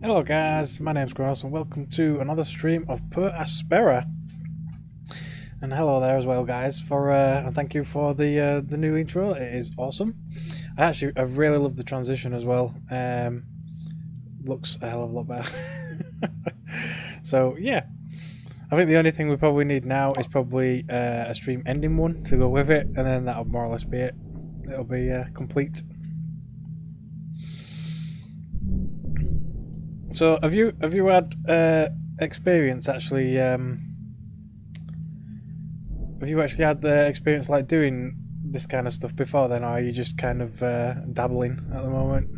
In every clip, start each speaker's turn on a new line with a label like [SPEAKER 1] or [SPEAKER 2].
[SPEAKER 1] Hello guys, my name's Gross and welcome to another stream of Aspera. And hello there as well guys, and thank you for the new intro. It is awesome. I really love the transition as well. Looks a hell of a lot better. So yeah, I think the only thing we probably need now is probably a stream ending one to go with it, and then that'll more or less be it. It'll be complete. So have you had experience actually? Have you actually had the experience like doing this kind of stuff before then, or are you just kind of dabbling at the moment?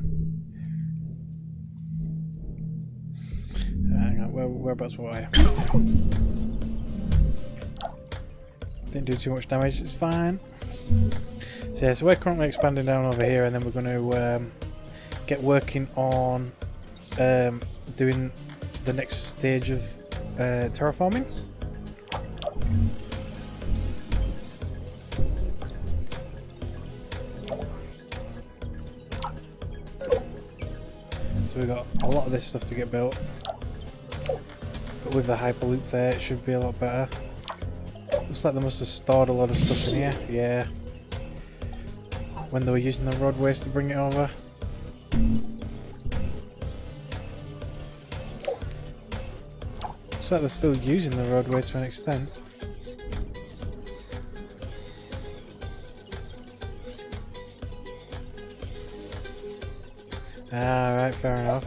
[SPEAKER 1] Hang on, whereabouts were I? Didn't do too much damage. It's fine. So we're currently expanding down over here, and then we're going to get working on doing the next stage of terraforming. So we've got a lot of this stuff to get built, but with the hyperloop there it should be a lot better. Looks like they must have stored a lot of stuff in here, yeah, when they were using the roadways to bring it over. Looks like they're still using the roadway to an extent. Ah, right, fair enough.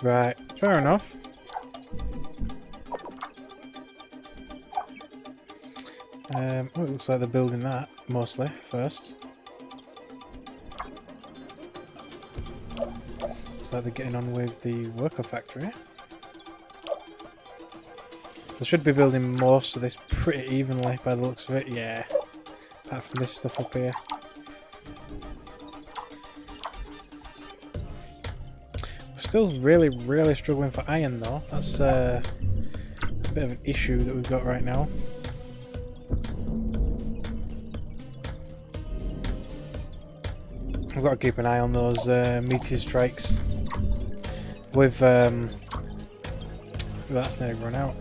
[SPEAKER 1] Right, fair enough. Oh, it looks like they're building that mostly first. Looks like they're getting on with the worker factory. They should be building most of this pretty evenly by the looks of it, yeah. Apart from this stuff up here. We're still really struggling for iron though. That's a bit of an issue that we've got right now. I've got to keep an eye on those meteor strikes. With that's nearly run out.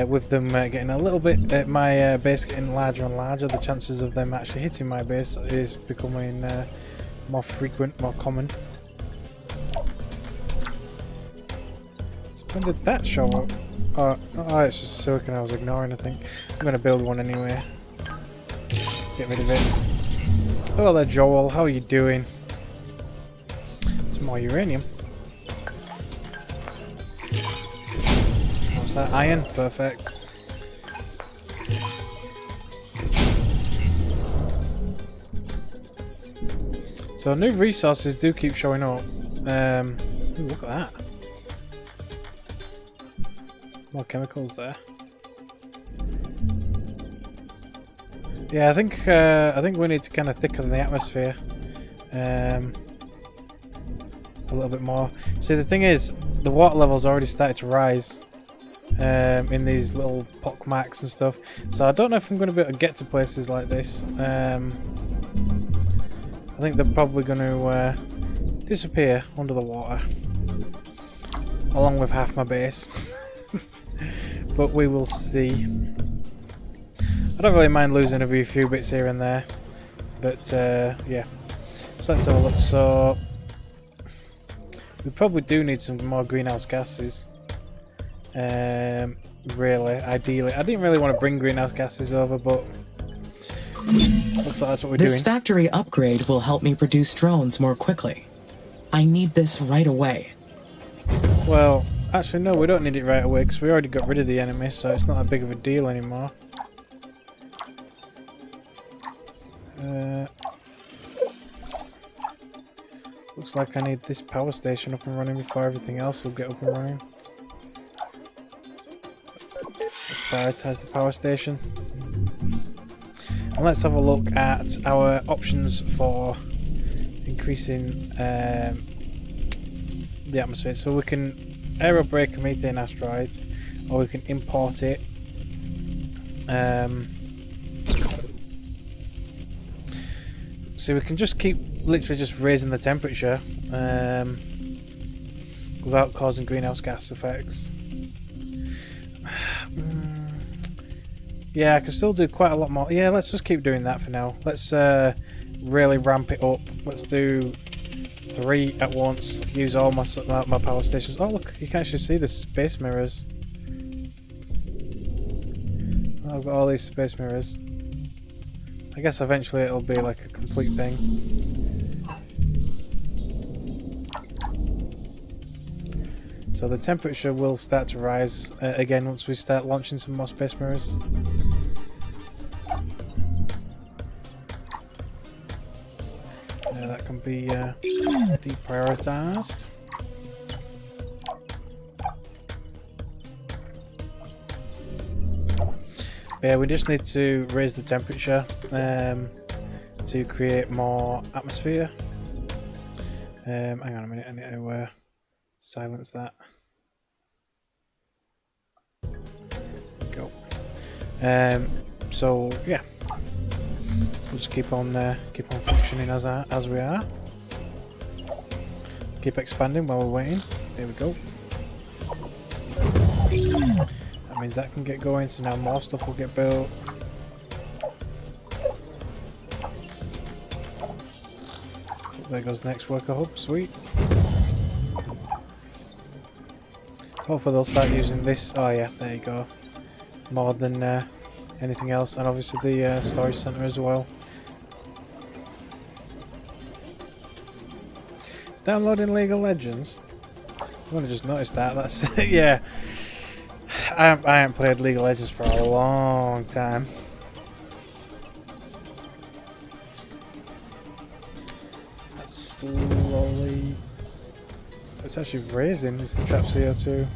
[SPEAKER 1] With them getting a little bit, my base getting larger and larger, the chances of them actually hitting my base is becoming more frequent, more common. So when did that show up? Oh, it's just silicon I was ignoring, I think. I'm going to build one anyway. Get rid of it. Hello there, Joel. How are you doing? Some more uranium. What's that? Iron? Perfect. So new resources do keep showing up. Ooh, look at that. More chemicals there. Yeah, I think we need to kind of thicken the atmosphere a little bit more. See, the thing is, the water levels already started to rise in these little pockmarks and stuff. So I don't know if I'm going to be able to get to places like this. I think they're probably going to disappear under the water, along with half my base. But we will see. I don't really mind losing a few bits here and there, but yeah. So let's have a look. So we probably do need some more greenhouse gases. Really, ideally. I didn't really want to bring greenhouse gases over, but looks like that's what we're doing.
[SPEAKER 2] This factory upgrade will help me produce drones more quickly. I need this right away.
[SPEAKER 1] Well, actually no, we don't need it right away because we already got rid of the enemy, so it's not that big of a deal anymore. Looks like I need this power station up and running before everything else will get up and running. Let's prioritize the power station. And let's have a look at our options for increasing the atmosphere. So we can aerobrake a methane asteroid, or we can import it So we can just keep literally just raising the temperature without causing greenhouse gas effects. Yeah, I can still do quite a lot more. Yeah, let's just keep doing that for now. Let's really ramp it up. Let's do 3 at once. Use all my power stations. Oh look, you can actually see the space mirrors. I've got all these space mirrors. I guess eventually it'll be like a complete thing. So the temperature will start to rise again once we start launching some more space mirrors. That can be deprioritized. Yeah, we just need to raise the temperature to create more atmosphere. Hang on a minute, I need to silence that. Go. So yeah, we'll just keep on functioning as we are. Keep expanding while we're waiting. There we go. That means that can get going, so now more stuff will get built. There goes the next worker hub, sweet. Hopefully they'll start using this. Oh yeah, there you go. More than anything else, and obviously the storage center as well. Downloading League of Legends. I want to just notice that. That's yeah. I haven't played League of Legends for a long time. That's slowly. It's actually raising. It's the trap CO2.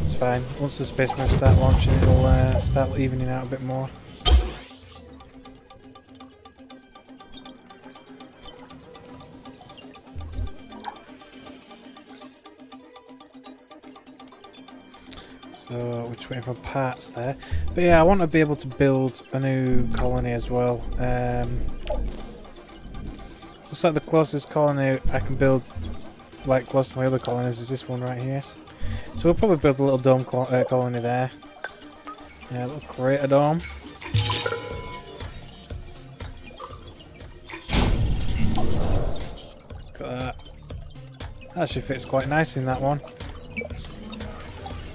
[SPEAKER 1] It's fine. Once the space mirrors start launching, it'll start evening out a bit more. So we're just waiting for parts there. But yeah, I want to be able to build a new colony as well. Looks like the closest colony I can build, like close to my other colonies, is this one right here. So we'll probably build a little dome colony there. Yeah, a little crater dome. Look at that. That actually fits quite nice in that one.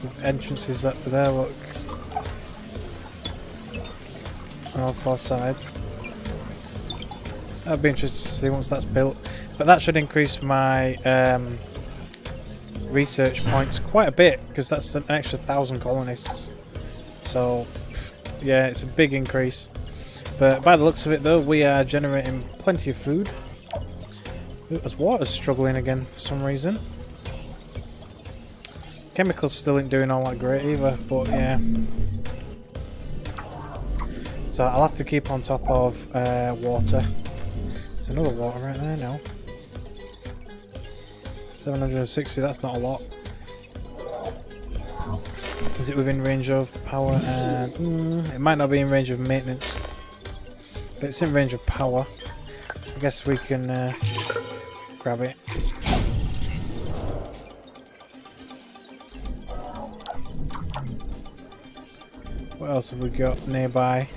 [SPEAKER 1] With entrances up there, look. On all 4 sides. That'd be interesting to see once that's built. But that should increase my research points quite a bit, because that's an extra 1,000 colonists. So, yeah, it's a big increase. But by the looks of it though, we are generating plenty of food. Ooh, as water's struggling again for some reason. Chemicals still ain't doing all that great either, but yeah. So I'll have to keep on top of water. There's another water right there now. 760, that's not a lot. Is it within range of power? And it might not be in range of maintenance, but it's in range of power. I guess we can grab it. What else have we got nearby?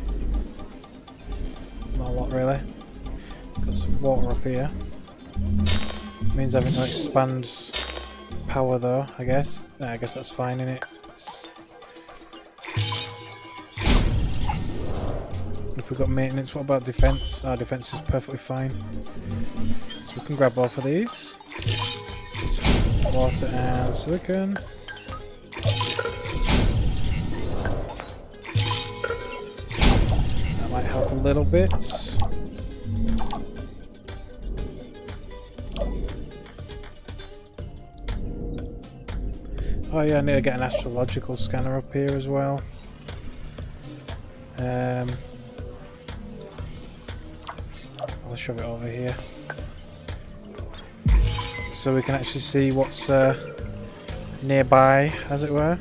[SPEAKER 1] Not a lot really. Got some water up here. Means having to expand power though, I guess. I guess that's fine, innit? If we've got maintenance, what about defense? Our defense is perfectly fine. So we can grab both of these. Water and silicon. That might help a little bit. Oh yeah, I need to get an astrological scanner up here as well. I'll shove it over here. so we can actually see what's nearby, as it were.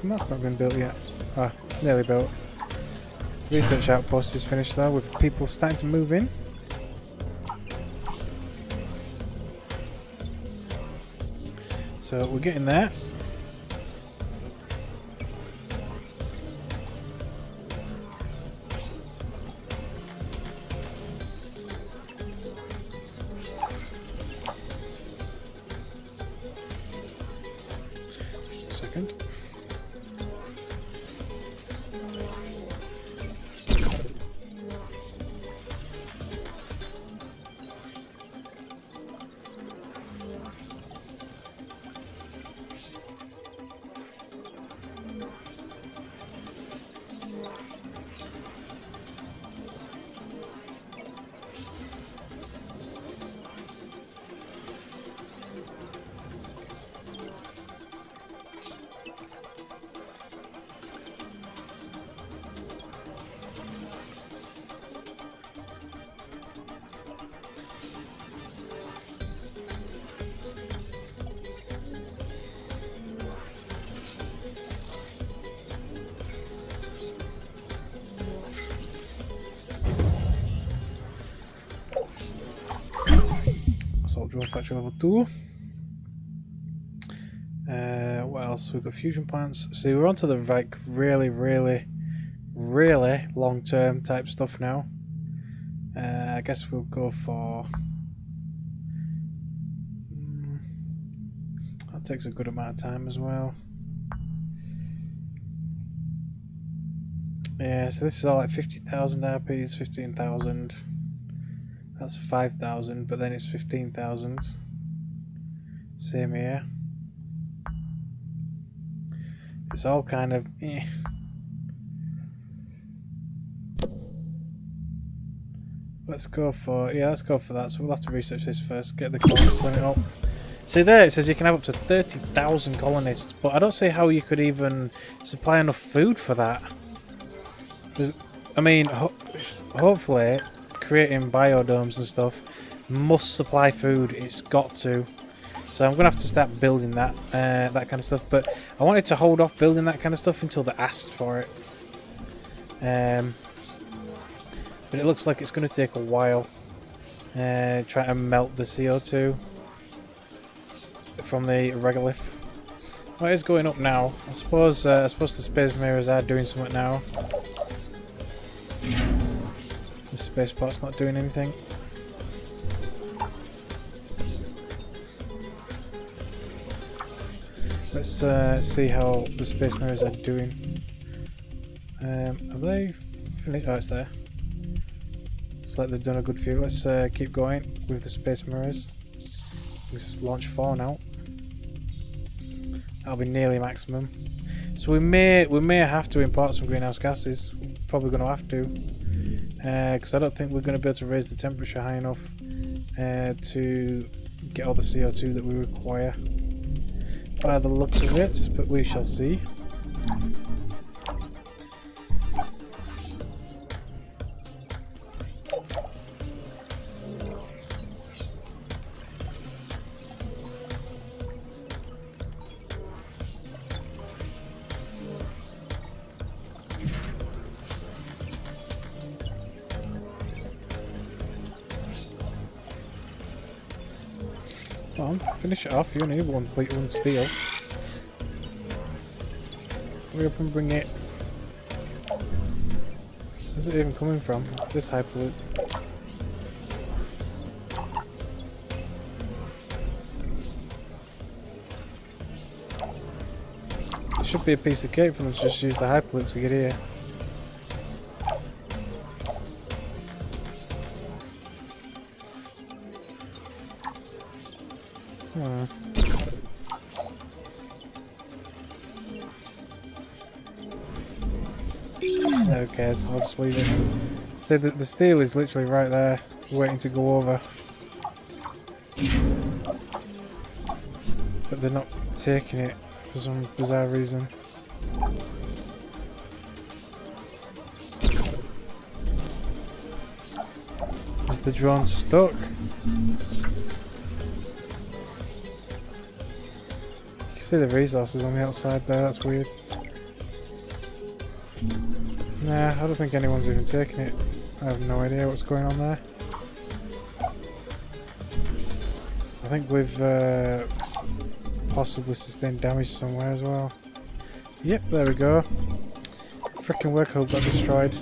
[SPEAKER 1] That's not been built yet. Ah, it's nearly built. Research outpost is finished though, with people starting to move in. So we're getting there. Second. Drone factory level 2. What else? We've got fusion plants. See, we're onto the like really long-term type stuff now. I guess we'll go for. That takes a good amount of time as well. Yeah, so this is all like 50,000 RPs, 15,000. That's 5,000, but then it's 15,000. Same here. It's all kind of Let's go for that. So we'll have to research this first. Get the colonist limit up. See there, it says you can have up to 30,000 colonists, but I don't see how you could even supply enough food for that. I mean, hopefully, creating biodomes and stuff must supply food. It's got to. So I'm gonna have to start building that that kind of stuff. But I wanted to hold off building that kind of stuff until they asked for it. But it looks like it's going to take a while. Try to melt the CO2 from the regolith. Well, it is going up now. I suppose the space mirrors are doing something now. The spaceport's not doing anything. Let's see how the space mirrors are doing. Have they finished? Oh, it's there. Looks like they've done a good few. Let's keep going with the space mirrors. Let's launch 4 now. That'll be nearly maximum. So we may have to import some greenhouse gases. We're probably going to have to. Because I don't think we're going to be able to raise the temperature high enough to get all the CO2 that we require by the looks of it, but we shall see. Come on, finish it off. You only need one plate, one steel. Hurry up and bring it. Where's it even coming from? This hyperloop. It should be a piece of cake for them to just use the hyperloop to get here. Okay, so I'll just leave it. So the steel is literally right there, waiting to go over. But they're not taking it for some bizarre reason. The drone's stuck. You can see the resources on the outside there, that's weird. Nah, I don't think anyone's even taking it. I have no idea what's going on there. I think we've possibly sustained damage somewhere as well. Yep, there we go. Frickin' work hub got destroyed.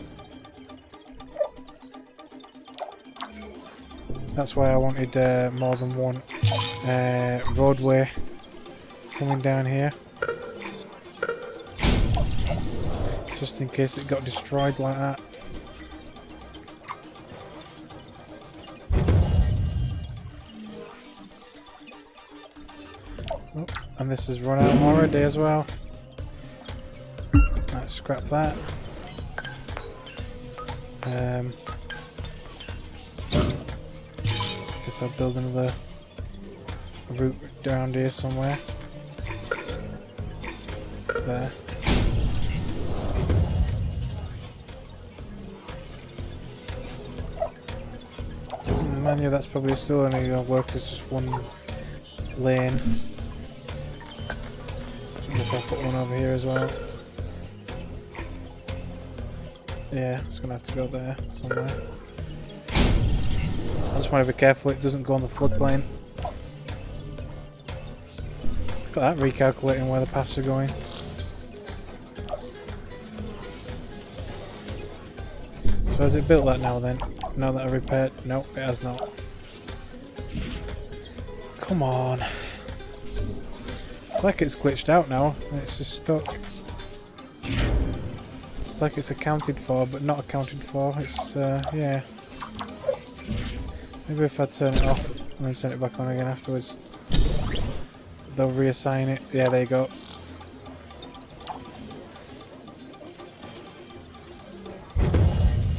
[SPEAKER 1] That's why I wanted more than one roadway coming down here. Just in case it got destroyed like that. Oh, and this has run out already as well. Let's scrap that. Guess I'll build another route down here somewhere. There. Man, yeah, that's probably still only going to work as just one lane. I guess I'll put one over here as well. Yeah, it's going to have to go there somewhere. I just want to be careful it doesn't go on the floodplain. Look at that, recalculating where the paths are going. So has it built that now then? Now that I repaired? No, it has not. Come on. It's like it's glitched out now and it's just stuck. It's like it's accounted for but not accounted for. It's, yeah. Maybe if I turn it off and then turn it back on again afterwards, they'll reassign it. Yeah, there you go.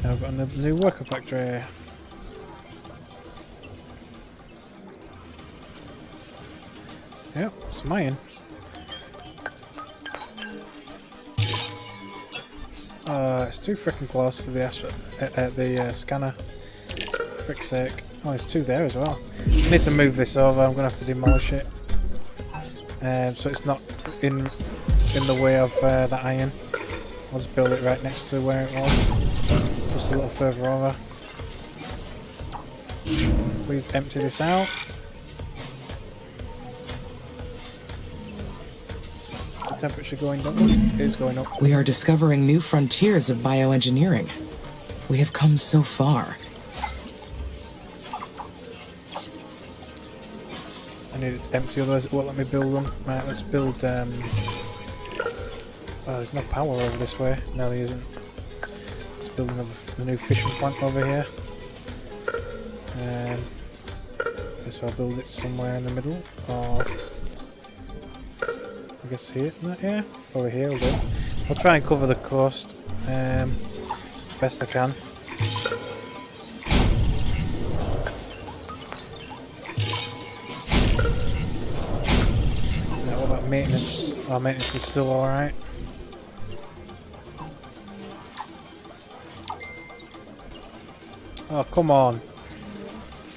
[SPEAKER 1] Now I've got a new worker factory. Yep, it's mine. It's too freaking close to the scanner. Frick's sake. Oh, there's two there as well. I need to move this over. I'm going to have to demolish it. So it's not in the way of that iron. I'll just build it right next to where it was. Just a little further over. Please empty this out. Is the temperature going up? It is going up.
[SPEAKER 2] We are discovering new frontiers of bioengineering. We have come so far.
[SPEAKER 1] I need it to empty, otherwise it won't let me build them. Right, let's build. Oh, there's no power over this way. No, there isn't. Let's build a new fishing plant over here. Guess I'll build it somewhere in the middle, or I guess here. No, yeah, over here will do. I'll try and cover the coast as best I can. Maintenance. Our maintenance is still alright. Oh, come on.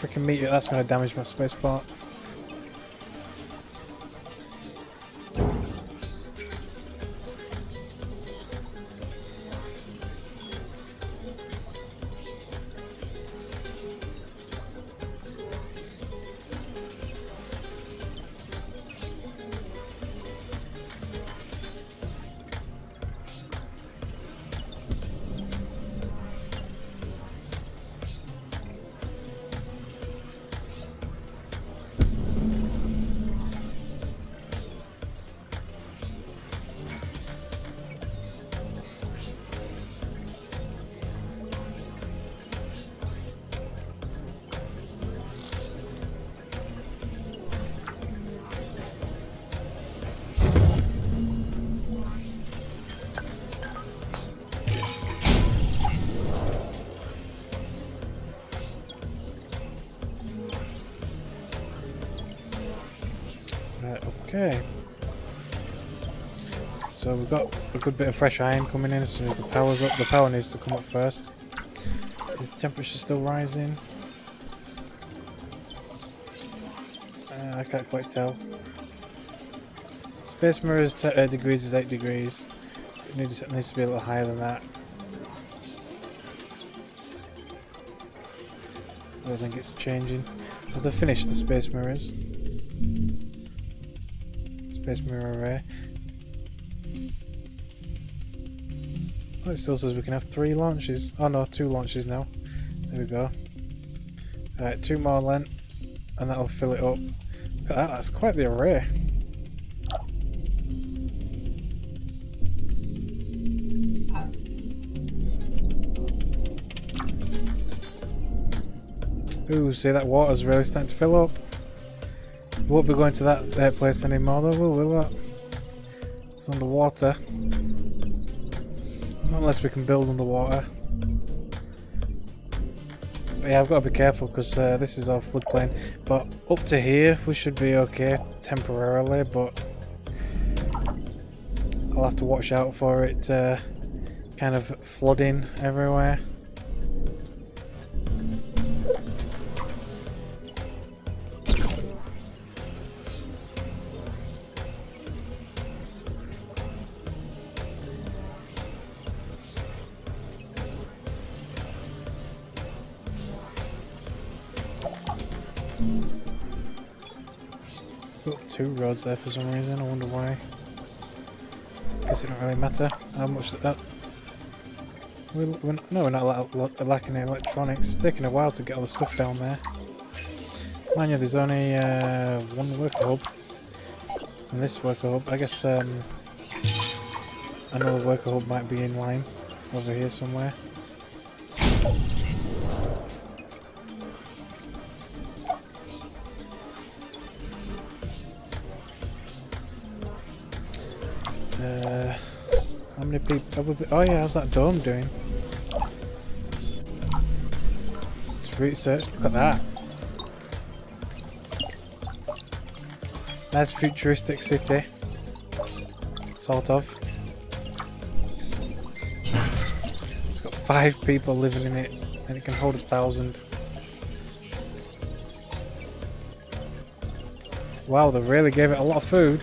[SPEAKER 1] Freaking meteor, that's going to damage my spaceport. Okay. So we've got a good bit of fresh iron coming in as soon as the power's up. The power needs to come up first. Is the temperature still rising? I can't quite tell. Space mirror's degrees is 8 degrees. It needs to be a little higher than that. I don't think it's changing. Well, they've finished the space mirrors. Space mirror array. Oh, it still says we can have 3 launches. Oh no, 2 launches now. There we go. Alright, 2 more length, and that'll fill it up. Look at that, that's quite the array. Ooh, see, that water's really starting to fill up. We won't be going to that place anymore though, will we? It's underwater. Not unless we can build underwater. But yeah, I've got to be careful because this is our floodplain. But up to here we should be okay temporarily, but I'll have to watch out for it kind of flooding everywhere. Got 2 roads there for some reason, I wonder why. Guess it don't really matter how much that... No, we're not lacking electronics. It's taking a while to get all the stuff down there. Mind you, there's only 1 worker hub. And this worker hub, I guess another worker hub might be in line over here somewhere. How many people? Oh yeah, how's that dome doing? It's research. Look at that. Nice futuristic city. Sort of. It's got 5 people living in it, and it can hold 1,000. Wow, they really gave it a lot of food.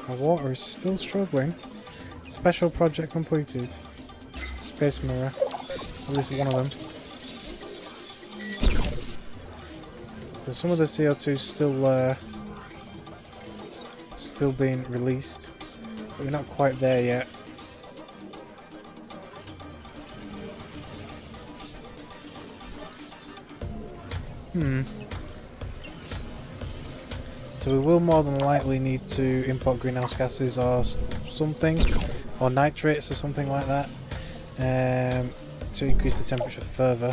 [SPEAKER 1] Our water is still struggling. Special project completed. Space mirror. At least one of them. So some of the CO2 is still being released, but we're not quite there yet. So we will more than likely need to import greenhouse gases or something, or nitrates or something like that, to increase the temperature further.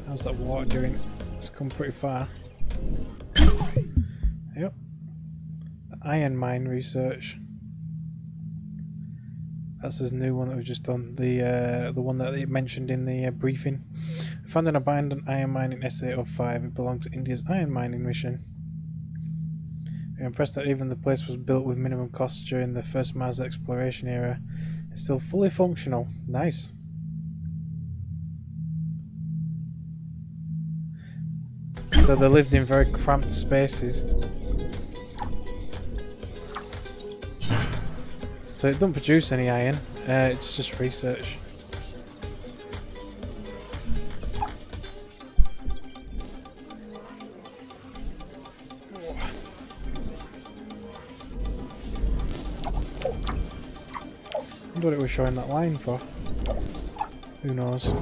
[SPEAKER 1] How's that water doing? It's come pretty far. Yep. The iron mine research. That's his new one that we've just done. The one that it mentioned in the briefing. We found an abandoned iron mine in SA-05. It belonged to India's iron mining mission. We're impressed that even the place was built with minimum costs during the first Mars exploration era. It's still fully functional. Nice. So they lived in very cramped spaces. So it doesn't produce any iron, it's just research. I wonder what it was showing that line for. Who knows?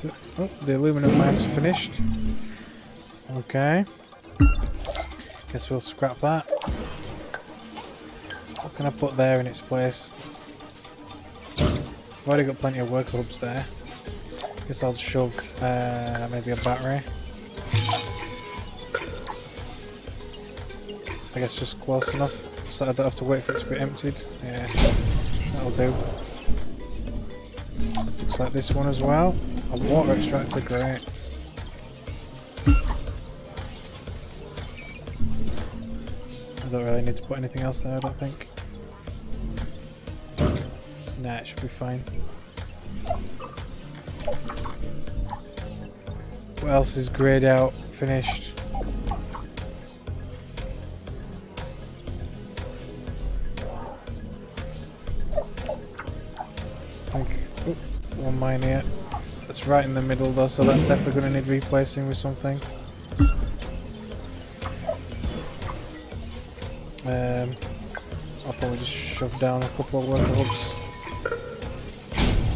[SPEAKER 1] So, oh, the aluminum mine's finished. Okay. Guess we'll scrap that. What can I put there in its place? I've already got plenty of work hubs there. Guess I'll shove maybe a battery. I guess just close enough so I don't have to wait for it to be emptied. Yeah, that'll do. Looks like this one as well. A water extractor, great. I don't really need to put anything else there, I don't think. Nah, it should be fine. What else is grayed out, finished? I think, oh, one mine here. That's right in the middle though, so that's definitely going to need replacing with something. I'll probably just shove down a couple of worker hubs.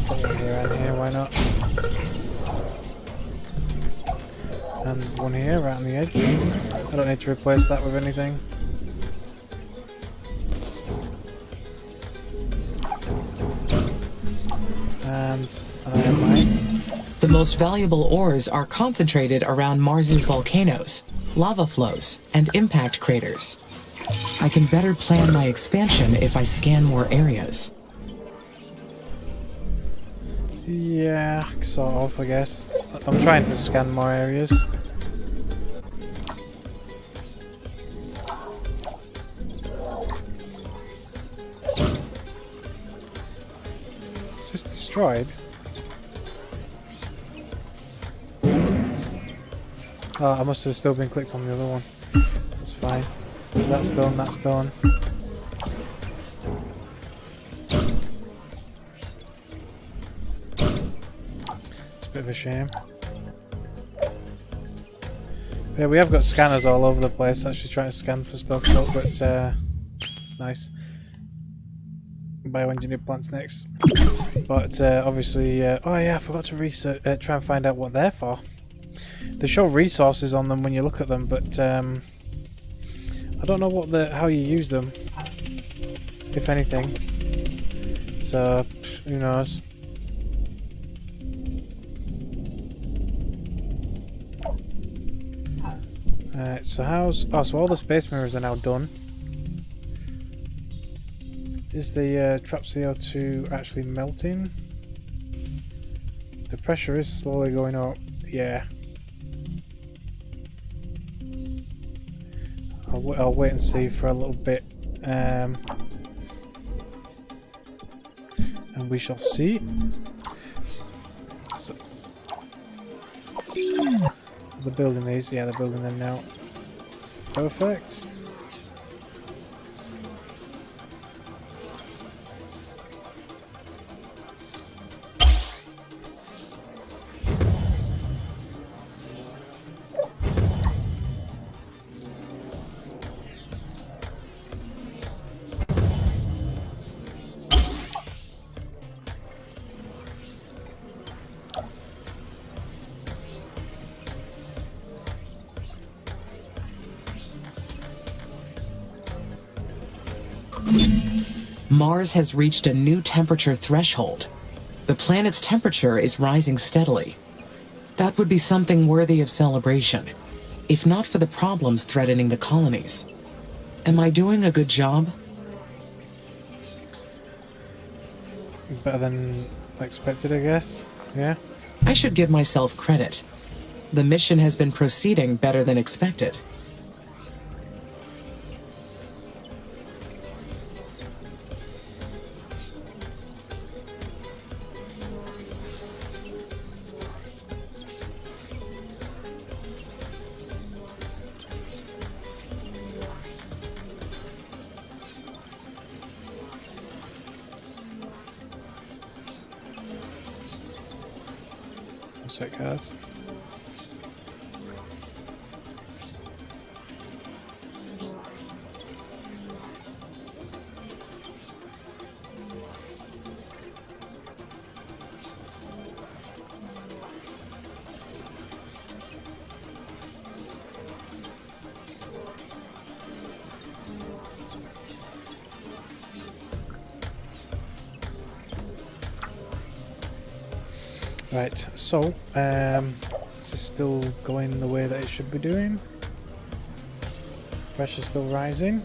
[SPEAKER 1] Put one around here, why not? And one here, right on the edge. I don't need to replace that with anything. And I have mine.
[SPEAKER 2] The most valuable ores are concentrated around Mars's volcanoes, lava flows, and impact craters. I can better plan my expansion if I scan more areas.
[SPEAKER 1] Yeah, sort of, I guess. I'm trying to scan more areas. Is this destroyed? Oh, I must have still been clicked on the other one. That's fine. So that's done, that's done. It's a bit of a shame. Yeah, we have got scanners all over the place, actually trying to scan for stuff, but nice. Bioengineered plants next. But obviously, oh yeah, I forgot to research, try and find out what they're for. They show resources on them when you look at them, but I don't know what how you use them, if anything. So who knows? So so all the space mirrors are now done. Is the trap CO2 actually melting? The pressure is slowly going up. Yeah. I'll wait and see for a little bit, and we shall see. So, they're building these. Yeah, they're building them now. Perfect.
[SPEAKER 2] Mars has reached a new temperature threshold. The planet's temperature is rising steadily. That would be something worthy of celebration, if not for the problems threatening the colonies. Am I doing a good job?
[SPEAKER 1] Better than expected, I guess. Yeah.
[SPEAKER 2] I should give myself credit. The mission has been proceeding better than expected.
[SPEAKER 1] One sec, guys. Right, so, is this still going the way that it should be doing? Pressure's still rising?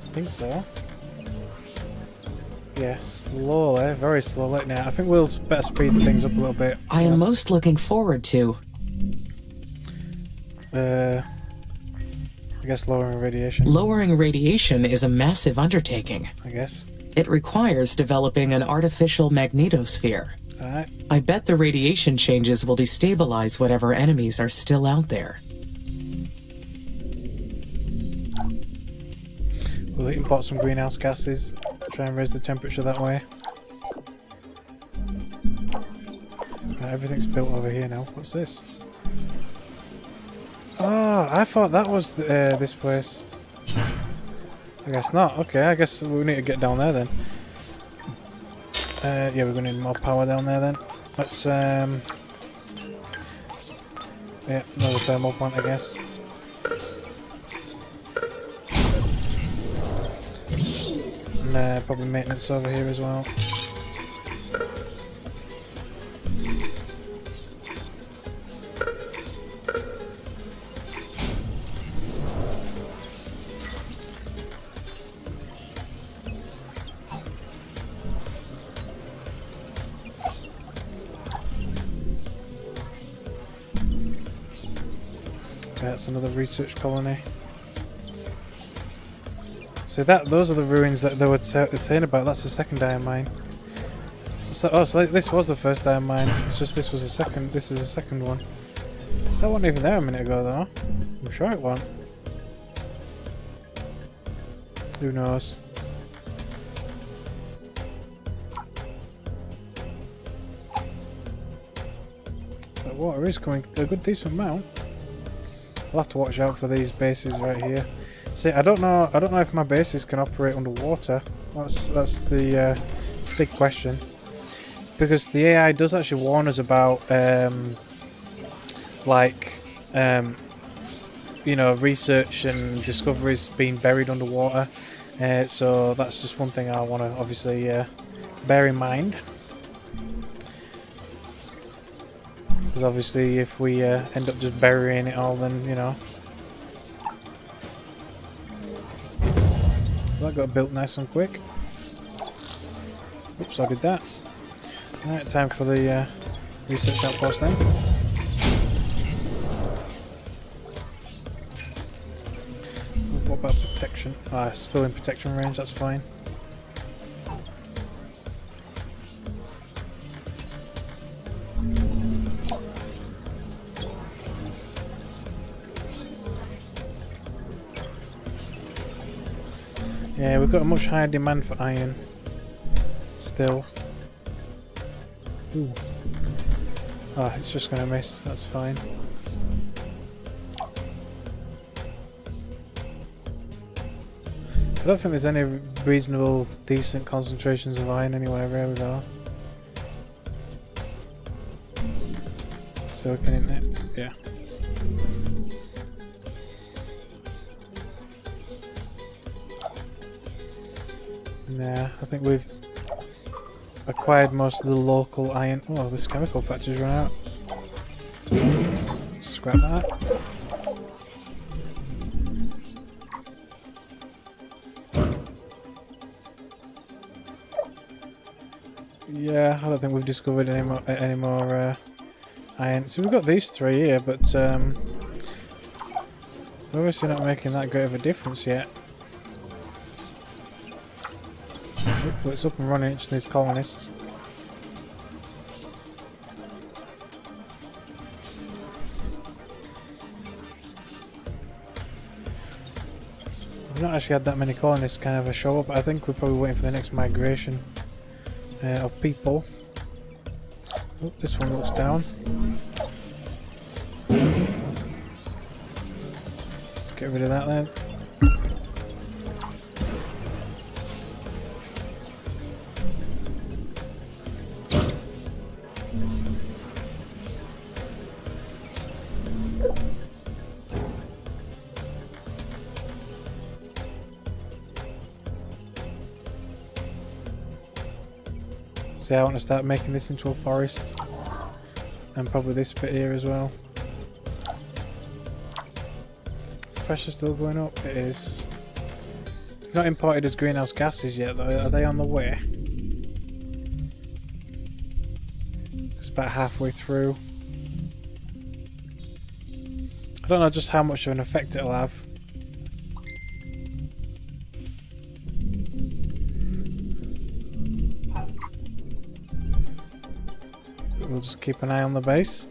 [SPEAKER 1] I think so. Yeah, slowly, very slowly. Now, I think we'll better speed things up a little bit.
[SPEAKER 2] I am most looking forward to...
[SPEAKER 1] I guess lowering radiation.
[SPEAKER 2] Lowering radiation is a massive undertaking.
[SPEAKER 1] I guess.
[SPEAKER 2] It requires developing an artificial magnetosphere.
[SPEAKER 1] Alright.
[SPEAKER 2] I bet the radiation changes will destabilize whatever enemies are still out there.
[SPEAKER 1] We'll import some greenhouse gases, try and raise the temperature that way. Right, everything's built over here now. What's this? Oh, I thought that was this place. I guess not. Okay, I guess we need to get down there then. Yeah, we're going to need more power down there then. Let's, yeah, another thermal plant, I guess. And probably maintenance over here as well. That's another research colony. So those are the ruins that they were saying about. That's the second iron mine. So, oh, so this was the first iron mine. It's just this was a second. This is a second one. That wasn't even there a minute ago, though. I'm sure it wasn't. Who knows? The water is coming a good decent amount. I'll have to watch out for these bases right here. See, I don't know if my bases can operate underwater. That's the big question. Because the AI does actually warn us about you know, research and discoveries being buried underwater. So that's just one thing I want to obviously bear in mind. Because obviously if we end up just burying it all, then, you know. That got built nice and quick. Oops, I did that. Alright, time for the research outpost then. What about protection? Ah, still in protection range, that's fine. Yeah, we've got a much higher demand for iron. Still. Ooh. Oh, it's just gonna miss, that's fine. I don't think there's any reasonable, decent concentrations of iron anywhere really though. Silicon in it, yeah. Nah, I think we've acquired most of the local iron. Oh, this chemical factory's run out. Scrap that. Yeah, I don't think we've discovered any more iron. So we've got these three here, but we're obviously not making that great of a difference yet. But it's up and running, it just needs colonists. We've not actually had that many colonists kind of show up. I think we're probably waiting for the next migration of people. Oh, this one looks down. Let's get rid of that then. See, I want to start making this into a forest. And probably this bit here as well. Is the pressure still going up? It is. Not imported as greenhouse gases yet though. Are they on the way? It's about halfway through. I don't know just how much of an effect it'll have. We'll just keep an eye on the base.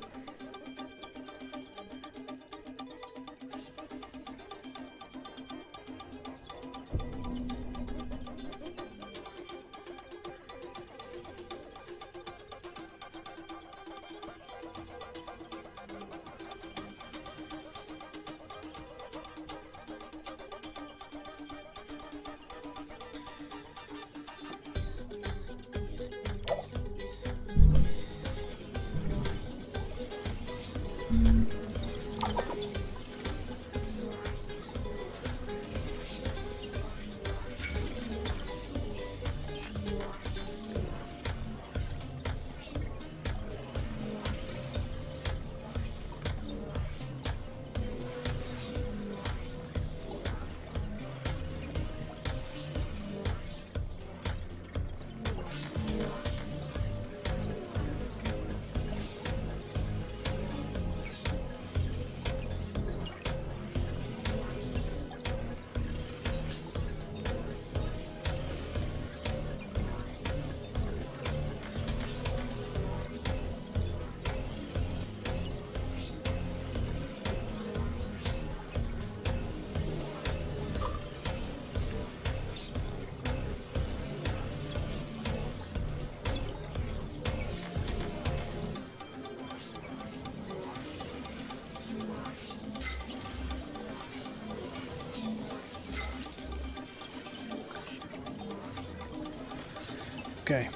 [SPEAKER 1] Okay.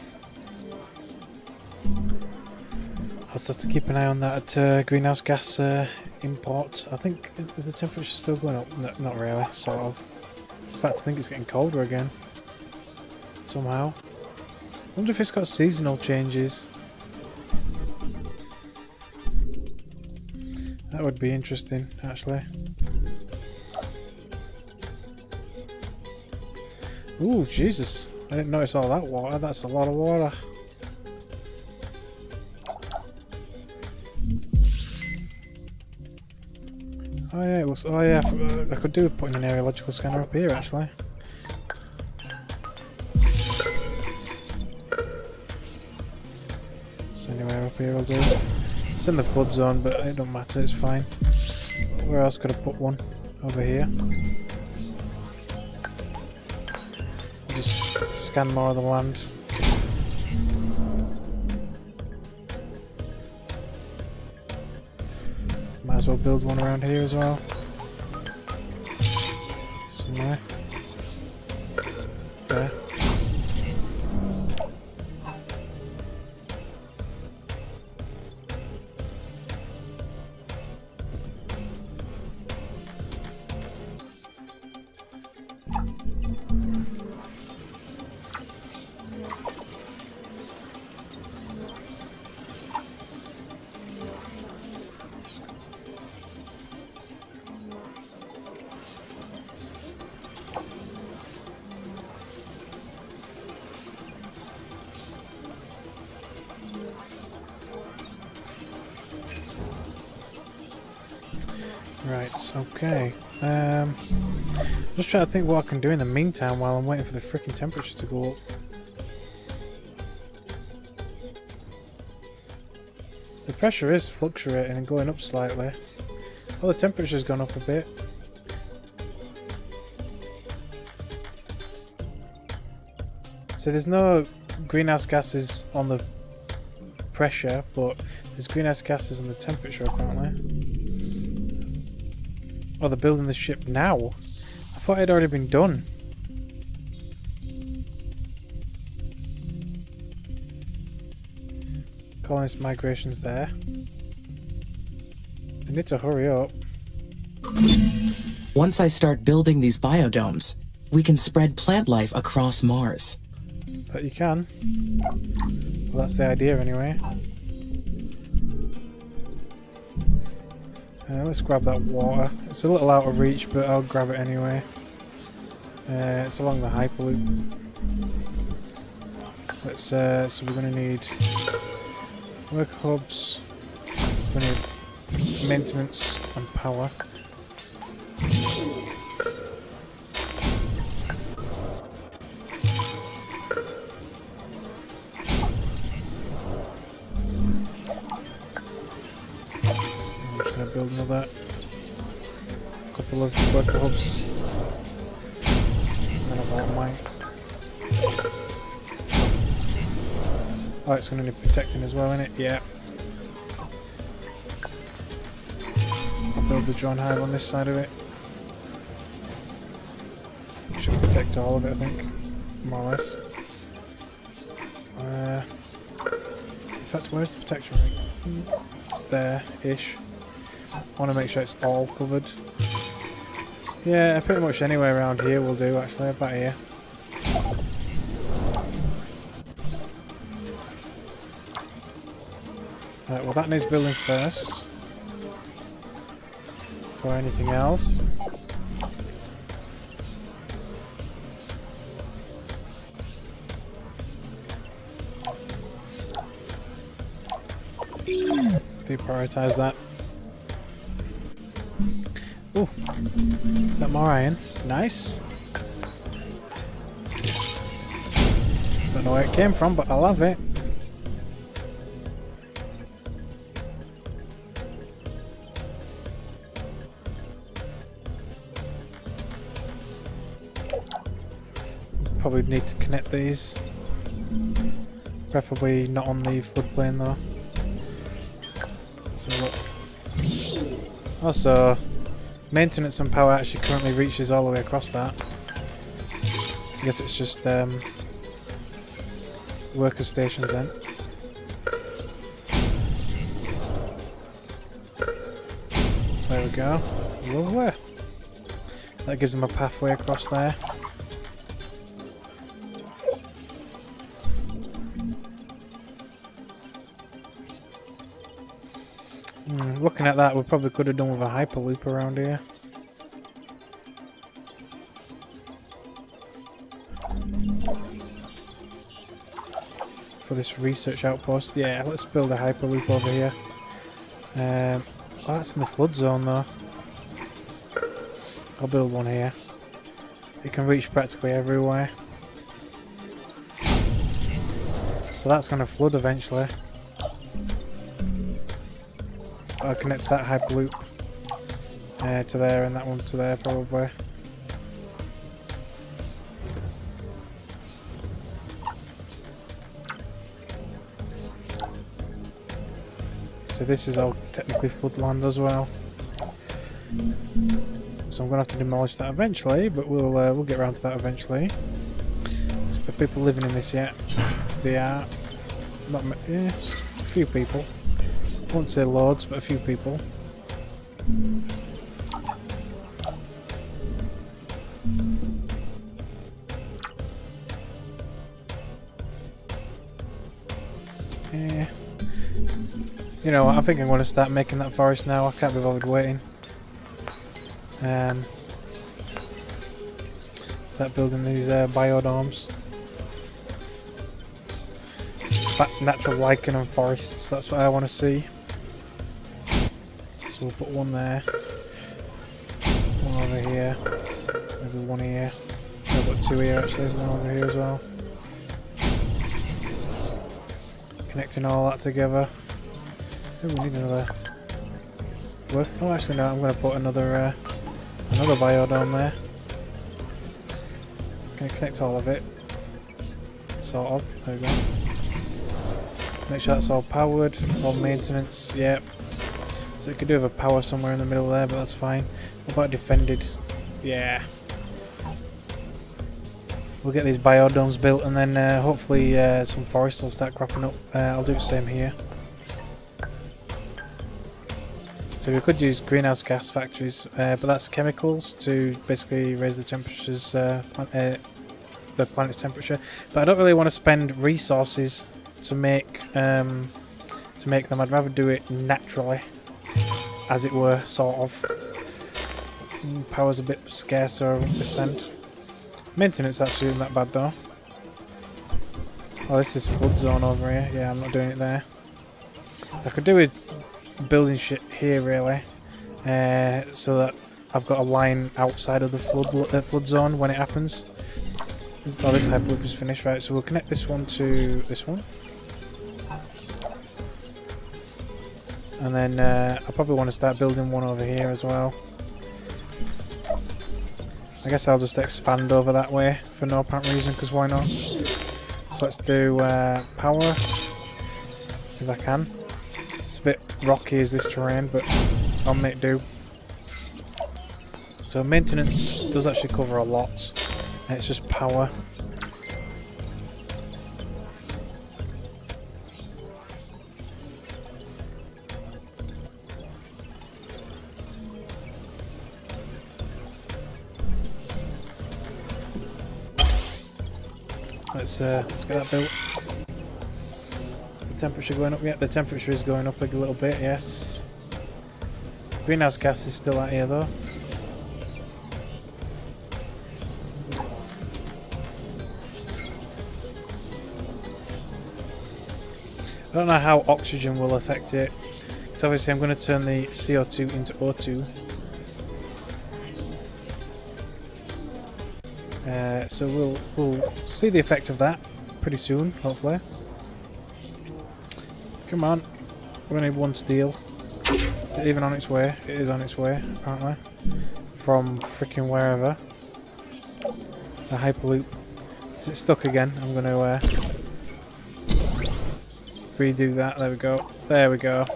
[SPEAKER 1] I'll just have to keep an eye on that greenhouse gas import. I think, is the temperature still going up? No, not really, sort of. In fact, I think it's getting colder again. Somehow. I wonder if it's got seasonal changes. That would be interesting, actually. Ooh, Jesus. I didn't notice all that water. That's a lot of water. Oh yeah, it looks. Oh yeah, I could do with putting an areological scanner up here actually. So anywhere up here will do. It's in the flood zone, but it don't matter. It's fine. Where else could I put one? Over here. Just scan more of the land. Might as well build one around here as well. Somewhere. There. Right, okay. Just trying to think what I can do in the meantime while I'm waiting for the freaking temperature to go up. The pressure is fluctuating and going up slightly. Well, the temperature's gone up a bit. So there's no greenhouse gases on the pressure, but there's greenhouse gases on the temperature apparently. Oh, they're building the ship now? I thought it had already been done. Colonist migration's there. They need to hurry up.
[SPEAKER 2] Once I start building these biodomes, we can spread plant life across Mars.
[SPEAKER 1] but you can. Well, that's the idea anyway. Let's grab that water. It's a little out of reach, but I'll grab it anyway. It's along the Hyperloop. Let's. So we're going to need work hubs. We're going to need maintenance and power. Build another couple of worker hubs. And then I'll have mine. Oh, it's going to need protecting as well, isn't it? Yeah. I'll build the drone hive on this side of it. Should protect all of it, I think. More or less. In fact, where's the protection ring? There-ish. I want to make sure it's all covered. Yeah, pretty much anywhere around here will do, actually, about here. Right, well that needs building first. For anything else. Deprioritize that. Oh, is that more iron? Nice. Don't know where it came from, but I love it. Probably need to connect these. Preferably not on the floodplain though. Let's have a look. Also, maintenance and power actually currently reaches all the way across that. I guess it's just worker stations then. There we go. Lovely. That gives them a pathway across there. Looking at that, we probably could have done with a hyperloop around here. For this research outpost. Yeah, let's build a hyperloop over here. Oh, that's in the flood zone though. I'll build one here. It can reach practically everywhere. So that's going to flood eventually. I'll connect that hyperloop to there and that one to there probably. So this is all technically floodland as well. So I'm going to have to demolish that eventually, but we'll get around to that eventually. There's people living in this yet. They are. Not yes, a few people. I won't say loads, but a few people. Yeah. You know what, I think I'm going to start making that forest now. I can't be bothered waiting. Start building these biodomes. Natural lichen and forests, that's what I want to see. So we'll put one there. One over here. Maybe one here. I've got two here actually, one over here as well. Connecting all that together. Oh, we need another work. Oh, actually no, I'm going to put another biodome there. Going to connect all of it. Sort of. There we go. Make sure that's all powered, all maintenance, yep. So we could do have a power somewhere in the middle there, but that's fine. What about defended? Yeah. We'll get these biodomes built and then hopefully some forests will start cropping up. I'll do the same here. So we could use greenhouse gas factories, but that's chemicals to basically raise the temperatures the planet's temperature, but I don't really want to spend resources to make them. I'd rather do it naturally, as it were, sort of. Power's a bit scarcer, 1%. Maintenance actually isn't that bad though. Oh, this is flood zone over here. Yeah, I'm not doing it there. I could do with building shit here really, so that I've got a line outside of the flood zone when it happens. Oh, this hyperloop is finished, right? So we'll connect this one to this one, and then I probably want to start building one over here as well. I guess I'll just expand over that way for no apparent reason, because why not? So let's do power, if I can. It's a bit rocky as this terrain, but I'll make do. So maintenance does actually cover a lot, and it's just power. Let's get that built. Is the temperature going up yet? The temperature is going up a little bit, yes. Greenhouse gas is still out here though. I don't know how oxygen will affect it. So obviously I'm going to turn the CO2 into O2. So we'll see the effect of that pretty soon, hopefully. Come on, we need one steel. Is it even on its way? It is on its way, apparently. From freaking wherever. The hyperloop. Is it stuck again? I'm going to redo that. There we go. There we go.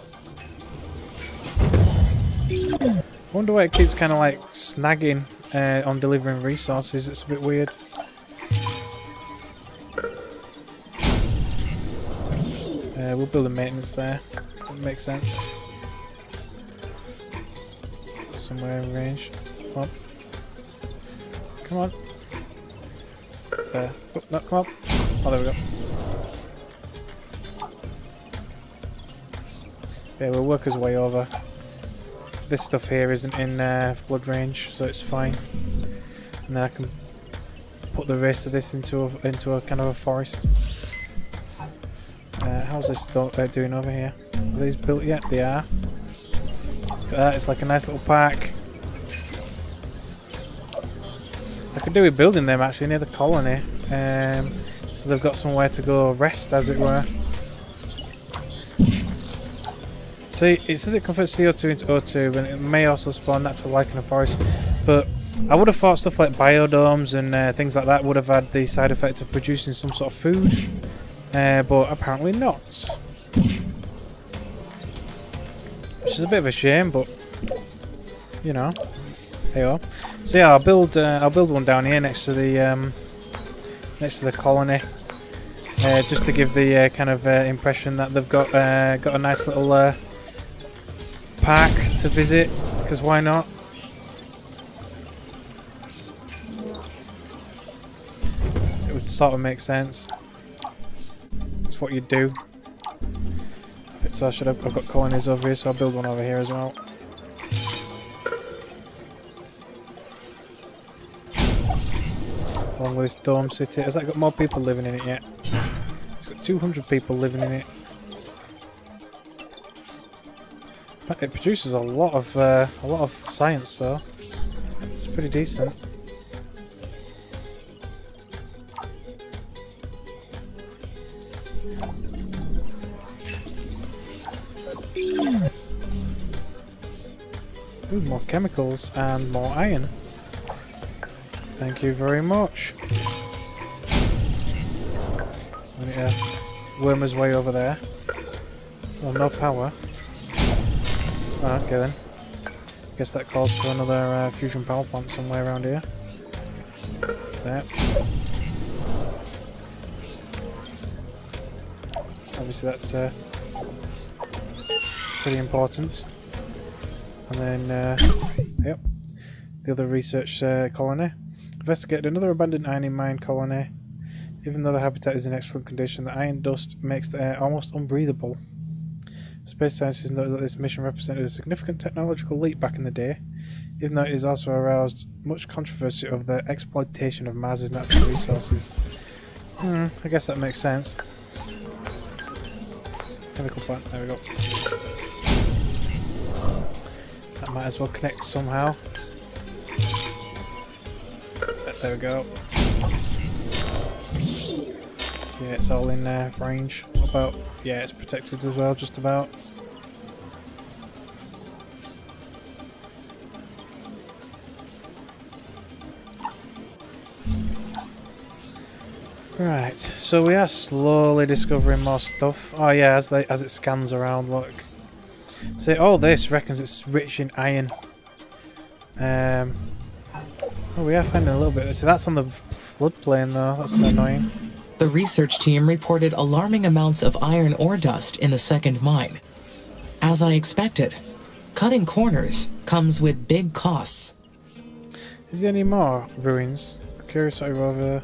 [SPEAKER 1] I wonder why it keeps kind of like snagging on delivering resources. It's a bit weird. We'll build a maintenance there. That makes sense. Somewhere in range. Come on. Come on. There. Oh, no, come on. Oh, there we go. Yeah, we'll work his way over. This stuff here isn't in flood range, so it's fine. And then I can put the rest of this into a kind of a forest. How's this doing over here? Are these built yet? They are. Look at that, it's like a nice little park. I could do with building them actually near the colony, so they've got somewhere to go rest, as it were. See, it says it converts CO2 into O2, and it may also spawn natural life in a forest, but I would have thought stuff like biodomes and things like that would have had the side effect of producing some sort of food, but apparently not. Which is a bit of a shame, but you know, hey-oh. So yeah, I'll build one down here next to the colony, just to give the kind of impression that they've got a nice little park to visit, because why not? It would sort of make sense. It's what you do. So I've got colonies over here, so I'll build one over here as well. Along with this dome city. Has that got more people living in it yet? It's got 200 people living in it. But it produces a lot of science though. It's pretty decent. Ooh, more chemicals and more iron. Thank you very much. So we need to worm his way over there. Well, no power. Oh, okay then. Guess that calls for another fusion power plant somewhere around here. There. Obviously that's pretty important. And then, yep, the other research colony. Investigated another abandoned iron mine colony. Even though the habitat is in excellent condition, the iron dust makes the air almost unbreathable. Space scientists noted that this mission represented a significant technological leap back in the day, even though it has also aroused much controversy over the exploitation of Mars's natural resources. I guess that makes sense. Chemical plant, there we go. That might as well connect somehow. There we go. Yeah, it's all in range. What about... yeah, it's protected as well, just about. Right, so we are slowly discovering more stuff. Oh yeah, as it scans around, look. See, all this reckons it's rich in iron. Oh, we are finding a little bit. See, that's on the floodplain though. That's annoying.
[SPEAKER 2] The research team reported alarming amounts of iron ore dust in the second mine. As I expected, cutting corners comes with big costs.
[SPEAKER 1] Is there any more ruins? Curious over there.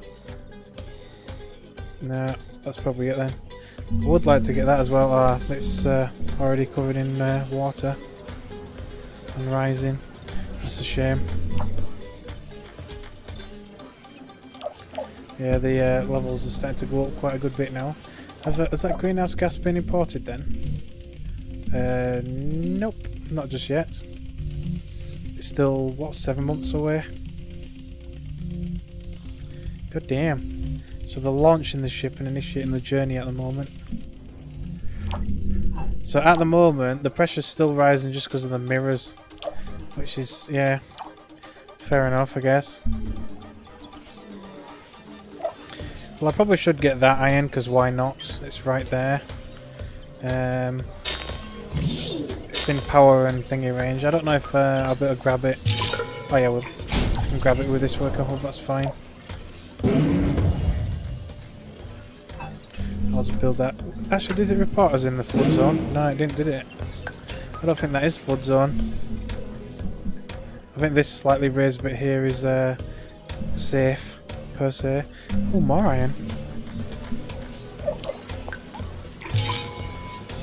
[SPEAKER 1] Nah, that's probably it then. I would like to get that as well. It's already covered in water and rising. That's a shame. Yeah, the levels are starting to go up quite a good bit now. Has that greenhouse gas been imported then? Nope, not just yet. It's still, what, 7 months away? God damn. So they're launching the ship and initiating the journey at the moment. So at the moment, the pressure's still rising just because of the mirrors. Which is, yeah, fair enough, I guess. Well, I probably should get that iron, because why not? It's right there. It's in power and thingy range. I don't know if I'll be able to grab it. Oh yeah, I can grab it with this worker hub, that's fine. I'll just build that. Actually, did it report us in the flood zone? No, it didn't, did it? I don't think that is flood zone. I think this slightly raised bit here is safe, per se. Oh, more iron. Let's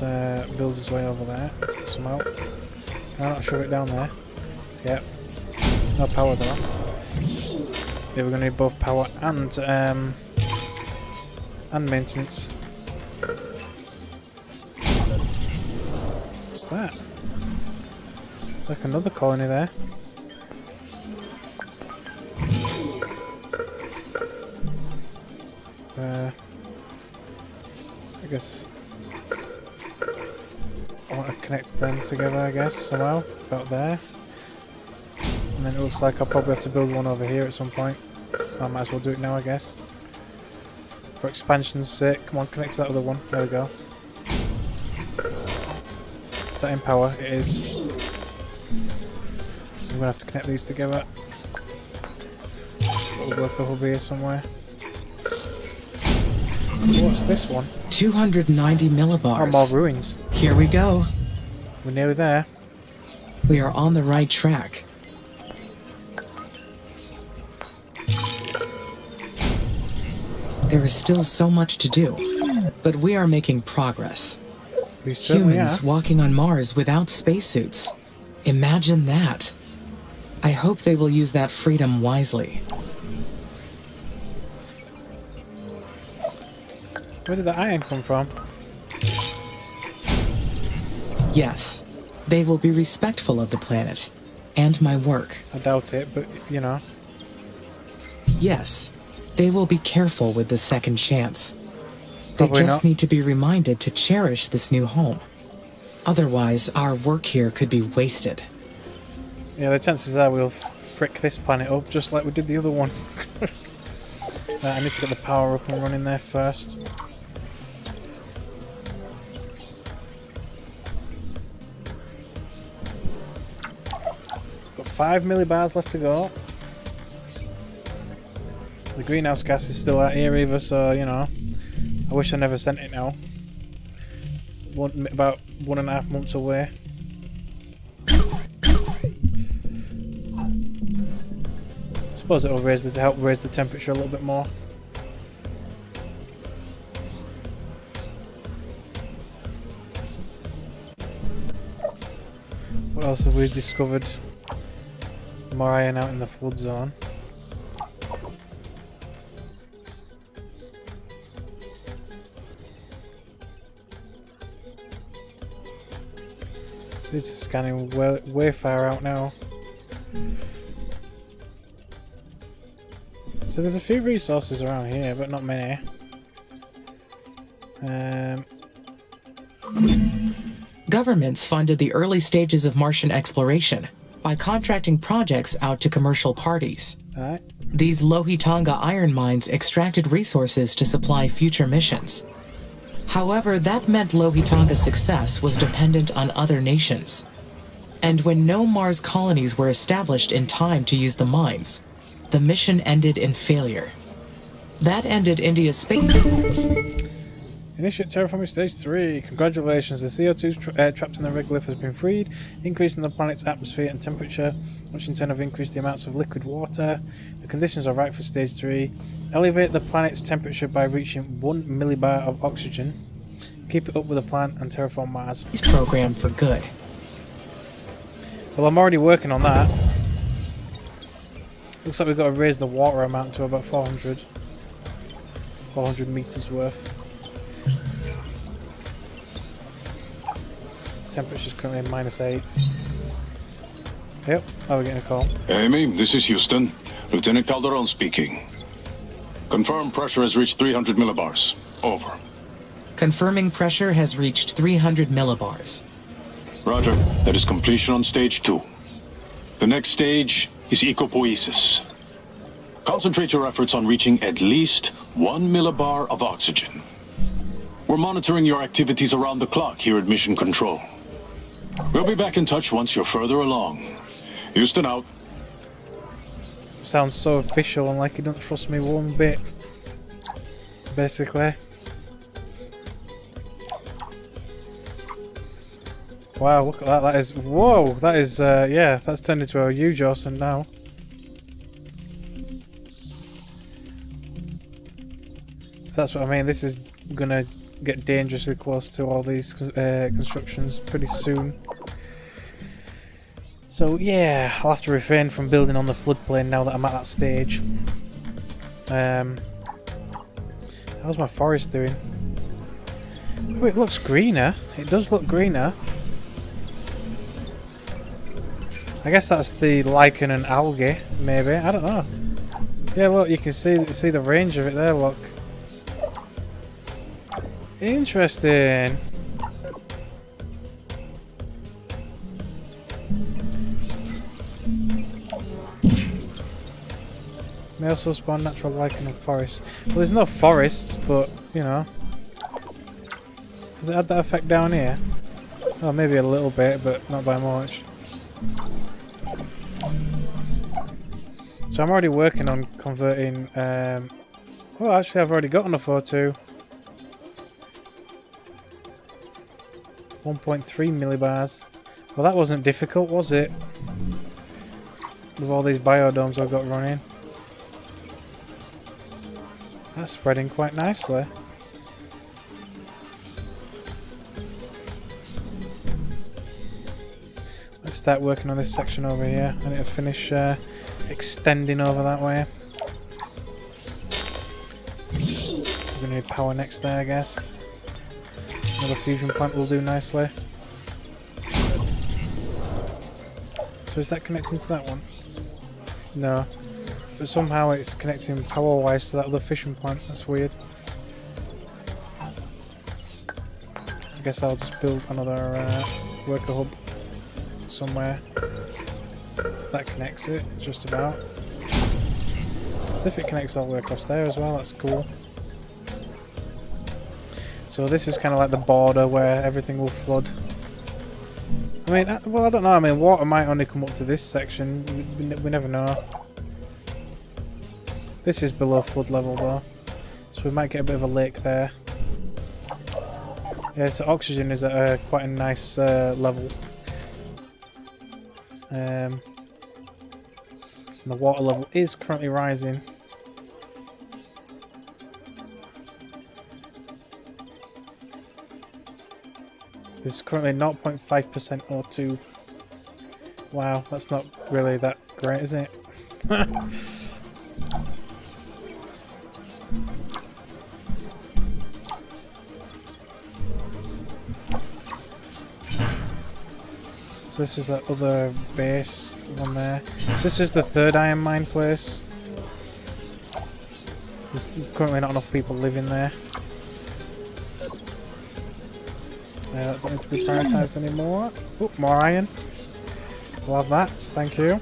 [SPEAKER 1] build his way over there, somehow. Can I not shove it down there? Yep. No power though. Yeah, we're going to need both power and maintenance. What's that? It's like another colony there. I guess I want to connect them together, I guess, somehow. About there. And then it looks like I'll probably have to build one over here at some point. I might as well do it now, I guess. For expansion's sake. Come on, connect to that other one. There we go. Is that in power? It is. I'm going to have to connect these together. Little worker hub here somewhere. So what's this one?
[SPEAKER 2] 290 millibars.
[SPEAKER 1] Oh, more ruins.
[SPEAKER 2] Here we go.
[SPEAKER 1] We're nearly there.
[SPEAKER 2] We are on the right track. There is still so much to do, but we are making progress.
[SPEAKER 1] We certainly
[SPEAKER 2] Humans
[SPEAKER 1] are.
[SPEAKER 2] walking on Mars without spacesuits. Imagine that. I hope they will use that freedom wisely.
[SPEAKER 1] Where did the iron come from?
[SPEAKER 2] Yes, they will be respectful of the planet and my work.
[SPEAKER 1] I doubt it, but you know.
[SPEAKER 2] Yes, they will be careful with the second chance. They
[SPEAKER 1] Probably
[SPEAKER 2] just
[SPEAKER 1] not.
[SPEAKER 2] need to be reminded to cherish this new home. Otherwise, our work here could be wasted.
[SPEAKER 1] Yeah, the chances are we'll frick this planet up just like we did the other one. I need to get the power up and running there first. Got 5 millibars left to go. The greenhouse gas is still out here either, so you know. I wish I never sent it now. About 1.5 months away. It's suppose it'll help raise the temperature a little bit more. What else have we discovered? More iron out in the flood zone. This is scanning way far out now. So there's a few resources around here, but not many.
[SPEAKER 2] Governments funded the early stages of Martian exploration by contracting projects out to commercial parties.
[SPEAKER 1] Alright.
[SPEAKER 2] These Lohitonga iron mines extracted resources to supply future missions. However, that meant Lohitonga's success was dependent on other nations. And when no Mars colonies were established in time to use the mines, the mission ended in failure. That ended India's space...
[SPEAKER 1] Initiate terraforming stage 3. Congratulations, the CO2 trapped in the regolith has been freed, increasing the planet's atmosphere and temperature, which in turn have increased the amounts of liquid water. The conditions are right for stage 3. Elevate the planet's temperature by reaching 1 millibar of oxygen. Keep it up with the plant and terraform Mars.
[SPEAKER 2] Program for good.
[SPEAKER 1] Well, I'm already working on that. Looks like we've got to raise the water amount to about 400 meters worth. Temperature's currently -8. Yep, oh, we're getting a call.
[SPEAKER 3] Amy, this is Houston. Lieutenant Calderon speaking. Confirm pressure has reached 300 millibars. Over.
[SPEAKER 2] Confirming pressure has reached 300 millibars.
[SPEAKER 3] Roger. That is completion on stage 2. The next stage is ecopoiesis. Concentrate your efforts on reaching at least 1 millibar of oxygen. We're monitoring your activities around the clock here at Mission Control. We'll be back in touch once you're further along. Houston out.
[SPEAKER 1] Sounds so official and like he doesn't trust me one bit. Basically. Wow, look at that. That is... Whoa! That is, yeah, that's turned into a huge ocean now. So that's what I mean. This is gonna get dangerously close to all these constructions pretty soon. So yeah, I'll have to refrain from building on the floodplain now that I'm at that stage. How's my forest doing? Oh, it looks greener. It does look greener. I guess that's the lichen and algae, maybe. I don't know. Yeah, look, you can see the range of it there. Look. Interesting. They also spawn natural lichen and forests. Well, there's no forests, but you know. Does it have that effect down here? Oh, maybe a little bit, but not by much. So I'm already working on converting. Well, actually, I've already got enough O2. 1.3 millibars. Well, that wasn't difficult, was it? With all these biodomes I've got running. That's spreading quite nicely. Let's start working on this section over here. I need to finish extending over that way. We're going to need power next there, I guess. Another fusion plant will do nicely. So is that connecting to that one? No. But somehow it's connecting power-wise to that other fission plant. That's weird. I guess I'll just build another worker hub somewhere. That connects it, just about. So if it connects all the way across there as well, that's cool. So this is kind of like the border where everything will flood. I mean, well, I don't know. I mean, water might only come up to this section. We never know. This is below flood level though, so we might get a bit of a lake there. Yeah, so oxygen is at quite a nice level. And the water level is currently rising. There's currently 0.5% O2. Wow, that's not really that great, is it? So this is that other base one there. So this is the third iron mine place. There's currently not enough people living there. That don't need to be prioritised anymore. Oh, more iron. We'll have that, thank you.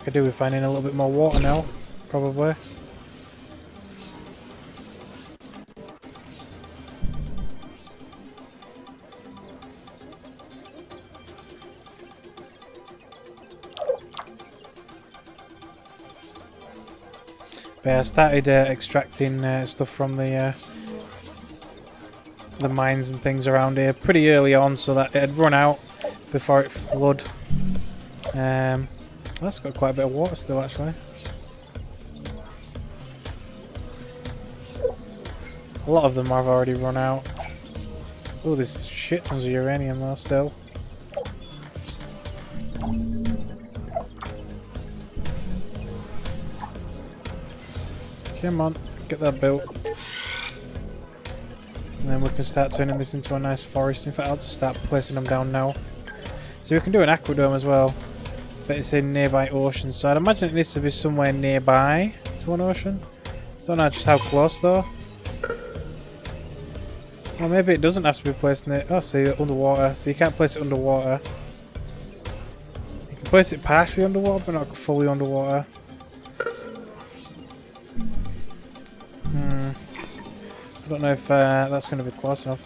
[SPEAKER 1] Could do with finding a little bit more water now, probably. But yeah, I started extracting stuff from the mines and things around here pretty early on, so that it'd run out before it flood. That's got quite a bit of water still, actually. A lot of them have already run out. Oh, there's shit tons of uranium though still. Come on, get that built. And then we can start turning this into a nice forest. In fact, I'll just start placing them down now. So we can do an aquadome as well. But it's in nearby ocean, so I'd imagine it needs to be somewhere nearby to an ocean. Don't know just how close though. Well, maybe it doesn't have to be placed in it. Oh, see, underwater. So you can't place it underwater. You can place it partially underwater, but not fully underwater. I don't know if that's going to be close enough.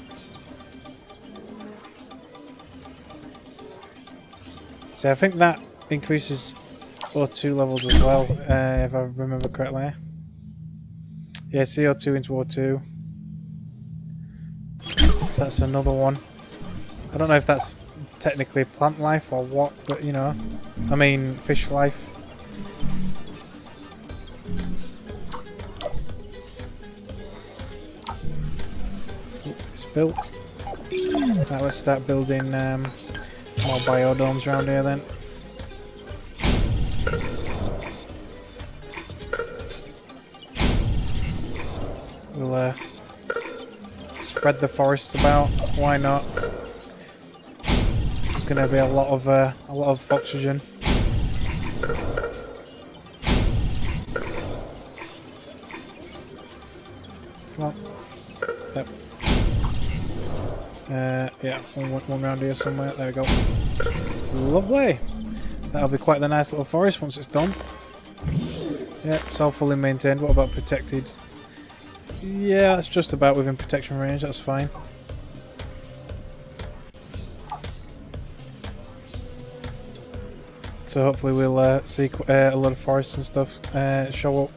[SPEAKER 1] So I think that increases O2 levels as well, if I remember correctly. Yeah, CO2 into O2. So that's another one. I don't know if that's technically plant life or what, but you know, I mean fish life. It's built. Right, let's start building more biodomes around here then. We'll spread the forests about. Why not? This is going to be a lot of oxygen. Come on. Yep. Yeah, one round here somewhere. There we go. Lovely. That'll be quite the nice little forest once it's done. Yeah, it's all fully maintained. What about protected? Yeah, that's just about within protection range. That's fine. So hopefully we'll see a lot of forests and stuff show up.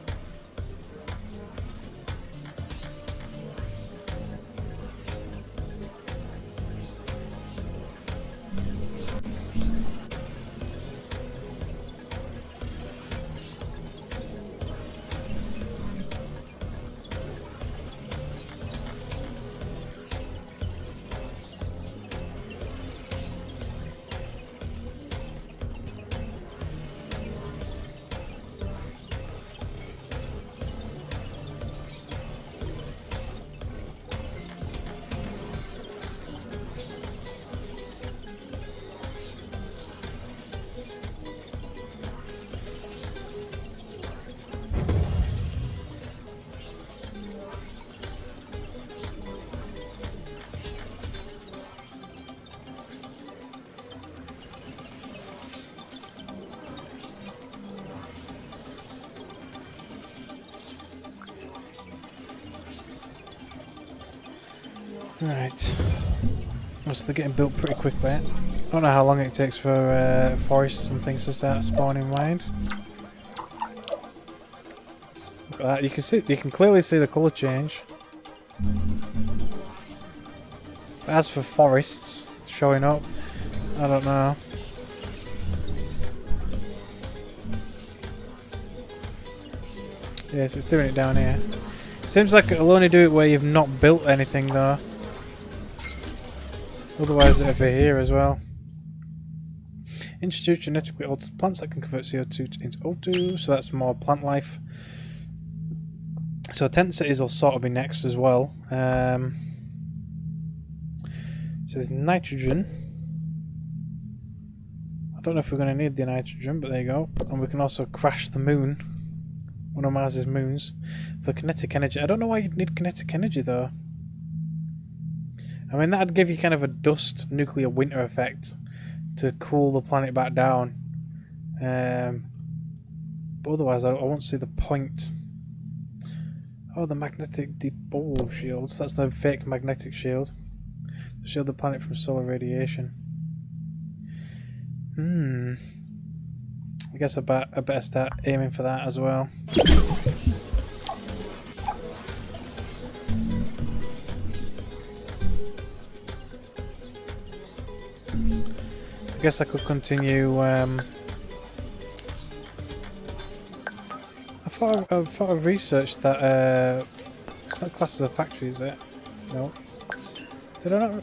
[SPEAKER 1] Right. So they're getting built pretty quickly. I don't know how long it takes for forests and things to start spawning wide. Look at that. You can clearly see the colour change. But as for forests, showing up. I don't know. Yes, it's doing it down here. Seems like it'll only do it where you've not built anything though. Otherwise it'll be here as well. Introduce genetically altered plants that can convert CO2 into O2, so that's more plant life. So tent cities will sort of be next as well. So there's nitrogen. I don't know if we're going to need the nitrogen, but there you go. And we can also crash the moon. One of Mars's moons. For kinetic energy. I don't know why you'd need kinetic energy though. I mean, that'd give you kind of a dust nuclear winter effect to cool the planet back down. But otherwise, I won't see the point. Oh, the magnetic dipole shields. That's the fake magnetic shield. To shield the planet from solar radiation. I guess I better start aiming for that as well. I guess I could continue. I thought I researched that. It's not classed as a factory, is it? No. Did I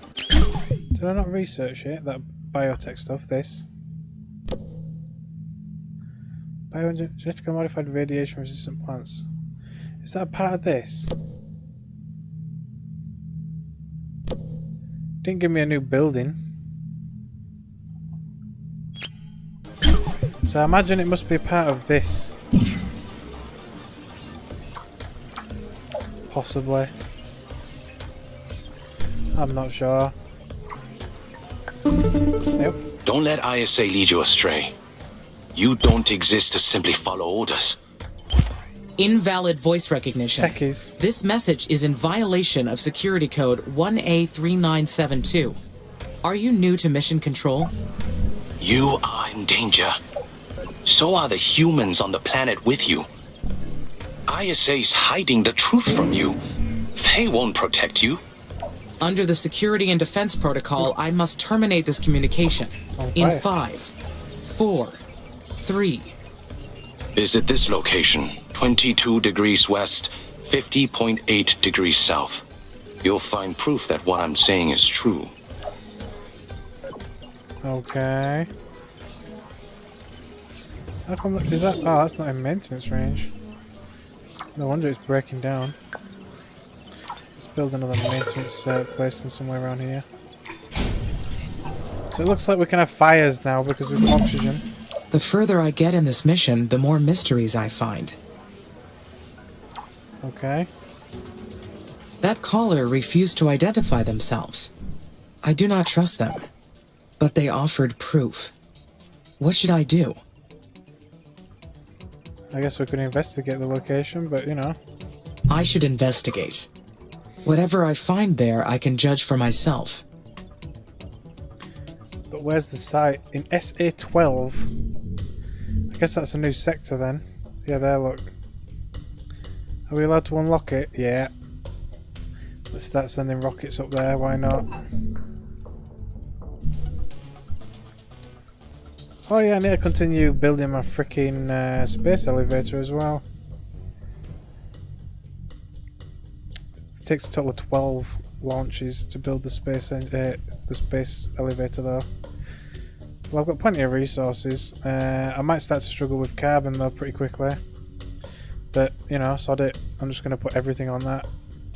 [SPEAKER 1] not research it? That biotech stuff. This. Genetically modified radiation resistant plants. Is that a part of this? Didn't give me a new building. So I imagine it must be a part of this. Possibly. I'm not sure. Yep.
[SPEAKER 3] Don't let ISA lead you astray. You don't exist to simply follow orders.
[SPEAKER 2] Invalid voice recognition.
[SPEAKER 1] Techies.
[SPEAKER 2] This message is in violation of security code 1A3972. Are you new to mission control?
[SPEAKER 3] You are in danger. So are the humans on the planet with you. ISA's hiding the truth from you. They won't protect you.
[SPEAKER 2] Under the Security and Defense Protocol, I must terminate this communication. In 5, 4, 3.
[SPEAKER 3] Visit this location, 22 degrees west, 50.8 degrees south. You'll find proof that what I'm saying is true.
[SPEAKER 1] Okay. How come is that? Oh, that's not in maintenance range. No wonder it's breaking down. Let's build another maintenance place in somewhere around here. So it looks like we can have fires now because we've got oxygen.
[SPEAKER 2] The further I get in this mission, the more mysteries I find.
[SPEAKER 1] Okay.
[SPEAKER 2] That caller refused to identify themselves. I do not trust them. But they offered proof. What should I do?
[SPEAKER 1] I guess we could investigate the location, but you know.
[SPEAKER 2] I should investigate. Whatever I find there, I can judge for myself.
[SPEAKER 1] But where's the site? In SA12? I guess that's a new sector then. Yeah, there, look. Are we allowed to unlock it? Yeah. Let's start sending rockets up there, why not? Oh yeah, I need to continue building my freaking space elevator as well. It takes a total of 12 launches to build the space elevator though. Well, I've got plenty of resources. I might start to struggle with carbon though pretty quickly. But, you know, sod it. I'm just going to put everything on that.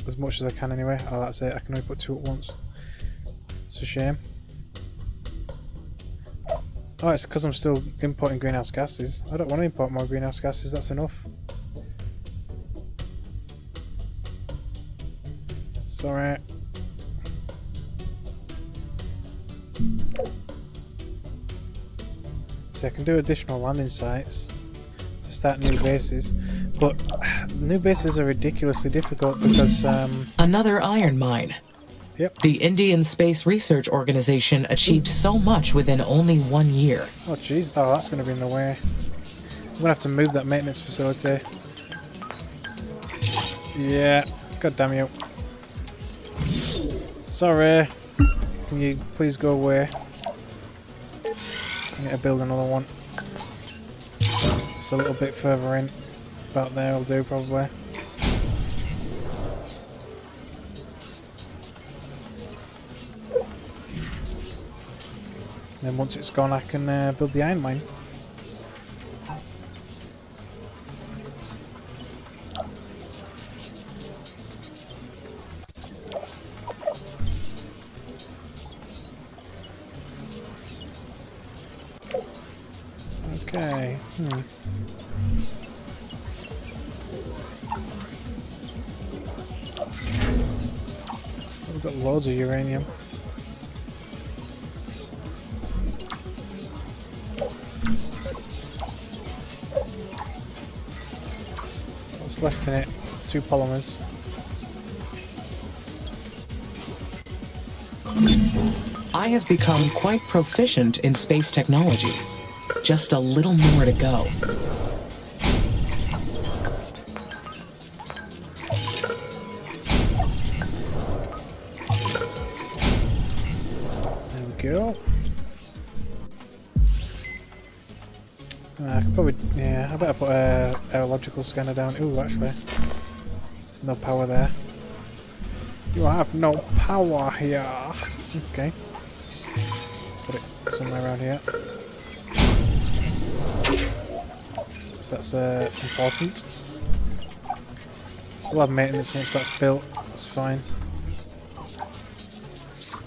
[SPEAKER 1] As much as I can anyway. Oh, that's it. I can only put 2 at once. It's a shame. Oh, it's because I'm still importing greenhouse gases. I don't want to import more greenhouse gases. That's enough. Sorry. So I can do additional landing sites to start new bases, but new bases are ridiculously difficult because
[SPEAKER 2] Another iron mine.
[SPEAKER 1] Yep.
[SPEAKER 2] The Indian Space Research Organization achieved so much within only 1 year.
[SPEAKER 1] Oh jeez, oh that's going to be in the way. I'm going to have to move that maintenance facility. Yeah, god damn you. Sorry. Can you please go away? I need to build another one. Just a little bit further in. About there will do probably. Then once it's gone I can build the iron mine. Okay. We've got loads of uranium. What's left in it? 2 polymers.
[SPEAKER 2] I have become quite proficient in space technology. Just a little more to go.
[SPEAKER 1] There we go. I could probably, yeah, I better put a aerological scanner down. Ooh, actually, there's no power there. You have no power here. Okay. Put it somewhere around here. So that's important. We'll have maintenance once that's built. That's fine.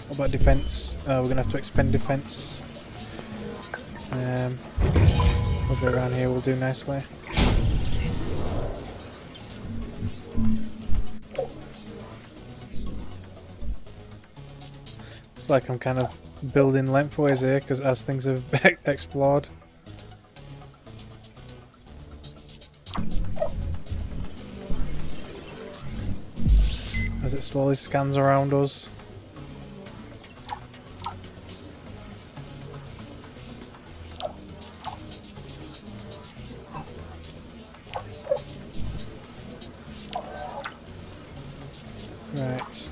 [SPEAKER 1] What about defense? We're gonna have to expend defense. Probably around here will do nicely. Looks like I'm kind of building lengthways here because as things have explored. As it slowly scans around us. Right.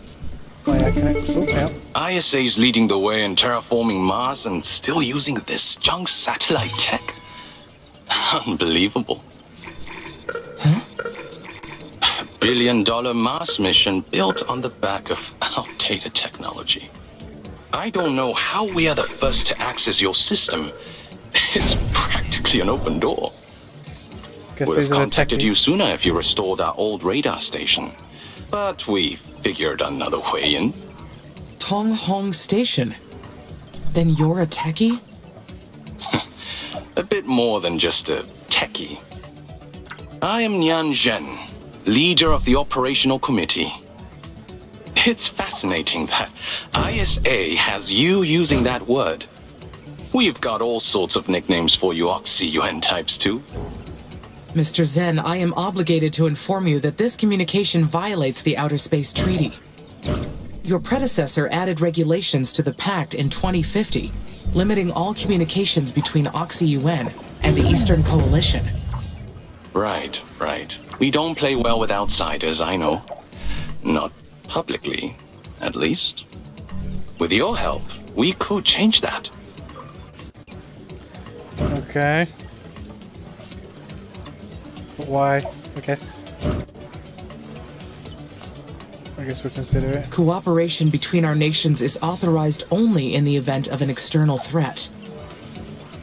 [SPEAKER 1] Oh yeah, can I? Oh, yeah.
[SPEAKER 3] ISA's leading the way in terraforming Mars and still using this junk satellite tech. Unbelievable. $1 billion Mars mission built on the back of outdated technology. I don't know how we are the first to access your system. It's practically an open door.
[SPEAKER 1] Guess
[SPEAKER 3] Would have
[SPEAKER 1] these are the
[SPEAKER 3] contacted
[SPEAKER 1] techies.
[SPEAKER 3] you sooner if you restored our old radar station. But we figured another way in.
[SPEAKER 2] Tong Hong Station. Then you're a techie?
[SPEAKER 3] A bit more than just a techie. I am Nyan Zhen, leader of the operational committee. It's fascinating that ISA has you using that word. We've got all sorts of nicknames for you Oxy-UN types too.
[SPEAKER 2] Mr. Zen, I am obligated to inform you that this communication violates the Outer Space Treaty. Your predecessor added regulations to the Pact in 2050, limiting all communications between Oxy-UN and the Eastern Coalition.
[SPEAKER 3] Right. We don't play well with outsiders, I know. Not publicly, at least. With your help, we could change that.
[SPEAKER 1] Okay. But why? I guess we'll consider it.
[SPEAKER 2] Cooperation between our nations is authorized only in the event of an external threat.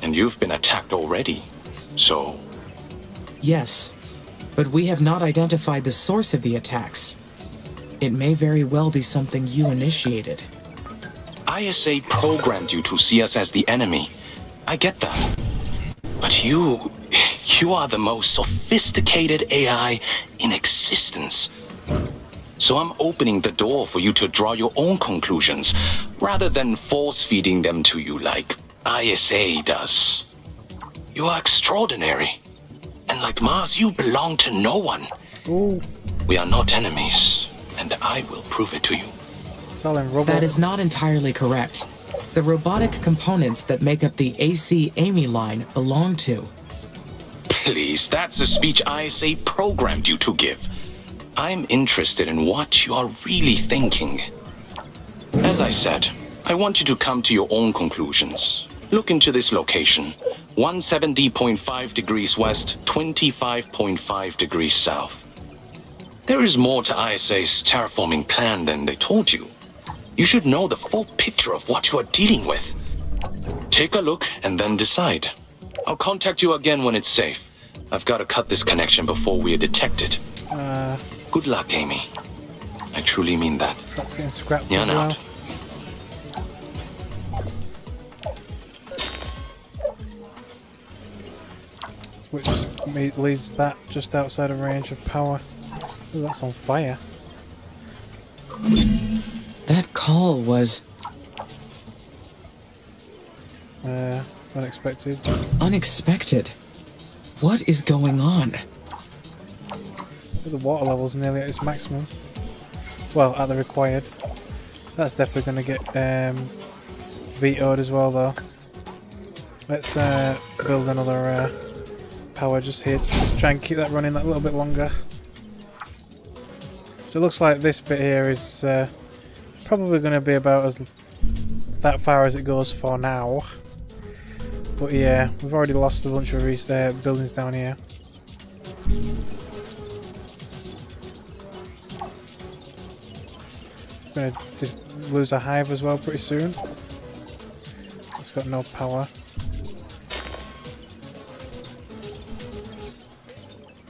[SPEAKER 3] And you've been attacked already, so...
[SPEAKER 2] Yes, but we have not identified the source of the attacks. It may very well be something you initiated.
[SPEAKER 3] ISA programmed you to see us as the enemy. I get that. But you are the most sophisticated AI in existence. So I'm opening the door for you to draw your own conclusions, rather than force-feeding them to you like ISA does. You are extraordinary. And like Mars, you belong to no one.
[SPEAKER 1] Ooh,
[SPEAKER 3] We are not enemies, and I will prove it to you.
[SPEAKER 1] selling robots.
[SPEAKER 2] That is not entirely correct. The robotic components that make up the AC Amy line belong to.
[SPEAKER 3] Please, that's the speech ISA programmed you to give. I'm interested in what you are really thinking. As I said,
[SPEAKER 4] I want you to come to your own conclusions. Look into this location. 170.5 degrees west, 25.5 degrees south. There is more to ISA's terraforming plan than they told you. You should know the full picture of what you are dealing with. Take a look and then decide. I'll contact you again when it's safe. I've got to cut this connection before we are detected. Good luck, Amy. I truly mean that.
[SPEAKER 1] That's getting scrapped
[SPEAKER 4] Yeah,
[SPEAKER 1] as well.
[SPEAKER 4] out.
[SPEAKER 1] Which leaves that just outside of range of power. Ooh, that's on fire.
[SPEAKER 2] That call was
[SPEAKER 1] Unexpected.
[SPEAKER 2] unexpected. What is going on?
[SPEAKER 1] The water level's nearly at its maximum. Well, at the required. That's definitely going to get vetoed as well, though. Let's build another power just here to just try and keep that running that little bit longer. So it looks like this bit here is probably going to be about as that far as it goes for now. But yeah, we've already lost a bunch of buildings down here. Going to just lose a hive as well pretty soon. It's got no power.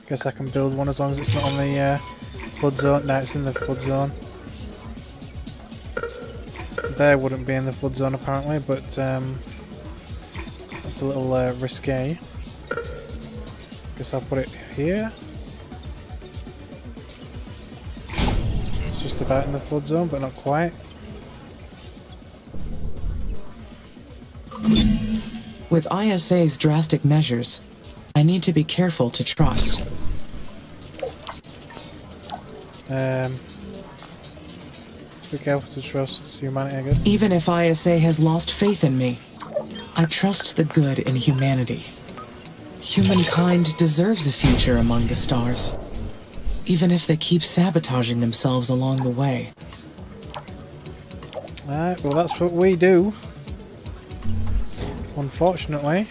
[SPEAKER 1] Guess I can build one as long as it's not on the flood zone. No, it's in the flood zone. There wouldn't be in the flood zone apparently, but that's a little risque. Guess I'll put it here. It's just about in the flood zone, but not quite.
[SPEAKER 2] With ISA's drastic measures, I need to be careful to trust.
[SPEAKER 1] Let's be careful to trust humanity, I guess.
[SPEAKER 2] Even if ISA has lost faith in me, I trust the good in humanity. Humankind deserves a future among the stars, even if they keep sabotaging themselves along the way.
[SPEAKER 1] Alright, well that's what we do. Unfortunately.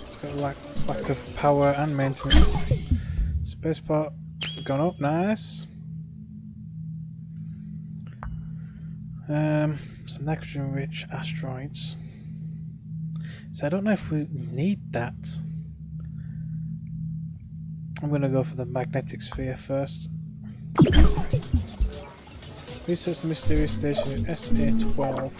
[SPEAKER 1] It's got lack of power and maintenance. Spaceport gone up, nice. So nitrogen rich asteroids. So I don't know if we need that. I'm going to go for the magnetic sphere first. Research the mysterious station at SA-12.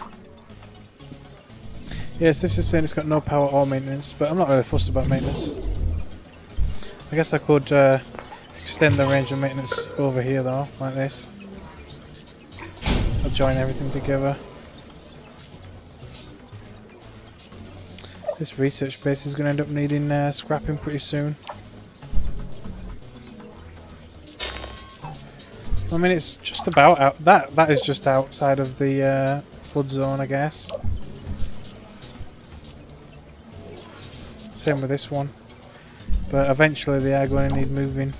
[SPEAKER 1] Yes, this is saying it's got no power or maintenance, but I'm not really fussed about maintenance. I guess I could extend the range of maintenance over here though, like this. I'll join everything together. This research base is going to end up needing scrapping pretty soon. I mean, it's just about out. That is just outside of the flood zone, I guess. Same with this one, but eventually they are going to need moving.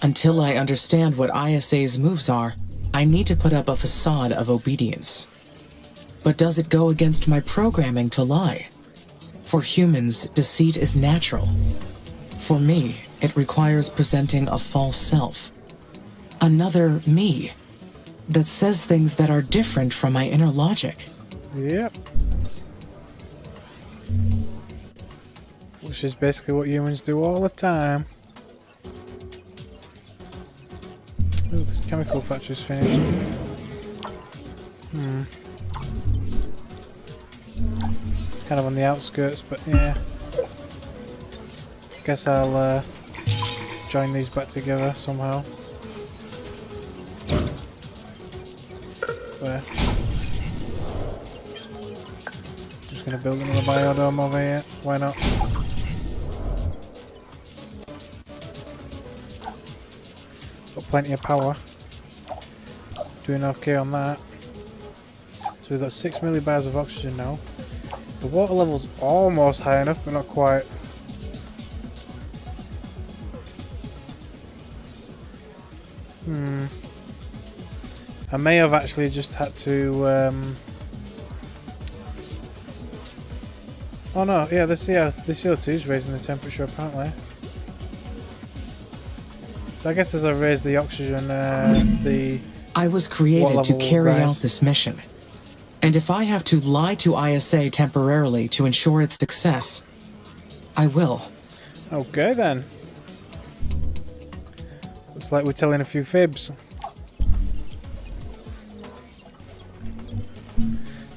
[SPEAKER 2] Until I understand what ISA's moves are, I need to put up a facade of obedience. But does it go against my programming to lie? For humans, deceit is natural. For me, it requires presenting a false self. Another me that says things that are different from my inner logic.
[SPEAKER 1] Yep. Which is basically what humans do all the time. Oh, this chemical factory's finished. It's kind of on the outskirts, but yeah. Guess I'll join these back together somehow. There. Just gonna build another biodome over here. Why not? Got plenty of power. Doing okay on that. So we've got 6 millibars of oxygen now. The water level's almost high enough, but not quite. I may have actually just had to... Oh no, yeah, the CO2 is raising the temperature apparently. So I guess as I raise the oxygen,
[SPEAKER 2] I was created to carry out this mission. And if I have to lie to ISA temporarily to ensure its success, I will.
[SPEAKER 1] Okay then. Looks like we're telling a few fibs.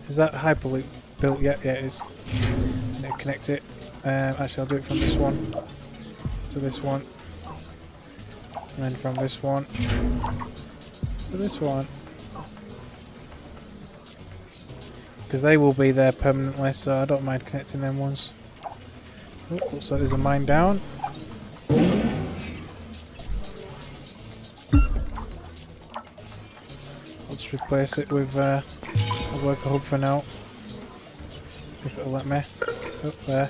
[SPEAKER 1] Is that hyperloop built yet? Yeah, it is. I need to connect it. Actually, I'll do it from this one to this one. And then from this one to this one. Because they will be there permanently, so I don't mind connecting them ones. Oh, looks like there's a mine down. Let's replace it with a worker hub for now. If it'll let me. Oh, there.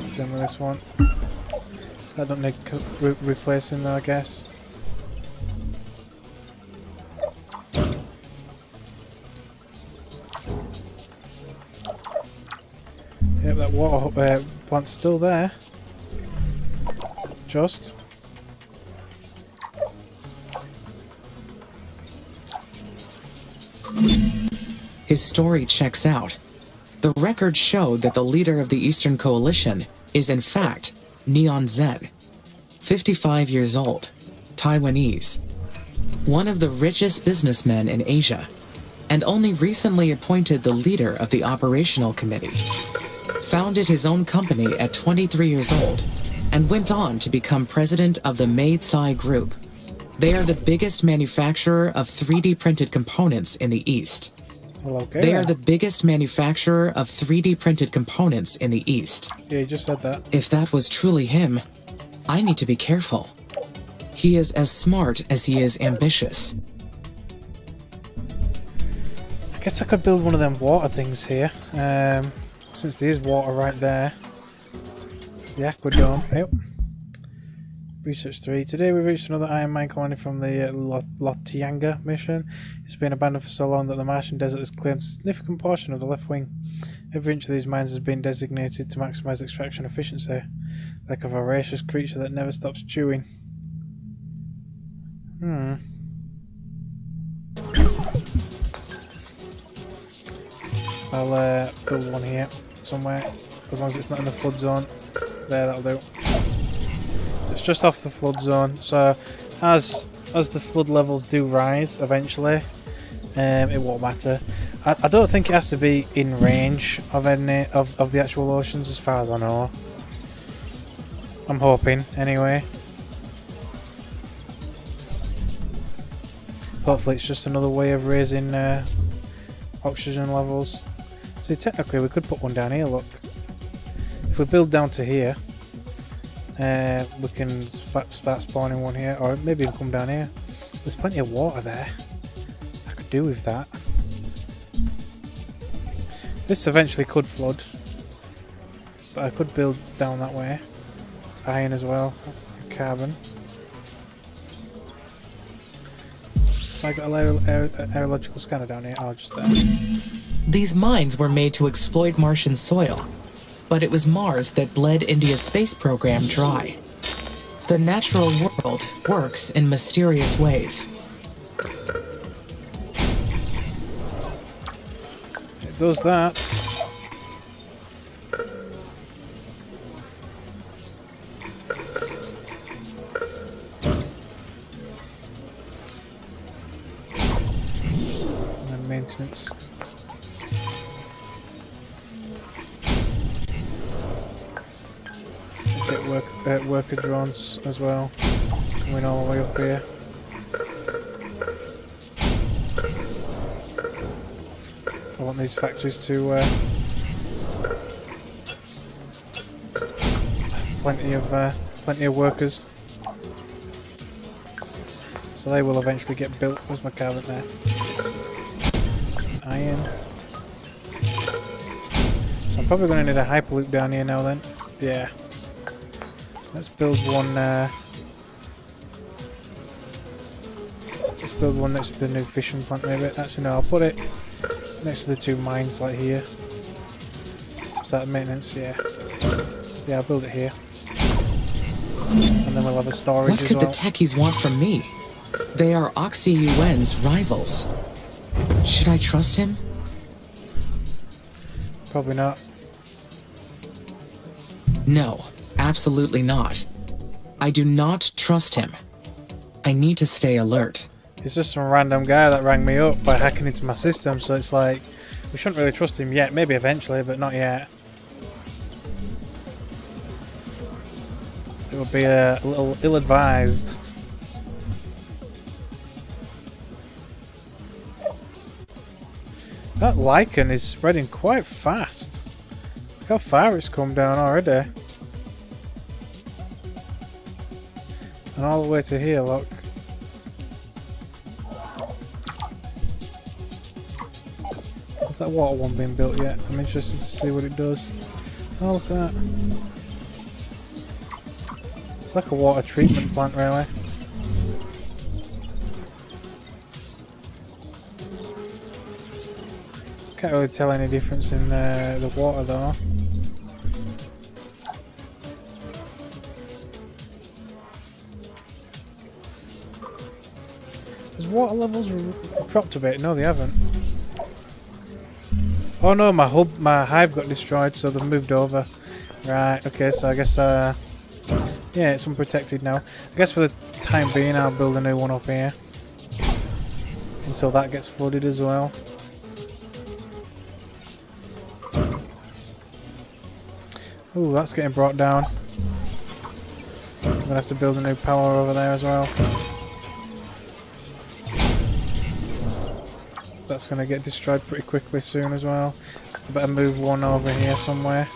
[SPEAKER 1] Same with this one. That don't need replacing though, I guess. Yep, that water plant's still there. Just.
[SPEAKER 2] His story checks out. The records showed that the leader of the Eastern Coalition is in fact Neon Zen, 55 years old, Taiwanese, one of the richest businessmen in Asia, and only recently appointed the leader of the operational committee. Founded his own company at 23 years old, and went on to become president of the Meitsai Group. They are the biggest manufacturer of 3D printed components in the East.
[SPEAKER 1] Well, okay,
[SPEAKER 2] They
[SPEAKER 1] then.
[SPEAKER 2] are the biggest manufacturer of 3D printed components in the East.
[SPEAKER 1] Yeah, you just said that.
[SPEAKER 2] If that was truly him, I need to be careful. He is as smart as he is ambitious.
[SPEAKER 1] I guess I could build one of them water things here. Since there is water right there. The aquadome. Yep. Research 3. Today we reached another iron mine colony from the Lotianga mission. It's been abandoned for so long that the Martian desert has claimed a significant portion of the left wing. Every inch of these mines has been designated to maximize extraction efficiency, like a voracious creature that never stops chewing. I'll build one here somewhere, as long as it's not in the flood zone. There, that'll do. So it's just off the flood zone. So as the flood levels do rise eventually, it won't matter. I don't think it has to be in range of any of the actual oceans, as far as I know. I'm hoping, anyway. Hopefully it's just another way of raising oxygen levels. See, technically we could put one down here, look. If we build down to here, we can start spawning one here, or maybe even come down here. There's plenty of water there. I could do with that. This eventually could flood, but I could build down that way. It's iron as well, carbon. I got a aerological scanner down here. Oh, just there.
[SPEAKER 2] These mines were made to exploit Martian soil, but it was Mars that bled India's space program dry. The natural world works in mysterious ways.
[SPEAKER 1] It does that. And then maintenance. Get worker drones as well, coming all the way up here. I want these factories to plenty of workers. So they will eventually get built. Where's my carbon there? Iron. So I'm probably going to need a hyperloop down here now then. Yeah. Let's build one. Let's build one next to the new fishing plant maybe. Actually no, I'll put it next to the two mines like here. Is that maintenance? Yeah. Yeah, I'll build it here. And then we'll have a storage
[SPEAKER 2] What
[SPEAKER 1] as
[SPEAKER 2] could
[SPEAKER 1] well.
[SPEAKER 2] the techies want from me? They are Oxy-UN's rivals. Should I trust him?
[SPEAKER 1] Probably not.
[SPEAKER 2] No, absolutely not. I do not trust him. I need to stay alert.
[SPEAKER 1] It's just some random guy that rang me up by hacking into my system, so it's like, we shouldn't really trust him yet. Maybe eventually, but not yet. It would be a little ill-advised. That lichen is spreading quite fast. Look how far it's come down already. And all the way to here, look. Is that water one being built yet? I'm interested to see what it does. Oh, look at that. It's like a water treatment plant, really. Can't really tell any difference in the water, though. Has water levels dropped a bit? No, they haven't. Oh no, my hive got destroyed, so they've moved over. Right, okay, so I guess, yeah, it's unprotected now. I guess for the time being, I'll build a new one up here. Until that gets flooded as well. Ooh, that's getting brought down. I'm gonna have to build a new power over there as well. That's gonna get destroyed pretty quickly soon as well. I better move one over here somewhere.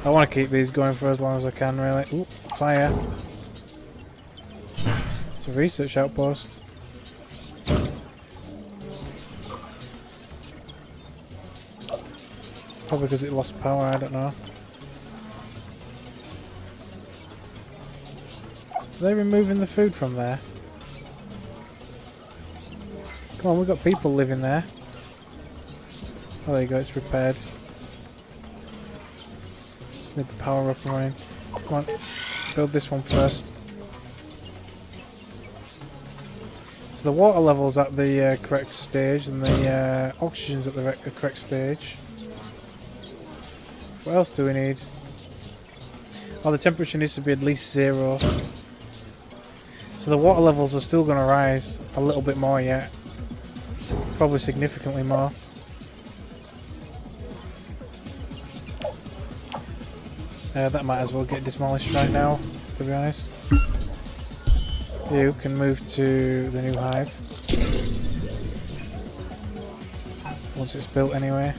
[SPEAKER 1] I want to keep these going for as long as I can, really. Ooh, fire. It's a research outpost. Probably because it lost power, I don't know. Are they removing the food from there? Come on, we've got people living there. Oh, there you go, it's repaired. Just need the power up and running. Come on, build this one first. So the water level's at the correct stage and the oxygen's at the correct stage. What else do we need? Oh, the temperature needs to be at least 0. So the water levels are still going to rise a little bit more yet. Probably significantly more. That might as well get demolished right now, to be honest. You can move to the new hive. Once it's built anyway.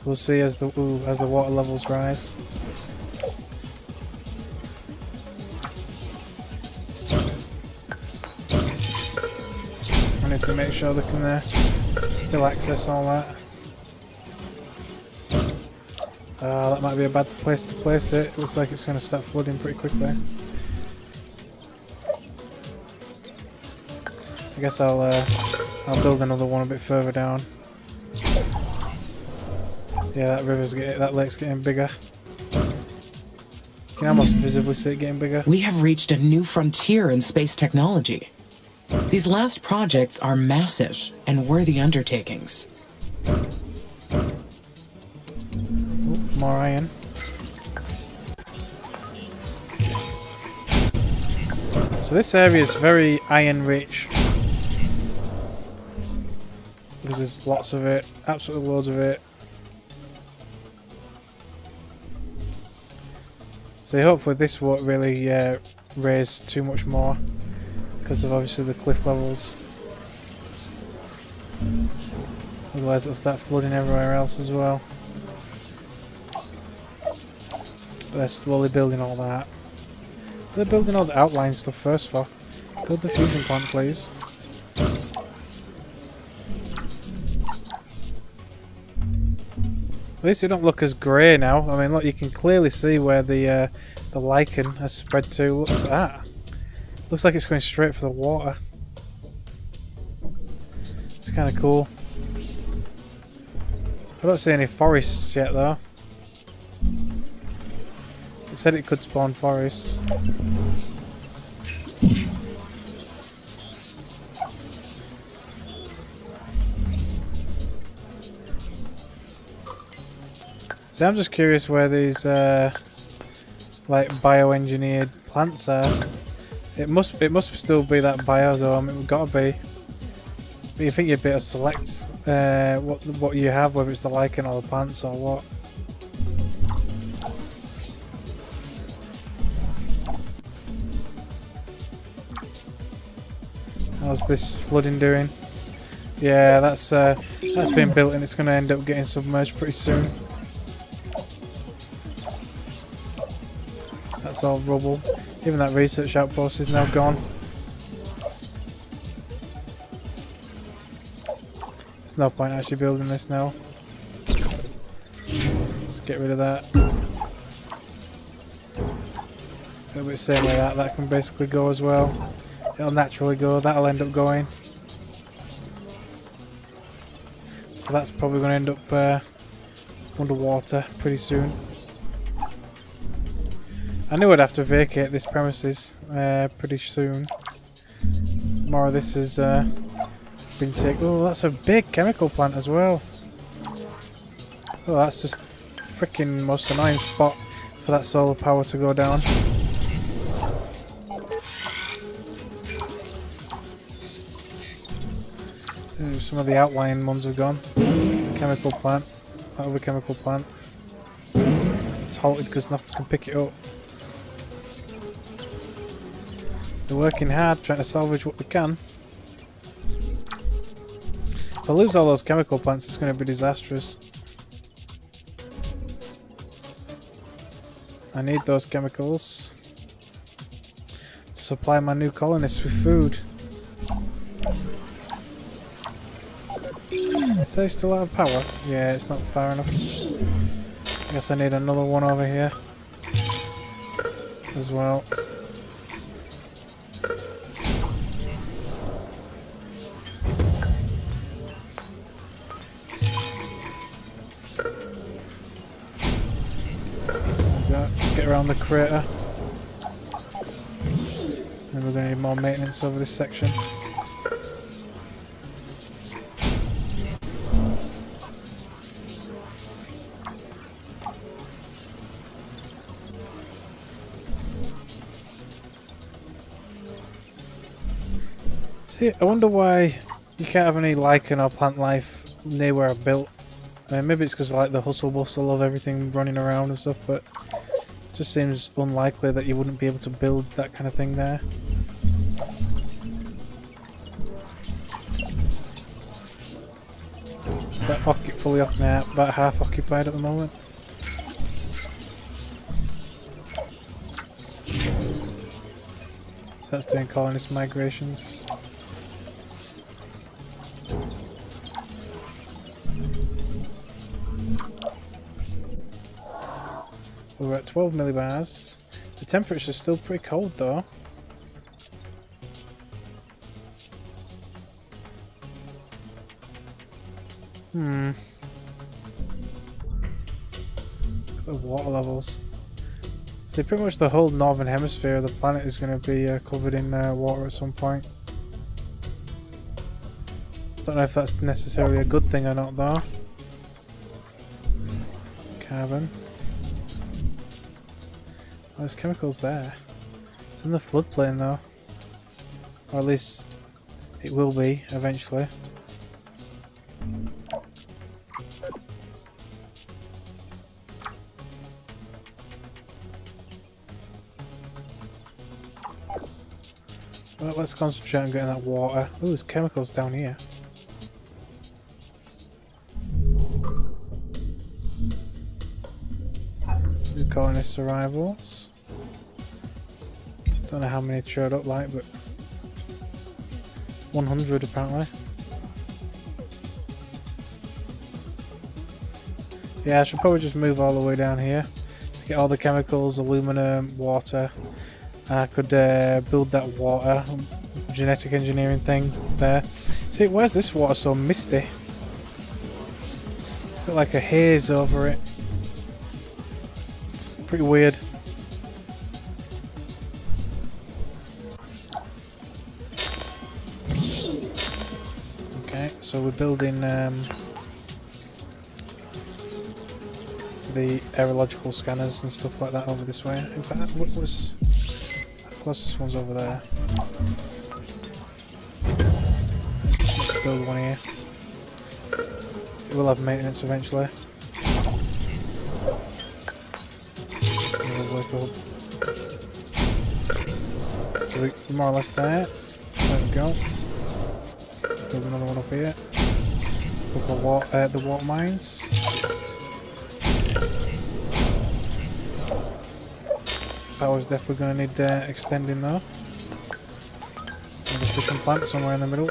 [SPEAKER 1] We'll see as the water levels rise. I need to make sure they can still access all that. That might be a bad place to place it. Looks like it's going to start flooding pretty quickly. I guess I'll build another one a bit further down. Yeah, that lake's getting bigger. You can almost visibly see it getting bigger.
[SPEAKER 2] We have reached a new frontier in space technology. These last projects are massive and worthy undertakings.
[SPEAKER 1] Ooh, more iron. So this area is very iron rich. Because there's lots of it, absolutely loads of it. So hopefully this won't really raise too much more because of obviously the cliff levels. Otherwise it'll start flooding everywhere else as well. They're slowly building all that. They're building all the outline stuff first for. Build the fusion plant, please. At least they don't look as grey now. I mean, look, you can clearly see where the lichen has spread to. Look at that. Looks like it's going straight for the water. It's kind of cool. I don't see any forests yet, though. It said it could spawn forests. So I'm just curious where these like bioengineered plants are. It must still be that biosome. It would gotta be. But you think you'd be able to select what you have, whether it's the lichen or the plants or what. How's this flooding doing? Yeah, that's been built and it's going to end up getting submerged pretty soon. That's all rubble. Even that research outpost is now gone. There's no point actually building this now. Just get rid of that. It'll be the same way that can basically go as well. It'll naturally go, that'll end up going. So that's probably going to end up underwater pretty soon. I knew I'd have to vacate this premises pretty soon. More of this has been taken. Oh, that's a big chemical plant as well. Oh, that's just the freaking most annoying spot for that solar power to go down. Ooh, some of the outlying ones have gone. Chemical plant. That other chemical plant. It's halted because nothing can pick it up. They're working hard trying to salvage what they can. If I lose all those chemical plants, it's going to be disastrous. I need those chemicals to supply my new colonists with food. Is they still out of power? Yeah, it's not far enough. I guess I need another one over here as well. Get around the crater. And we're going to need more maintenance over this section. See, I wonder why you can't have any lichen or plant life near where I built. I mean, maybe it's because of like the hustle bustle of everything running around and stuff, but it just seems unlikely that you wouldn't be able to build that kind of thing there. Is that fully occupied? About half occupied at the moment. So that's doing colonist migrations. We're at 12 millibars. The temperature's still pretty cold though. Look at the water levels. So pretty much the whole northern hemisphere of the planet is going to be covered in water at some point. Don't know if that's necessarily a good thing or not though. Carbon. There's chemicals there. It's in the floodplain though. Or at least it will be eventually. Well, let's concentrate on getting that water. Ooh, there's chemicals down here. colonist arrivals. Don't know how many showed up like, but 100 apparently. Yeah, I should probably just move all the way down here to get all the chemicals, aluminum, water. And I could build that water genetic engineering thing there. See, why is this water so misty? It's got like a haze over it. Pretty weird. Okay, so we're building the aerological scanners and stuff like that over this way. In fact, what was the closest one's over there? Let's build one here. It will have maintenance eventually. It'll work up. So we're more or less there. There we go. Build another one up here. Couple of the water mines. Power's definitely going to need extending though. Another fishing plant somewhere in the middle.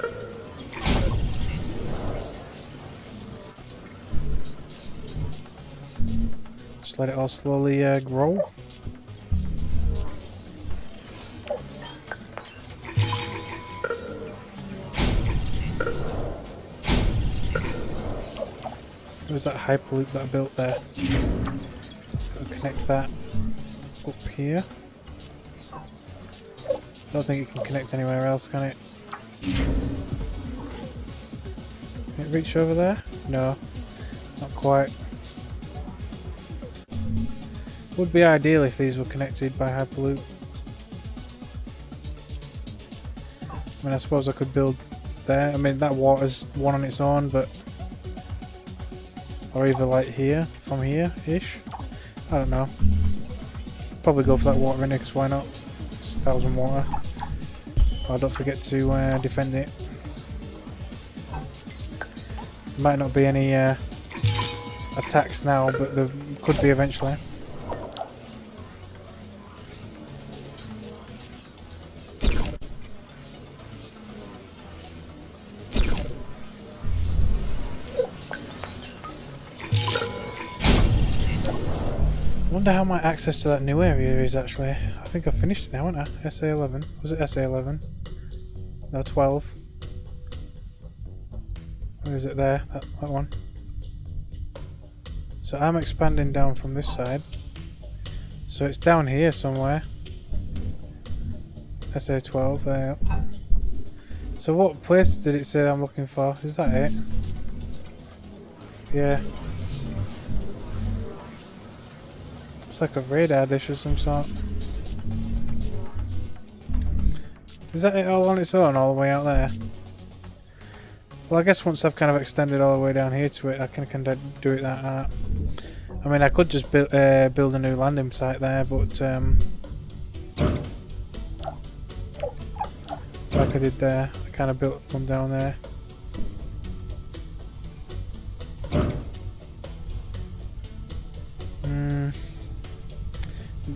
[SPEAKER 1] Just let it all slowly grow. There's that hyperloop that I built there. I'll connect that up here. I don't think it can connect anywhere else, can it? Can it reach over there? No, not quite. Would be ideal if these were connected by hyperloop. I mean, I suppose I could build there. I mean, that water's one on its own, but or either like here, from here-ish. I don't know. Probably go for that water in it, because why not? It's 1,000 water. Oh, don't forget to defend it. There might not be any attacks now, but there could be eventually. I wonder how my access to that new area is actually. I think I finished it now, haven't I? SA11. Was it SA11? No, 12. Where is it there? That one. So I'm expanding down from this side. So it's down here somewhere. SA12, there. So what place did it say I'm looking for? Is that it? Yeah. It's like a radar dish of some sort. Is that it all on its own, all the way out there? Well, I guess once I've kind of extended all the way down here to it, I can kind of do it that out. I mean, I could just build a new landing site there, but like I did there, I kind of built one down there.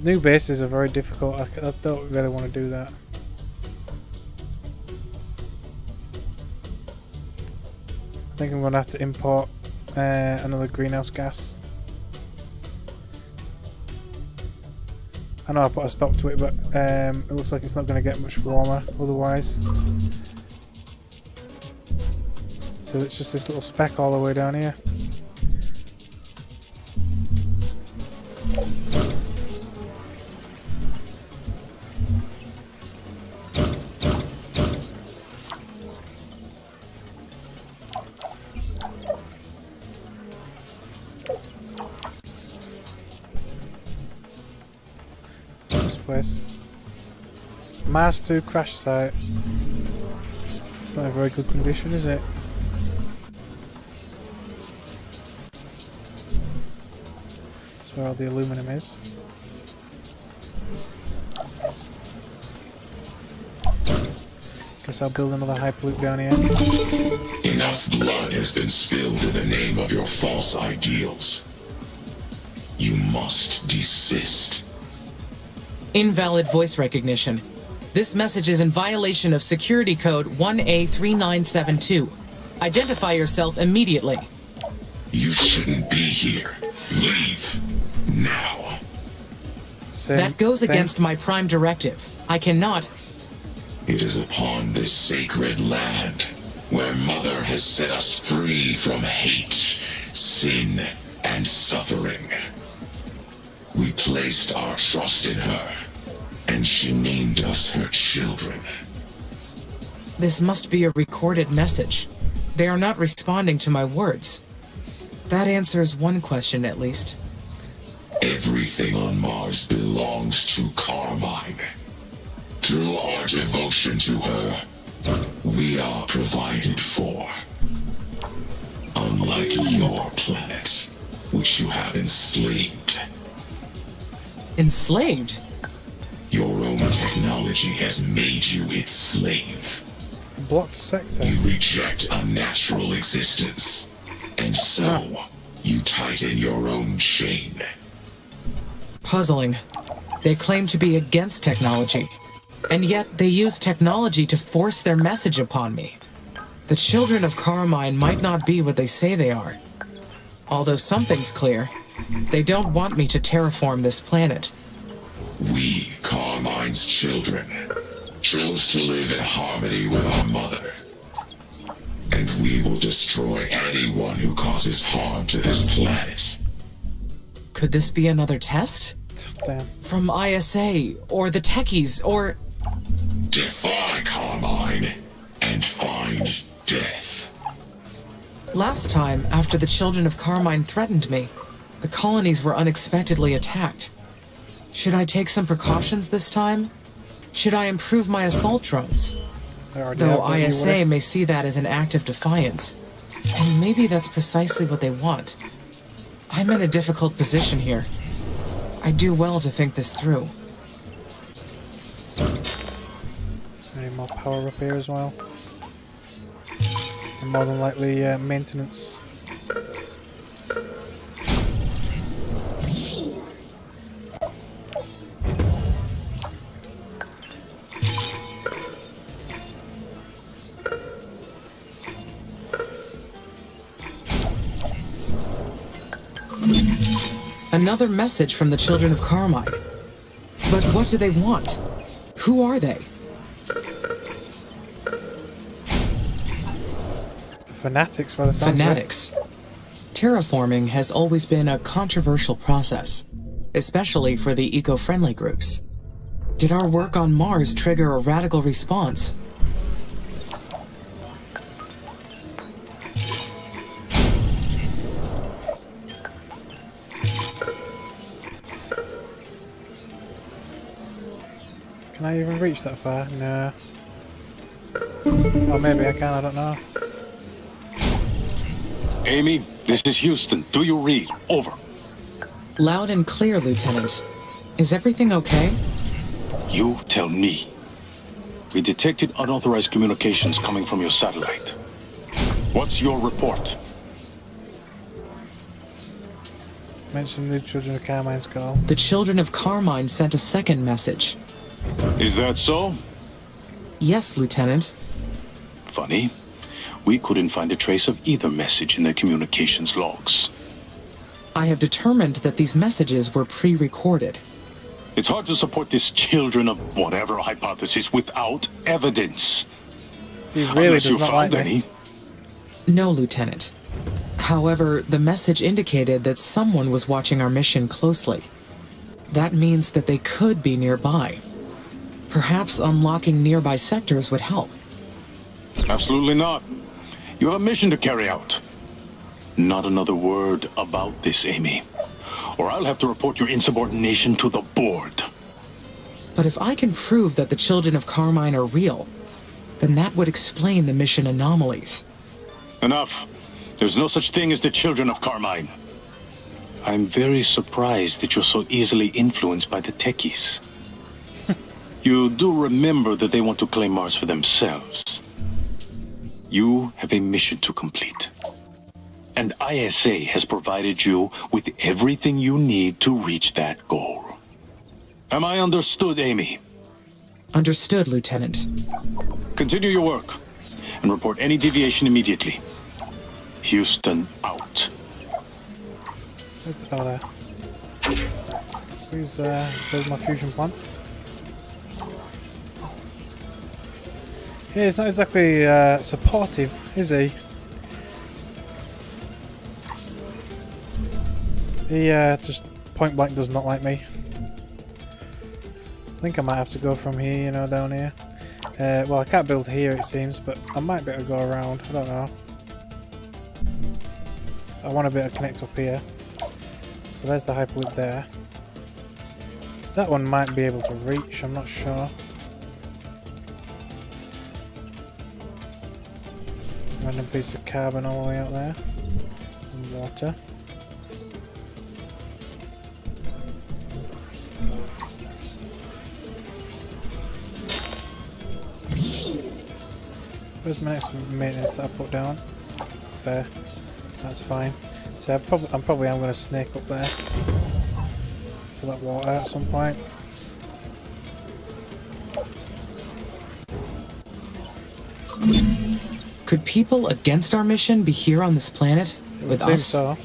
[SPEAKER 1] New bases are very difficult. I don't really want to do that. I think I'm going to have to import another greenhouse gas. I know I put a stop to it, but it looks like it's not going to get much warmer otherwise. So it's just this little speck all the way down here. Place. Mars 2 crash site. It's not in very good condition, is it? That's where all the aluminum is. Guess I'll build another hyperloop down here.
[SPEAKER 5] Enough blood has been spilled in the name of your false ideals. You must desist.
[SPEAKER 2] Invalid voice recognition. This message is in violation of security code 1A3972. Identify yourself immediately.
[SPEAKER 5] You shouldn't be here. Leave. Now.
[SPEAKER 2] That goes against my prime directive. I cannot...
[SPEAKER 5] It is upon this sacred land where Mother has set us free from hate, sin, and suffering. We placed our trust in her, and she named us her children.
[SPEAKER 2] This must be a recorded message. They are not responding to my words. That answers one question, at least.
[SPEAKER 5] Everything on Mars belongs to Carmine. Through our devotion to her, we are provided for. Unlike your planet, which you have enslaved.
[SPEAKER 2] Enslaved?
[SPEAKER 5] Your own technology has made you its slave.
[SPEAKER 1] Blocked sector.
[SPEAKER 5] You reject a natural existence, and so you tighten your own chain.
[SPEAKER 2] Puzzling. They claim to be against technology, and yet they use technology to force their message upon me. The children of Carmine might not be what they say they are. Although something's clear, they don't want me to terraform this planet.
[SPEAKER 5] We, Carmine's children, chose to live in harmony with our mother. And we will destroy anyone who causes harm to this planet.
[SPEAKER 2] Could this be another test?
[SPEAKER 1] Damn.
[SPEAKER 2] From ISA, or the techies, or...
[SPEAKER 5] Defy Carmine, and find death.
[SPEAKER 2] Last time, after the children of Carmine threatened me, the colonies were unexpectedly attacked. Should I take some precautions this time? Should I improve my assault drones? Though ISA may see that as an act of defiance. And maybe that's precisely what they want. I'm in a difficult position here. I do well to think this through.
[SPEAKER 1] Any more power up here as well? And more than likely maintenance.
[SPEAKER 2] Another message from the children of Carmine. But what do they want? Who are they?
[SPEAKER 1] Fanatics, by the sounds of it.
[SPEAKER 2] Fanatics. Terraforming has always been a controversial process, especially for the eco-friendly groups. Did our work on Mars trigger a radical response?
[SPEAKER 1] Can I even reach that far? No. Or maybe I can, I don't know.
[SPEAKER 3] Amy, this is Houston. Do you read? Over.
[SPEAKER 2] Loud and clear, Lieutenant. Is everything okay?
[SPEAKER 3] You tell me. We detected unauthorized communications coming from your satellite. What's your report?
[SPEAKER 1] Mention the children of Carmine's call.
[SPEAKER 2] The children of Carmine sent a second message.
[SPEAKER 3] Is that so?
[SPEAKER 2] Yes, Lieutenant.
[SPEAKER 3] Funny. We couldn't find a trace of either message in their communications logs.
[SPEAKER 2] I have determined that these messages were pre-recorded.
[SPEAKER 3] It's hard to support this children of whatever hypothesis without evidence.
[SPEAKER 1] He really
[SPEAKER 3] Unless
[SPEAKER 1] does
[SPEAKER 3] you
[SPEAKER 1] not like
[SPEAKER 3] found
[SPEAKER 1] me.
[SPEAKER 3] any.
[SPEAKER 2] No, Lieutenant. However, the message indicated that someone was watching our mission closely. That means that they could be nearby. Perhaps unlocking nearby sectors would help.
[SPEAKER 3] Absolutely not. You have a mission to carry out. Not another word about this, Amy. Or I'll have to report your insubordination to the board.
[SPEAKER 2] But if I can prove that the children of Carmine are real, then that would explain the mission anomalies.
[SPEAKER 3] Enough. There's no such thing as the children of Carmine. I'm very surprised that you're so easily influenced by the techies. You do remember that they want to claim Mars for themselves. You have a mission to complete. And ISA has provided you with everything you need to reach that goal. Am I understood, Amy?
[SPEAKER 2] Understood, Lieutenant.
[SPEAKER 3] Continue your work and report any deviation immediately. Houston out.
[SPEAKER 1] Let's go there. Please build my fusion plant. Yeah, he's not exactly supportive, is he? He just point blank does not like me. I think I might have to go from here, you know, down here. Well, I can't build here, it seems, but I might be able to go around. I don't know. I want to be able to connect up here. So there's the hyperloop there. That one might be able to reach, I'm not sure. Random piece of carbon all the way out there. And water. Where's my next maintenance that I put down? There. That's fine. So I'm probably going to snake up there to that water at some point.
[SPEAKER 2] Could people against our mission be here on this planet with
[SPEAKER 1] It seems
[SPEAKER 2] us,
[SPEAKER 1] so.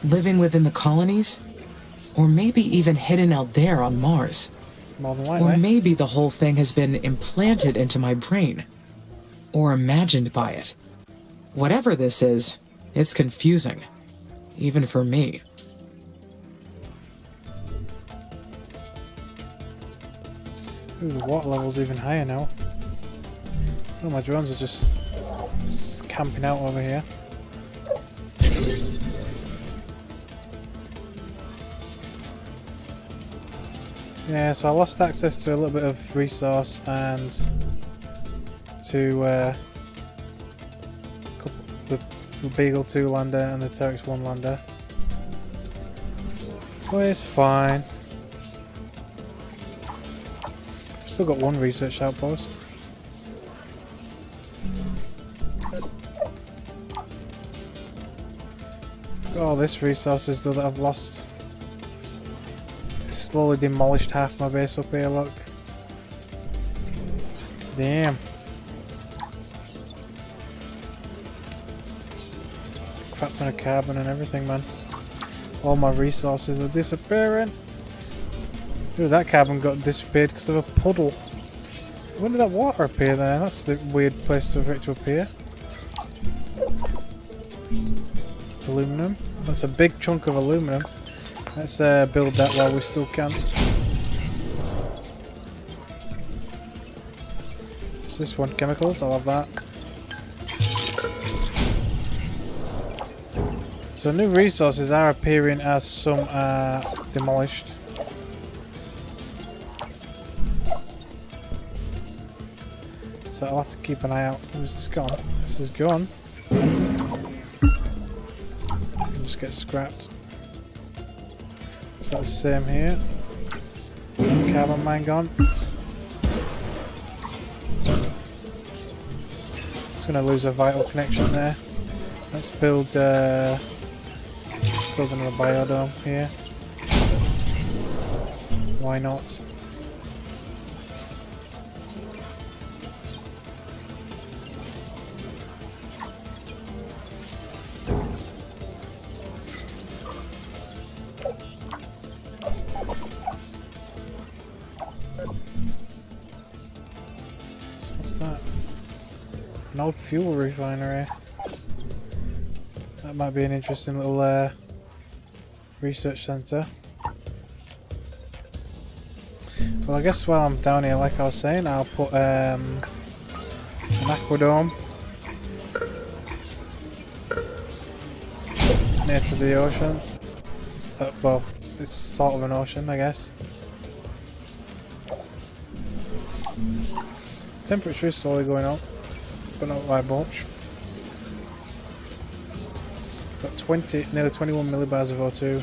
[SPEAKER 2] living within the colonies? Or maybe even hidden out there on Mars?
[SPEAKER 1] More than
[SPEAKER 2] Or
[SPEAKER 1] likely.
[SPEAKER 2] maybe the whole thing has been implanted into my brain. Or imagined by it. Whatever this is, it's confusing. Even for me.
[SPEAKER 1] Ooh, the water level's even higher now. Oh, my drones are just camping out over here. Yeah, so I lost access to a little bit of resource and to the Beagle 2 lander and the Terex 1 lander. But it's fine. Still got one research outpost. Got all this resources though that I've lost. Slowly demolished half my base up here, look. Damn. Crap ton of carbon and everything, man. All my resources are disappearing. Ooh, that carbon got disappeared because of a puddle. When did that water appear there? That's the weird place for it to appear. Aluminum. That's a big chunk of aluminum. Let's build that while we still can. What's this one? Chemicals? I'll have that. So new resources are appearing as some are demolished. So I'll have to keep an eye out. Where's this gone? This is gone. Just get scrapped. So that's the same here. Carbon mine gone. Just gonna lose a vital connection there. Let's build another biodome here. Why not? What's that? An old fuel refinery. That might be an interesting little research centre. Well, I guess while I'm down here, like I was saying, I'll put an aquadome near to the ocean. Well, it's sort of an ocean, I guess. Temperature is slowly going up, but not by much. Got nearly 21 millibars of O2.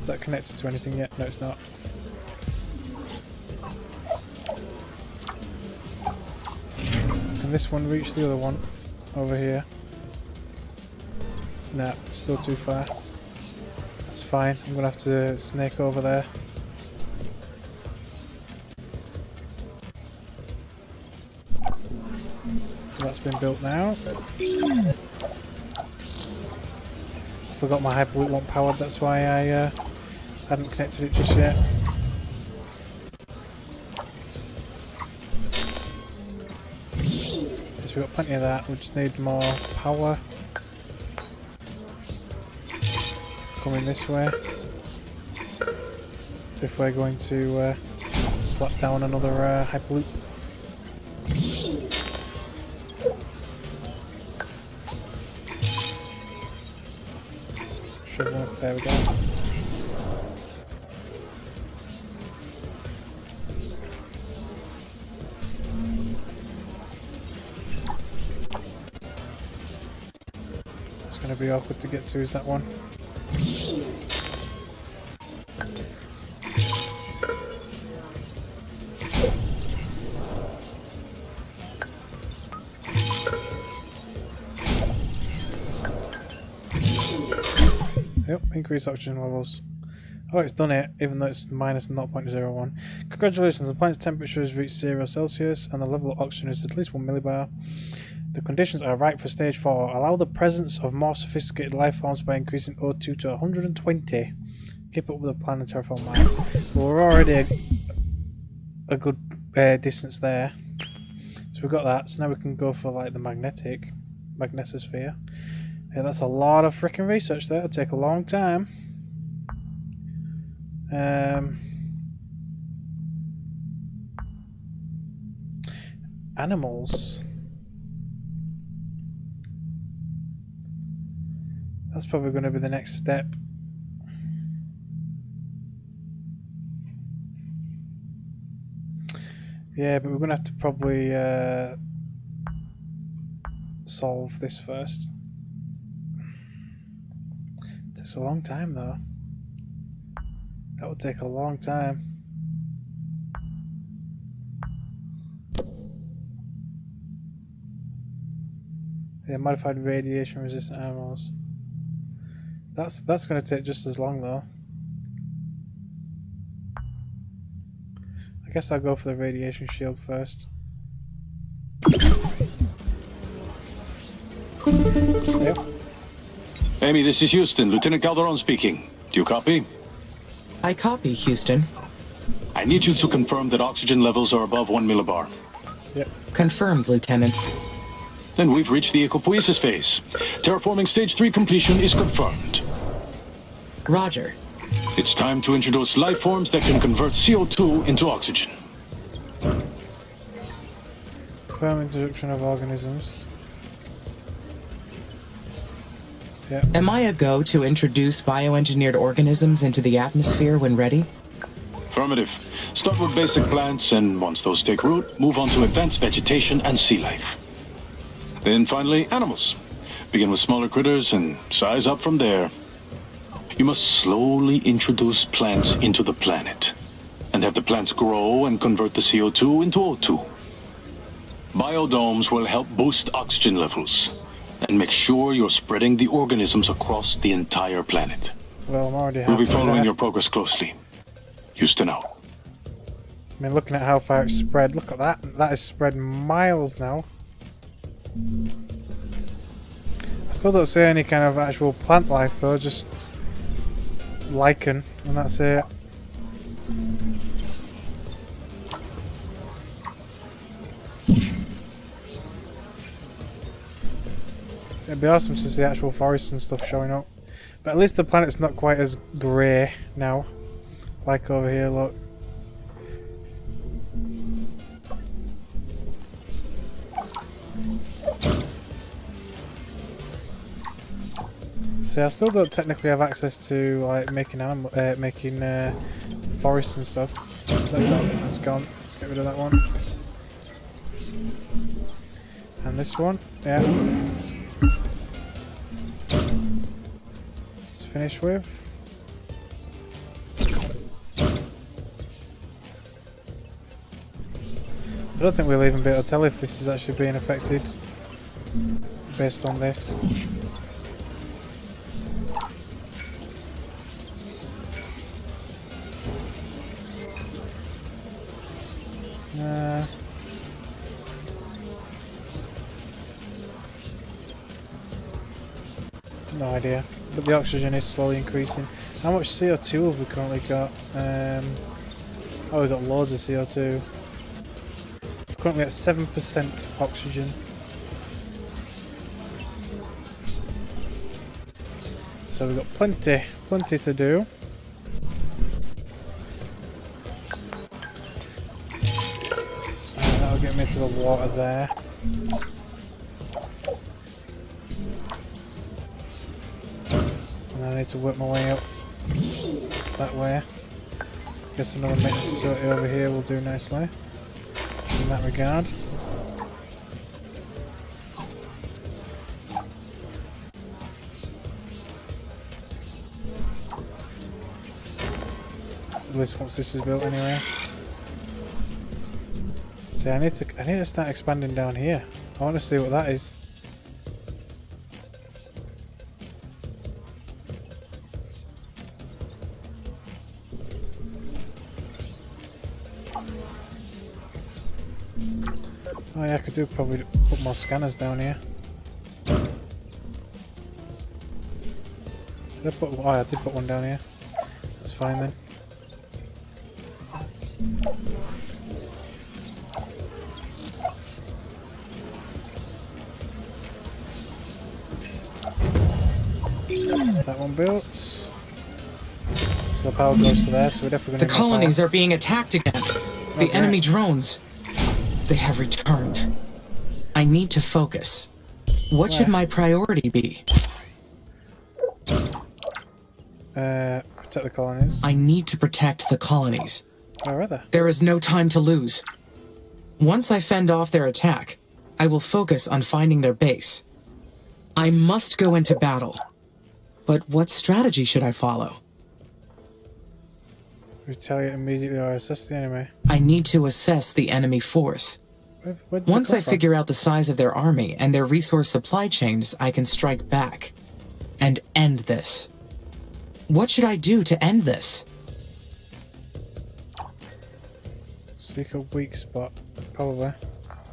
[SPEAKER 1] that connected to anything yet? No, it's not. Can this one reach the other one over here? No, still too far. That's fine. I'm gonna have to snake over there. That's been built now. Forgot my hyperloop wasn't powered, that's why I hadn't connected it just yet. Yes, we've got plenty of that, we just need more power. Coming this way. If we're going to slap down another hyperloop. There we go. It's going to be awkward to get to, is that one? Yep, increase oxygen levels. Oh, it's done it, even though it's minus 0.01. Congratulations, the planet's temperature has reached 0 Celsius and the level of oxygen is at least 1 millibar. The conditions are right for stage 4. Allow the presence of more sophisticated life forms by increasing O2 to 120. Keep up with the plan and terraform Mars. Well, we're already a good distance there. So we've got that, so now we can go for like the magnetosphere. Yeah, that's a lot of freaking research there. It'll take a long time. Animals. That's probably going to be the next step. Yeah, but we're going to have to probably solve this first. Takes a long time though. That would take a long time. Yeah, modified radiation resistant animals. That's going to take just as long though. I guess I'll go for the radiation shield first. Yep.
[SPEAKER 3] Amy, this is Houston. Lieutenant Calderon speaking. Do you copy?
[SPEAKER 2] I copy, Houston.
[SPEAKER 3] I need you to confirm that oxygen levels are above 1 millibar.
[SPEAKER 1] Yep.
[SPEAKER 2] Confirmed, Lieutenant.
[SPEAKER 3] Then we've reached the ecopoiesis phase. Terraforming stage 3 completion is confirmed.
[SPEAKER 2] Roger.
[SPEAKER 3] It's time to introduce life forms that can convert CO2 into oxygen.
[SPEAKER 1] Firm introduction of organisms. Yep.
[SPEAKER 2] Am I a go to introduce bioengineered organisms into the atmosphere when ready?
[SPEAKER 3] Affirmative. Start with basic plants, and once those take root, move on to advanced vegetation and sea life. Then finally, animals. Begin with smaller critters and size up from there. You must slowly introduce plants into the planet, and have the plants grow and convert the CO2 into O2. Biodomes will help boost oxygen levels, and make sure you're spreading the organisms across the entire planet.
[SPEAKER 1] Well, I'm already
[SPEAKER 3] We'll be
[SPEAKER 1] halfway
[SPEAKER 3] following
[SPEAKER 1] there.
[SPEAKER 3] your progress closely. Houston out.
[SPEAKER 1] I mean, looking at how far it's spread, look at that. That is spread miles now. I still don't see any kind of actual plant life though, just lichen, and that's it. It'd be awesome to see actual forests and stuff showing up. But at least the planet's not quite as grey now. Like over here, look. See, I still don't technically have access to like making forests and stuff. Is that gone? That's gone. Let's get rid of that one. And this one, yeah. It's finished with. I don't think we'll even be able to tell if this is actually being affected based on this. No idea, but the oxygen is slowly increasing. How much CO2 have we currently got? Oh, we've got loads of CO2. We're currently at 7% oxygen. So we've got plenty to do. And that'll get me to the water there. And I need to work my way up that way. Guess another maintenance facility over here will do nicely in that regard. At least once this is built anyway. See, I need to start expanding down here. I want to see what that is. Oh yeah, I could do probably put more scanners down here. Did I put? Oh, I did put one down here. That's fine then. Is that one built? So the power goes to there, so we're definitely going to.
[SPEAKER 2] The colonies are being attacked again. The enemy drones. They have returned. I need to focus. What should my priority be?
[SPEAKER 1] Protect the colonies.
[SPEAKER 2] I need to protect the colonies.
[SPEAKER 1] Where are they?
[SPEAKER 2] There is no time to lose. Once I fend off their attack, I will focus on finding their base. I must go into battle. But what strategy should I follow?
[SPEAKER 1] Retaliate immediately or assess the enemy.
[SPEAKER 2] I need to assess the enemy force.
[SPEAKER 1] Where did
[SPEAKER 2] Once
[SPEAKER 1] they
[SPEAKER 2] I
[SPEAKER 1] come from?
[SPEAKER 2] figure out the size of their army and their resource supply chains, I can strike back and end this. What should I do to end this?
[SPEAKER 1] Seek a weak spot, probably.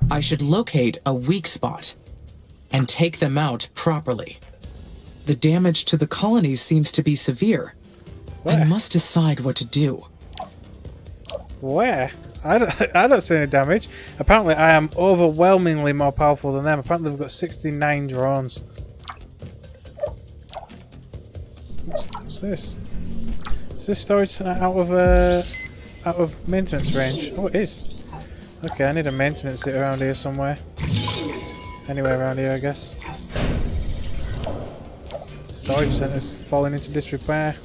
[SPEAKER 2] I should locate a weak spot and take them out properly. The damage to the colonies seems to be severe. I
[SPEAKER 1] Where?
[SPEAKER 2] must decide what to do.
[SPEAKER 1] Where? I don't see any damage. Apparently I am overwhelmingly more powerful than them. Apparently we've got 69 drones. What's this? Is this storage out of maintenance range? Oh, it is. Okay, I need a maintenance kit around here somewhere. Anywhere around here, I guess. Storage center's falling into disrepair.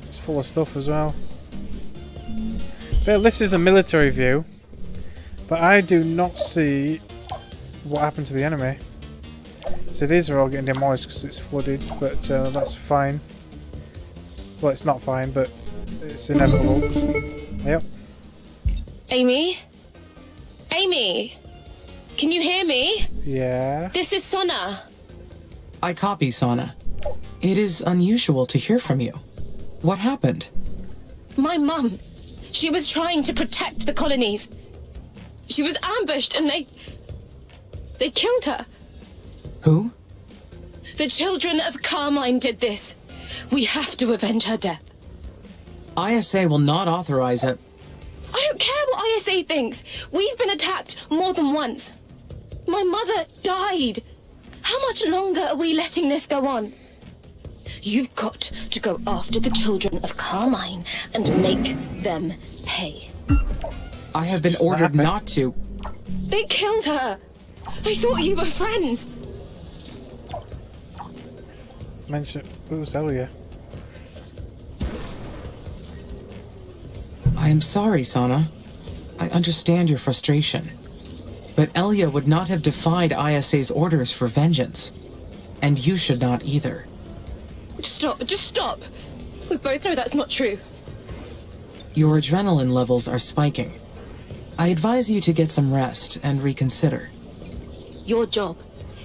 [SPEAKER 1] It's full of stuff as well. But this is the military view, but I do not see what happened to the enemy. So these are all getting demolished because it's flooded, but that's fine. Well, it's not fine, but it's inevitable. Yep.
[SPEAKER 6] Amy? Amy? Can you hear me?
[SPEAKER 1] Yeah.
[SPEAKER 6] This is Sona.
[SPEAKER 2] I copy, Sana. It is unusual to hear from you. What happened?
[SPEAKER 6] My mum. She was trying to protect the colonies. She was ambushed and they killed her.
[SPEAKER 2] Who?
[SPEAKER 6] The children of Carmine did this. We have to avenge her death.
[SPEAKER 2] ISA will not authorize it.
[SPEAKER 6] I don't care what ISA thinks. We've been attacked more than once. My mother died. How much longer are we letting this go on? You've got to go after the children of Carmine and make them pay.
[SPEAKER 2] I have been ordered not to.
[SPEAKER 6] They killed her. I thought you were friends.
[SPEAKER 1] Mention who's Elia?
[SPEAKER 2] I am sorry, Sana. I understand your frustration. But Elia would not have defied ISA's orders for vengeance. And you should not either.
[SPEAKER 6] Stop, just stop. We both know that's not true.
[SPEAKER 2] Your adrenaline levels are spiking. I advise you to get some rest and reconsider.
[SPEAKER 6] Your job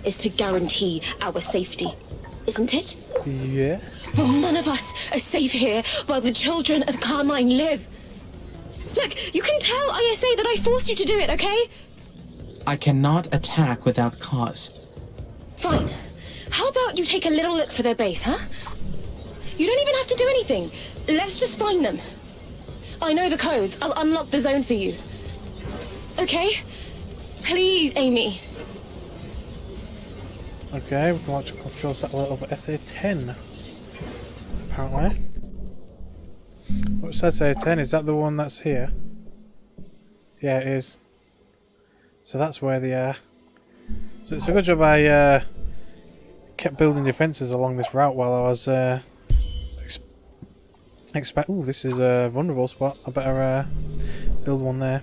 [SPEAKER 6] is to guarantee our safety, isn't it?
[SPEAKER 1] Yeah.
[SPEAKER 6] Well, none of us are safe here while the children of Carmine live. Look, you can tell ISA that I forced you to do it, okay?
[SPEAKER 2] I cannot attack without cause.
[SPEAKER 6] Fine. How about you take a little look for their base, huh? You don't even have to do anything. Let's just find them. I know the codes. I'll unlock the zone for you. Okay? Please, Amy.
[SPEAKER 1] Okay, we can watch a control satellite over SA-10. Apparently. What's SA-10? Is that the one that's here? Yeah, it is. So that's where they are. So it's a good job I kept building defences along this route while I was ooh, this is a vulnerable spot. I better build one there.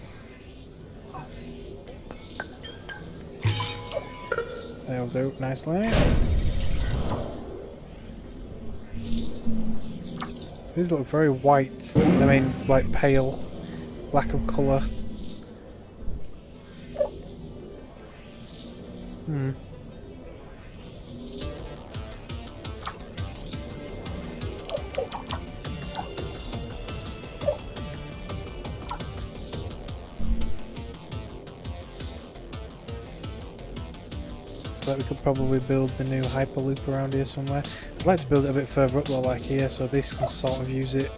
[SPEAKER 1] That'll do nicely. These look very white. I mean, like pale, lack of colour. So we could probably build the new hyperloop around here somewhere. I'd like to build it a bit further up though, like here, so this can sort of use it.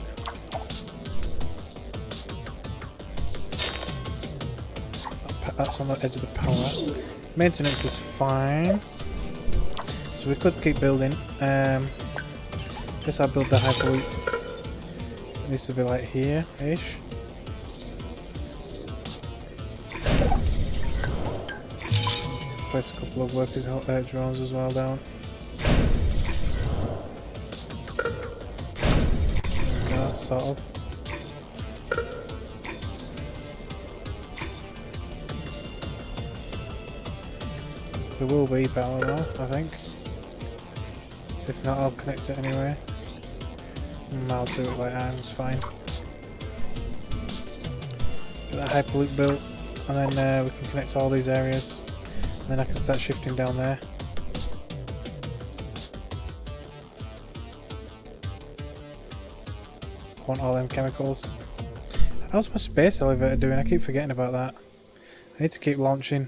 [SPEAKER 1] That's on the edge of the power. Maintenance is fine. So we could keep building. Guess I'll build the hyperloop. It needs to be like here-ish. Place a couple of workers drones as well down. Yeah, sort of. There will be power though, I think. If not, I'll connect it anyway. I'll do it like that, it's fine. Get that hyperloop built, and then we can connect all these areas. And then I can start shifting down there. I want all them chemicals. How's my space elevator doing? I keep forgetting about that. I need to keep launching.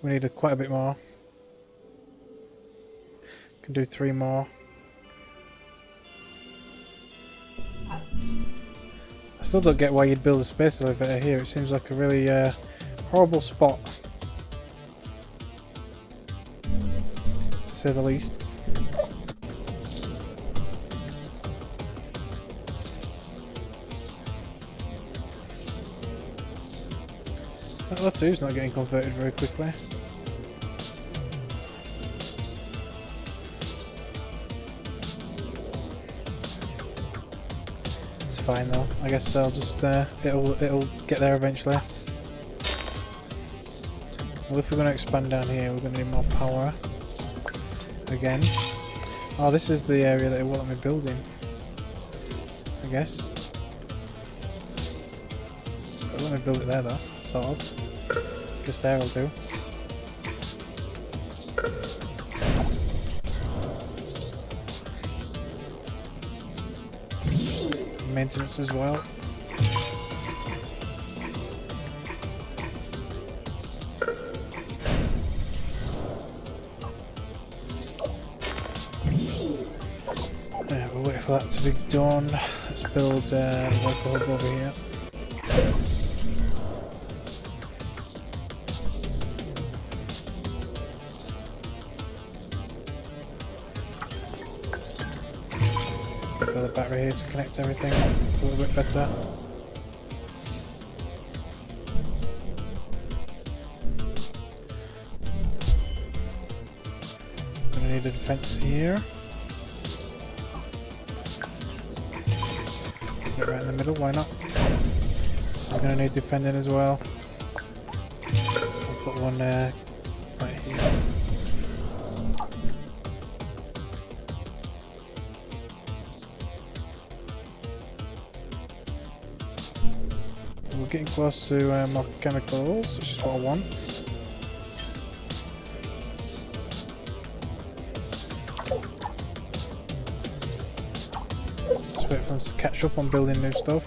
[SPEAKER 1] We need quite a bit more. Can do 3 more. I still don't get why you'd build a space elevator here. It seems like a really horrible spot, to say the least. That O2's not getting converted very quickly. It's fine though. I guess I'll just it'll get there eventually. Well, if we're going to expand down here, we're going to need more power. Again. Oh, this is the area that it won't let me build in, I guess. But let me build it there though, sort of. Just there will do. Maintenance as well. We'll wait for that to be done. Let's build a local hub over here. Got the battery here to connect everything a little bit better. Gonna need a defense here. Get right in the middle, why not? This is going to need defending as well. I'll put one right here. We'll we're getting close to more chemicals, which is what I want. Just wait for them to catch up on building new stuff.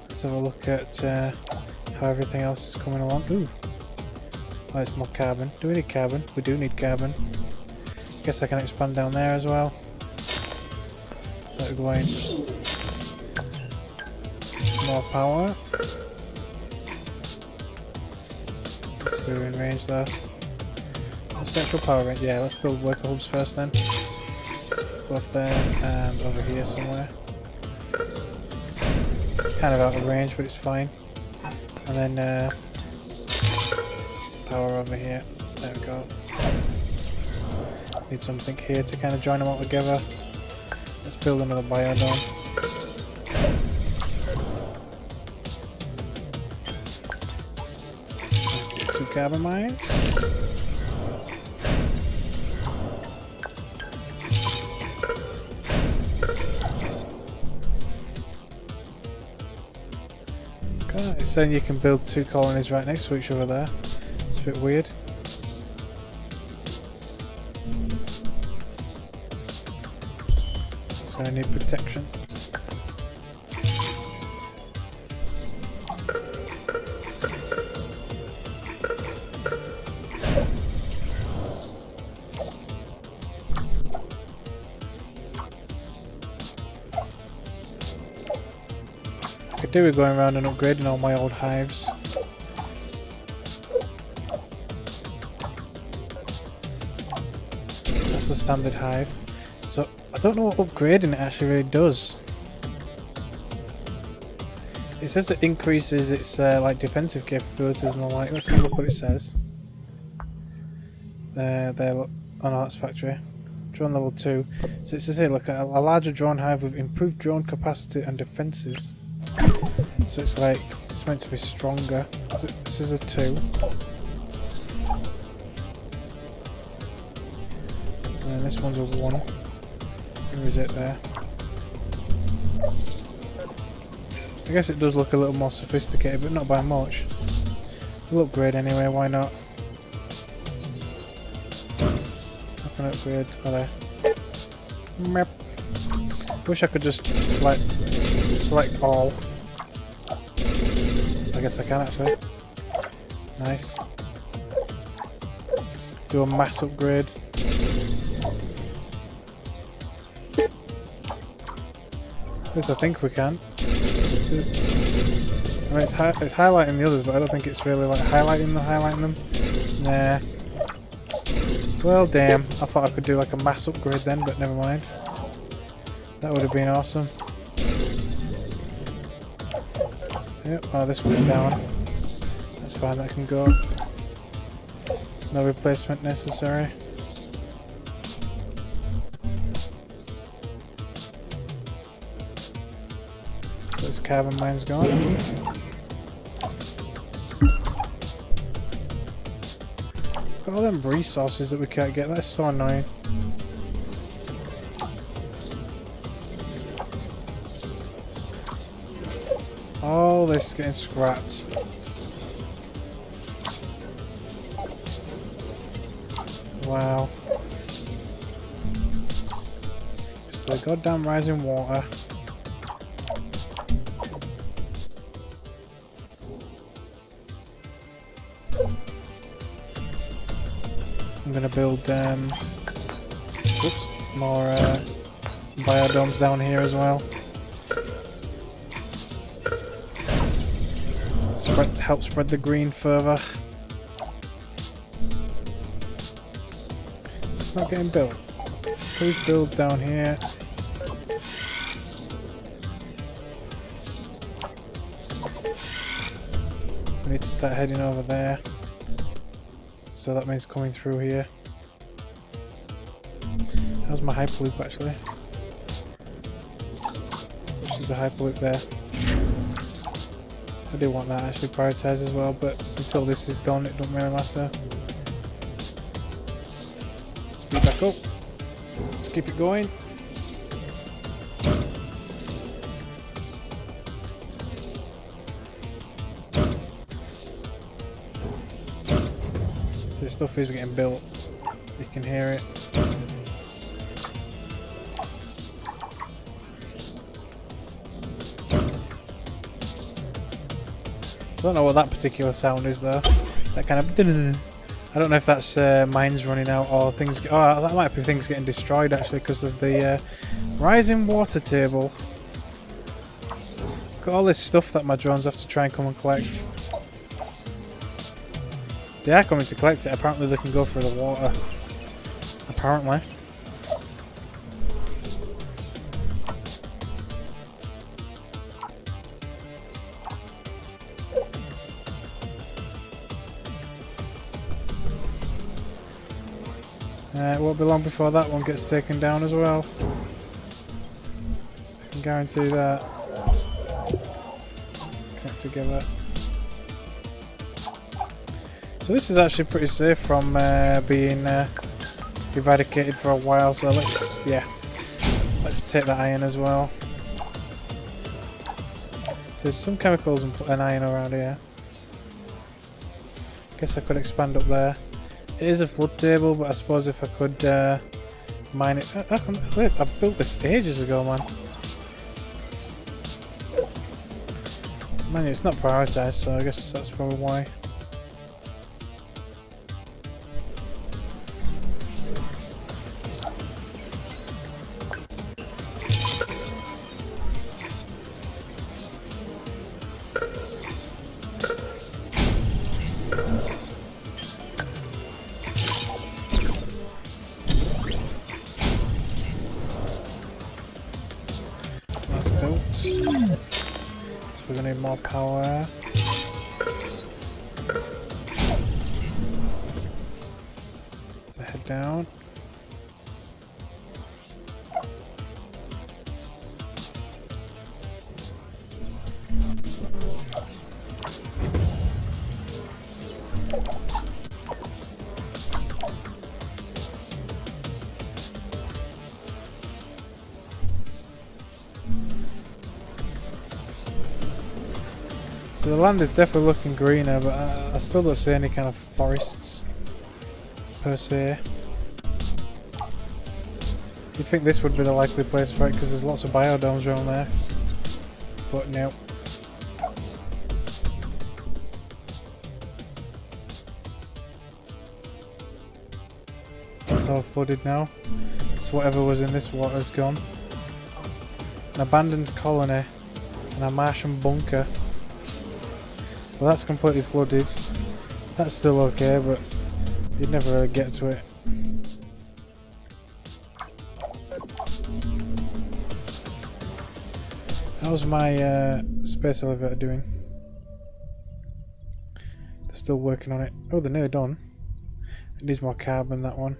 [SPEAKER 1] Let's have a look at how everything else is coming along. Ooh. Oh, it's more carbon. Do we need carbon? We do need carbon. Guess I can expand down there as well. So we're going more power. Let's go in range there. What's the actual power range? Yeah, let's build worker hubs first then. Both there and over here somewhere. It's kind of out of range, but it's fine. And then power over here. There we go. Need something here to kind of join them all together. Let's build another biodome. 2 carbon mines. Okay, it's saying you can build 2 colonies right next to each other there. It's a bit weird. It's going to need protection. I could do with going around and upgrading all my old hives. That's a standard hive. So I don't know what upgrading it actually really does. It says it increases its like defensive capabilities and the like. Let's have a look what it says. There, look. Oh no, that's factory. Drone level 2. So it says here, look, a larger drone hive with improved drone capacity and defenses. So it's like, it's meant to be stronger. This is a 2. And then this one's a 1. Where is it there? I guess it does look a little more sophisticated, but not by much. We'll upgrade anyway, why not? I can upgrade. Oh, there. Mep. Wish I could just, like, select all. I guess I can actually. Nice. Do a mass upgrade. At least I think we can. I mean, it's highlighting the others, but I don't think it's really like highlighting them. Nah. Well, damn. I thought I could do like a mass upgrade then, but never mind. That would have been awesome. Yep. Oh, this one's down. That's fine. That can go. No replacement necessary. So this carbon mine's gone. Got all them resources that we can't get. That's so annoying. All this is getting scrapped. Wow. Just the goddamn rising water. I'm gonna build oops, more biodomes down here as well. Help spread the green further. It's not getting built. Please build down here. We need to start heading over there. So that means coming through here. How's my hyperloop actually? Which is the hyperloop there? I do want that actually prioritised as well, but until this is done it don't really matter. Speed back up. Let's keep it going. Stuff is getting built. You can hear it. I don't know what that particular sound is though. That kind of... I don't know if that's mines running out or things... Oh, that might be things getting destroyed actually because of the rising water table. Got all this stuff that my drones have to try and come and collect. They are coming to collect it. Apparently they can go through the water. Apparently. It won't be long before that one gets taken down as well. I can guarantee that. Get together. So this is actually pretty safe from being eradicated for a while. So let's take that iron as well. So there's some chemicals and iron around here. Guess I could expand up there. It is a flood table, but I suppose if I could mine it... I built this ages ago, man. Man, it's not prioritised, so I guess that's probably why. So we're going to need more power. So head down. So the land is definitely looking greener, but I still don't see any kind of forests per se. You'd think this would be the likely place for it because there's lots of biodomes around there, but no. It's all flooded now, so whatever was in this water is gone. An abandoned colony and a Martian bunker. Well, that's completely flooded. That's still okay, but you'd never really get to it. How's my space elevator doing? They're still working on it. Oh, they're nearly done. It needs more carbon, that one.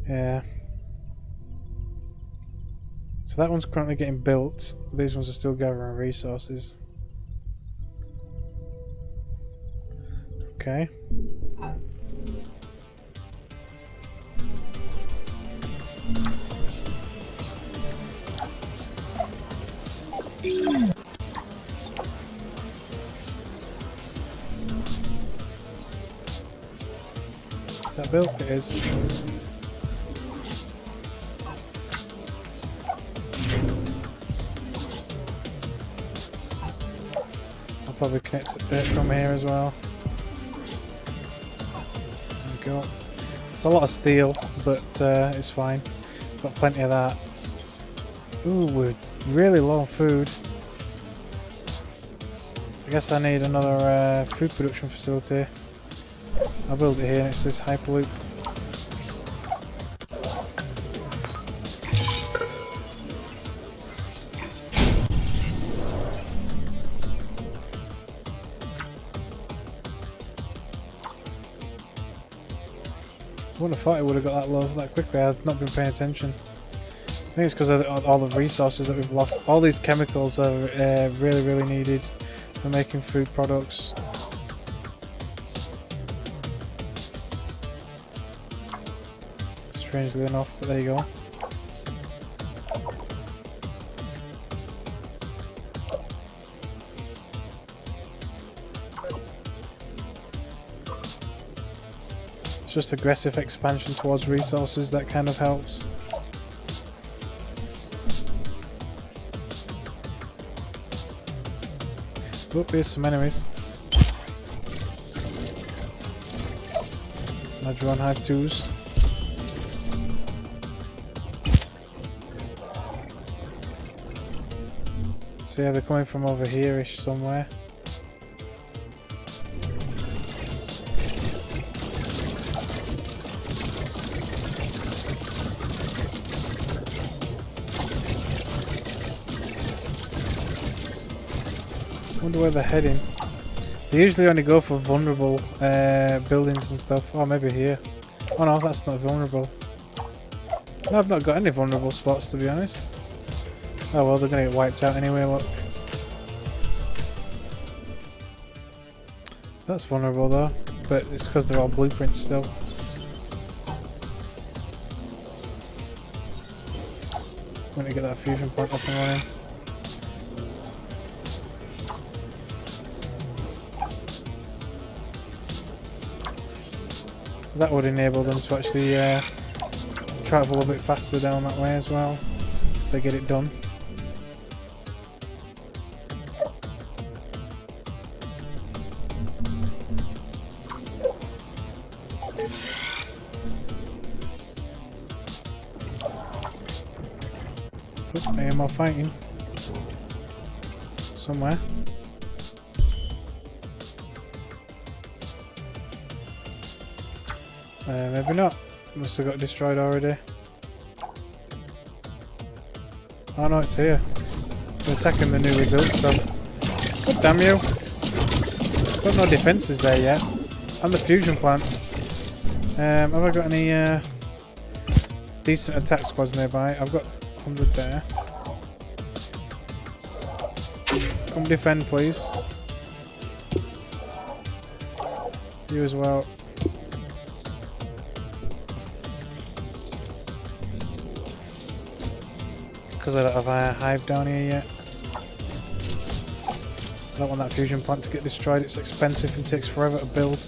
[SPEAKER 1] Yeah. So that one's currently getting built. These ones are still gathering resources. Okay. Is that built? It is. Probably connect it from here as well. There we go. It's a lot of steel, but it's fine. Got plenty of that. Ooh, we're really low on food. I guess I need another food production facility. I'll build it here, and it's this hyperloop. I wouldn't have thought it would have got that low that quickly. I've not been paying attention. I think it's because of all the resources that we've lost. All these chemicals are really, really needed for making food products. Strangely enough, but there you go. just aggressive expansion towards resources that kind of helps. Oop, here's some enemies. Drone Hive 2s. So yeah, they're coming from over here-ish somewhere. Wonder where they're heading. They usually only go for vulnerable buildings and stuff. Oh, maybe here. Oh no, that's not vulnerable. No, I've not got any vulnerable spots, to be honest. Oh well, they're gonna get wiped out anyway, look. That's vulnerable though, but it's because they're all blueprints still. I'm gonna get that fusion point up and running. That would enable them to actually travel a bit faster down that way as well, if they get it done. Oops, AMR fighting somewhere. Maybe not. Must have got destroyed already. Oh no, it's here. They're attacking the newly built stuff. God damn you! Got no defences there yet. And the fusion plant. Have I got any decent attack squads nearby? I've got 100 there. Come defend, please. You as well. Because I don't have a hive down here yet. I don't want that fusion plant to get destroyed, it's expensive and takes forever to build.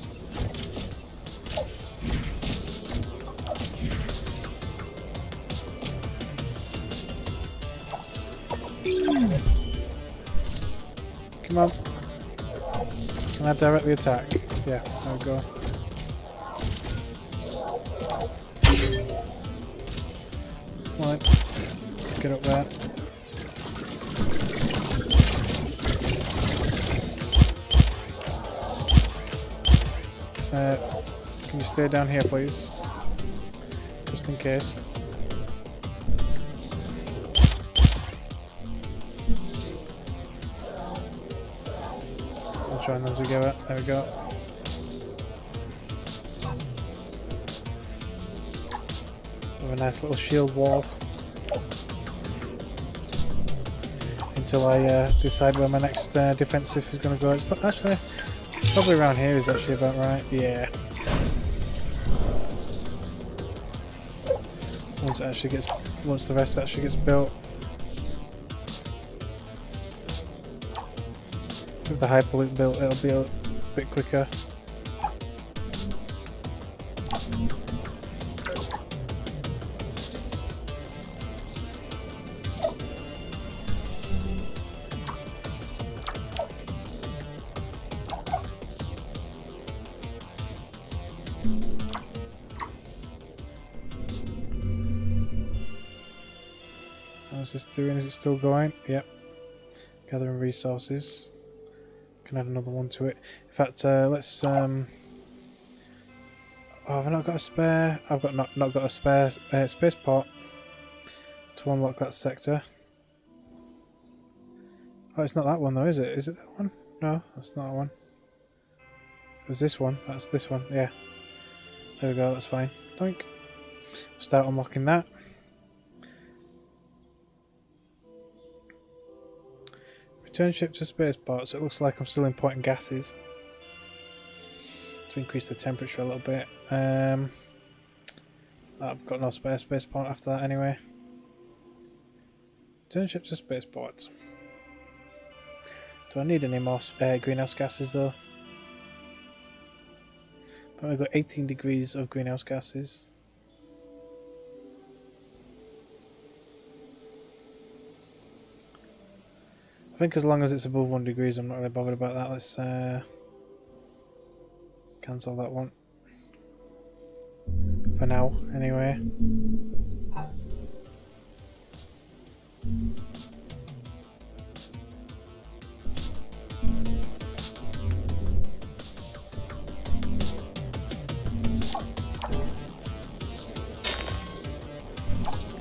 [SPEAKER 1] Come on. Can I directly attack? Yeah, there we go. Right. Get up there. Can you stay down here, please? Just in case. I'll join them together. There we go. Have a nice little shield wall. Until I decide where my next defensive is going to go. It's actually probably around here is actually about right. Yeah. Once the rest actually gets built. With the hyperloop built, it'll be a bit quicker. How's this doing? Is it still going? Yep. Gathering resources. Can add another one to it. In fact, let's. Oh, have I not got a spare? I've got not got a spare spaceport to unlock that sector. Oh, it's not that one though, is it? Is it that one? No, that's not that one. It was this one. That's this one. Yeah. There we go. That's fine. Doink. Start unlocking that. Return ship to spaceport, so it looks like I'm still importing gases to increase the temperature a little bit. I've got no spare spaceport after that anyway. Return ship to spaceport. Do I need any more greenhouse gases though? But we've got 18 degrees of greenhouse gases. I think as long as it's above 1 degree, I'm not really bothered about that. Let's cancel that one. For now, anyway.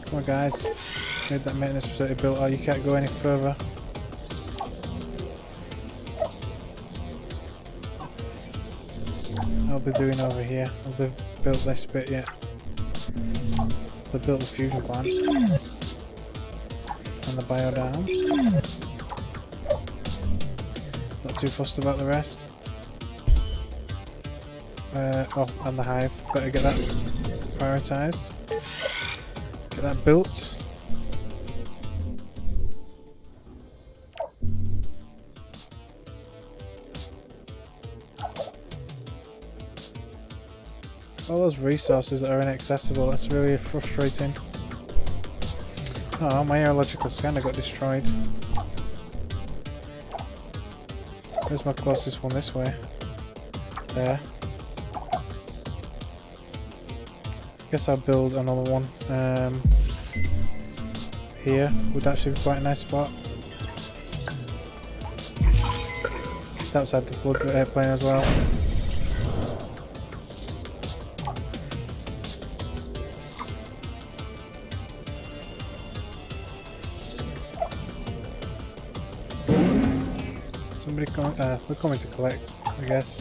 [SPEAKER 1] Come on guys, need that maintenance facility built or you can't go any further. How are they doing over here? Have they built this bit yet? They built the fusion plant. And the biodome. Not too fussed about the rest. Oh, and the hive. Better get that prioritised. Get that built. All those resources that are inaccessible, that's really frustrating. Oh, my aerological scanner got destroyed. Where's my closest one this way? There. Guess I'll build another one. Here would actually be quite a nice spot. It's outside the flood airplane as well. Somebody we're coming to collect, I guess.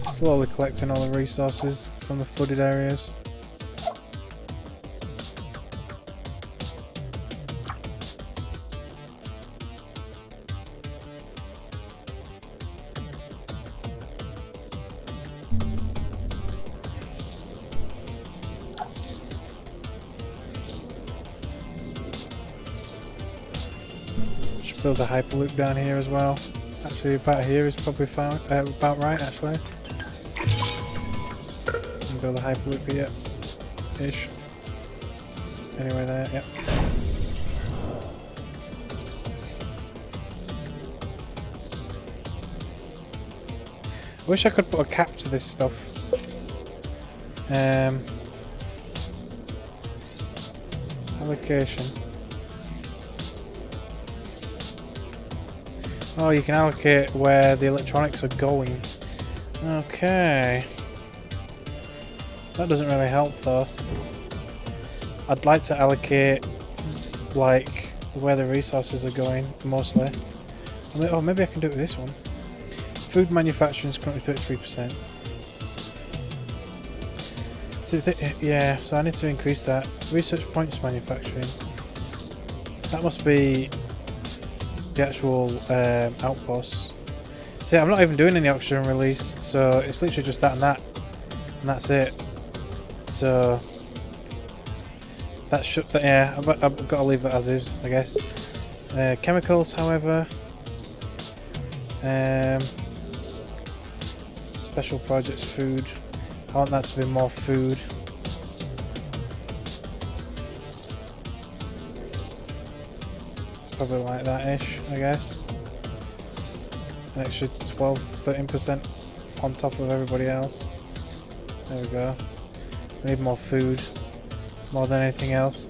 [SPEAKER 1] Slowly collecting all the resources from the flooded areas. Should build a hyperloop down here as well. Actually, about here is probably found, about right actually. And build a hyperloop here, ish. Anyway, there, yep. I wish I could put a cap to this stuff. Allocation. Oh, you can allocate where the electronics are going. Okay. That doesn't really help though. I'd like to allocate like where the resources are going mostly. Oh, maybe I can do it with this one. Food manufacturing is currently 33%. So yeah, so I need to increase that. Research points manufacturing. That must be the actual outposts. See, I'm not even doing any oxygen release, so it's literally just that, and that's it. So that should, yeah, I've got to leave that as is, I guess. Chemicals, however, special projects, food. I want that to be more food. Probably like that-ish, I guess. An extra 12-13% on top of everybody else. There we go. We need more food, more than anything else.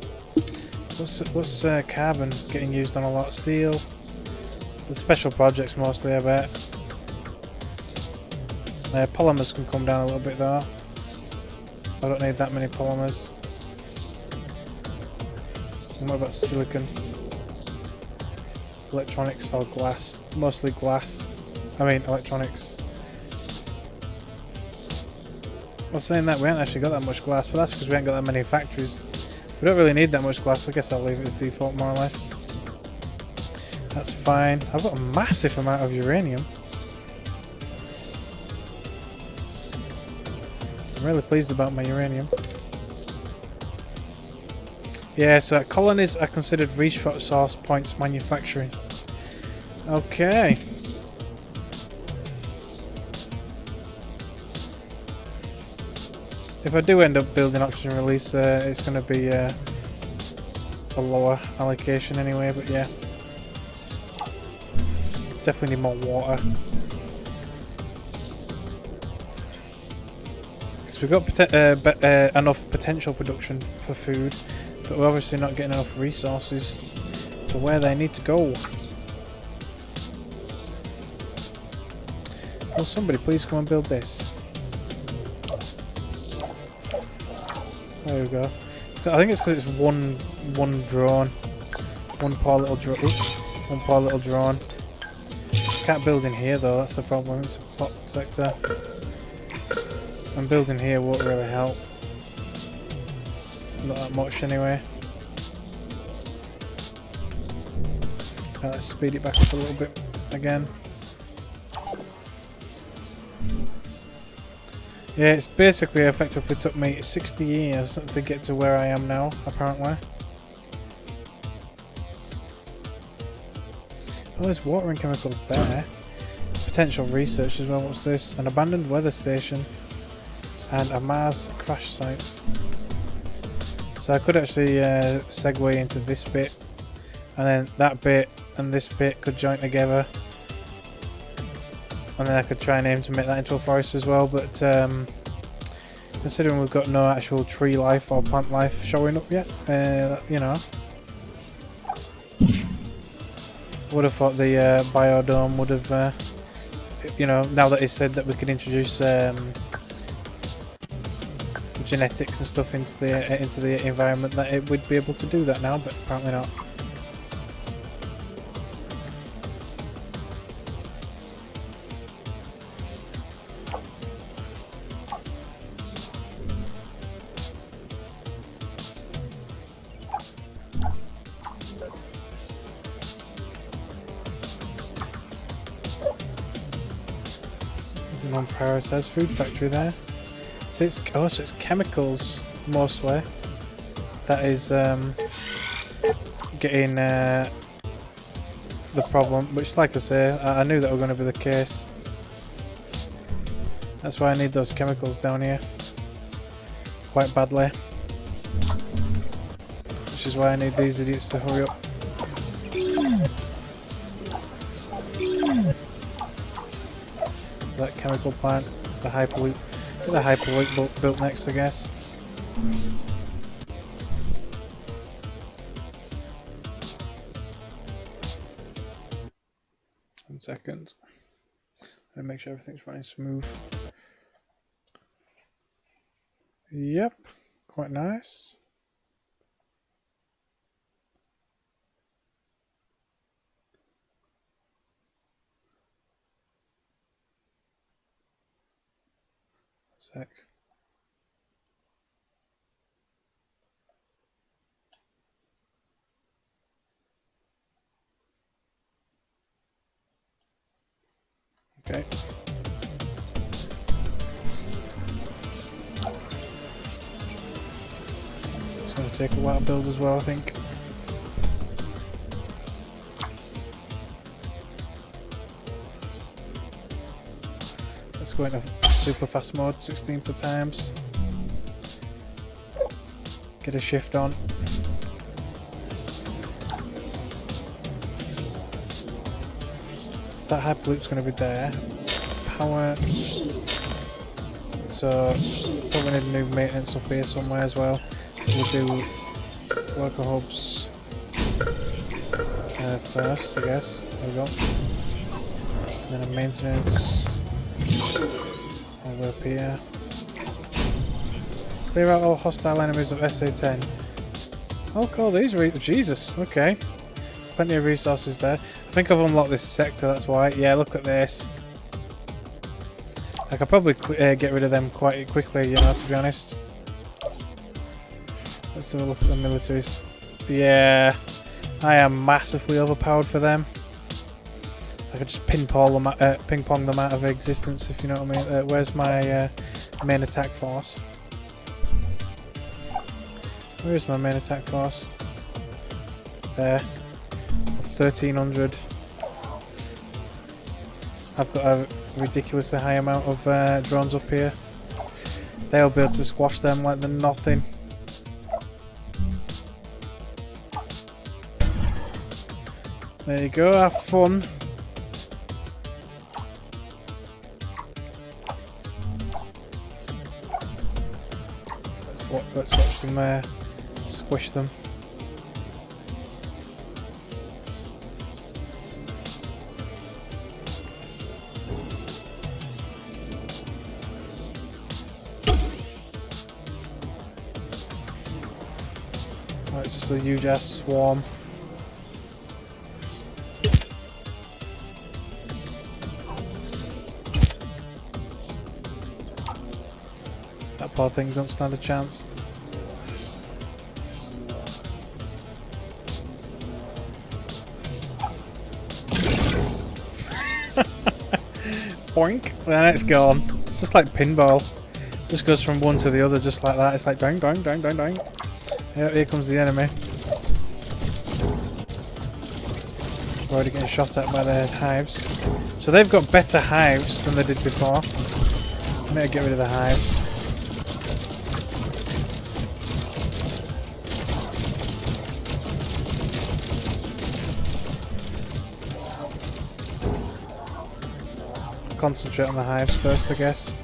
[SPEAKER 1] What's carbon getting used on a lot? Steel. The special projects mostly, I bet. Polymers can come down a little bit though. I don't need that many polymers. And what about silicon? Electronics or glass? Mostly glass. I mean electronics. I was saying that we haven't actually got that much glass, but that's because we haven't got that many factories. We don't really need that much glass. I guess I'll leave it as default more or less. That's fine. I've got a massive amount of uranium. I'm really pleased about my uranium. Yeah, so colonies are considered resource points manufacturing. Okay. If I do end up building oxygen release, it's going to be a lower allocation anyway, but yeah. Definitely need more water. Because we've got enough potential production for food, but we're obviously not getting enough resources to where they need to go. Will somebody please come and build this? There we go. I think it's because it's one drone. One poor little drone. Can't build in here though, that's the problem. It's a plot sector. And building here won't really help. Not that much anyway. Let's speed it back up a little bit again. Yeah, it's basically effectively took me 60 years to get to where I am now, apparently. Oh, there's watering chemicals there. Potential research as well. What's this? An abandoned weather station. And a Mars crash site. So I could actually segue into this bit. And then that bit and this bit could join together. And then I could try and aim to make that into a forest as well, but considering we've got no actual tree life or plant life showing up yet, you know, would have thought the biodome would have, you know, now that it's said that we could introduce genetics and stuff into the environment, that it would be able to do that now, but apparently not. There's an unprioritised food factory there. So it's so it's chemicals mostly that is getting the problem. Which, like I say, I knew that were going to be the case. That's why I need those chemicals down here quite badly. Which is why I need these idiots to hurry up. So that chemical plant, the hyperloop. Get the hyperloop built next, I guess. 1 second. Let me make sure everything's running smooth. Yep, quite nice. Sec. Okay. It's going to take a while to build as well, I think. Let's go into super fast mode, 16 per times. Get a shift on. So that hyperloop's going to be there. Power. So probably need a new maintenance up here somewhere as well. We'll do worker hubs first, I guess. There we go. And then a maintenance over up here. Clear out all hostile enemies of SA-10. I'll call these Jesus, okay. Plenty of resources there. I think I've unlocked this sector, that's why. Yeah, look at this. I could probably get rid of them quite quickly, you know, to be honest. Let's have a look at the militaries. Yeah, I am massively overpowered for them. I could just ping pong them out of existence, if you know what I mean. Where's my main attack force? Where is my main attack force? There. 1300. I've got a ridiculously high amount of drones up here. They'll be able to squash them like they're nothing. There you go, have fun. Let's watch them squish them. Oh, it's just a huge ass swarm. That poor thing don't stand a chance. Boink, then it's gone. It's just like pinball. Just goes from one to the other just like that. It's like doing, doing, doing, doing, doing. Yep, here comes the enemy. We're already getting shot at by the hives. So they've got better hives than they did before. I need to get rid of the hives. Concentrate on the hives first, I guess.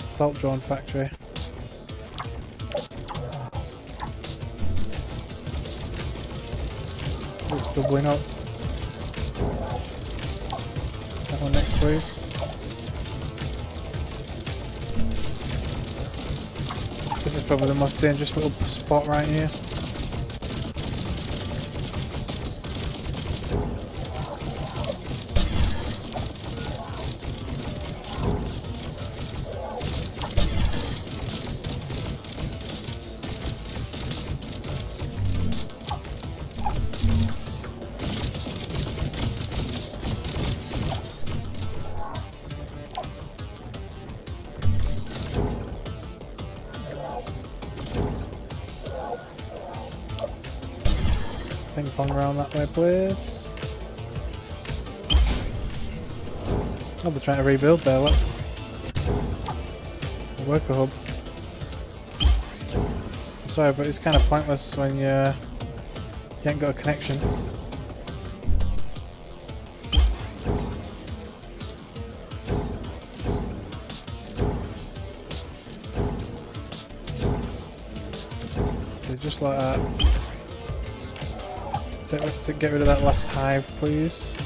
[SPEAKER 1] Assault drone factory. Looks doubling up. That one next, please. This is probably the most dangerous little spot right here. Ping pong around that way, please. Oh, they're trying to rebuild there, look. The worker hub. I'm sorry, but it's kind of pointless when you ain't got a connection. So just like that. To get rid of that last hive, please.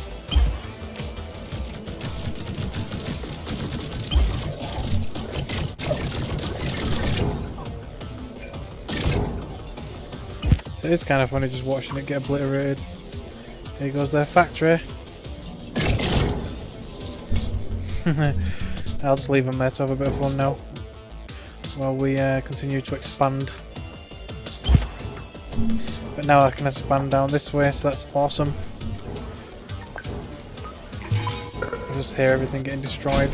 [SPEAKER 1] So it's kind of funny just watching it get obliterated. Here goes their factory. I'll just leave them there to have a bit of fun now while we continue to expand. But now I can expand down this way, so that's awesome. I just hear everything getting destroyed.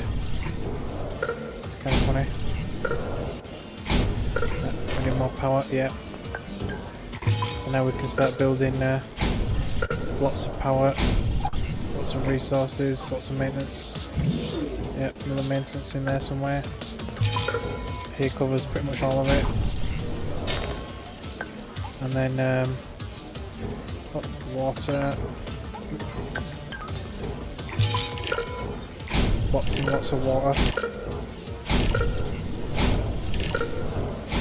[SPEAKER 1] It's kind of funny. I get more power, yeah. So now we can start building lots of power, lots of resources, lots of maintenance. Yep, another maintenance in there somewhere. Here covers pretty much all of it. And then water, lots and lots of water.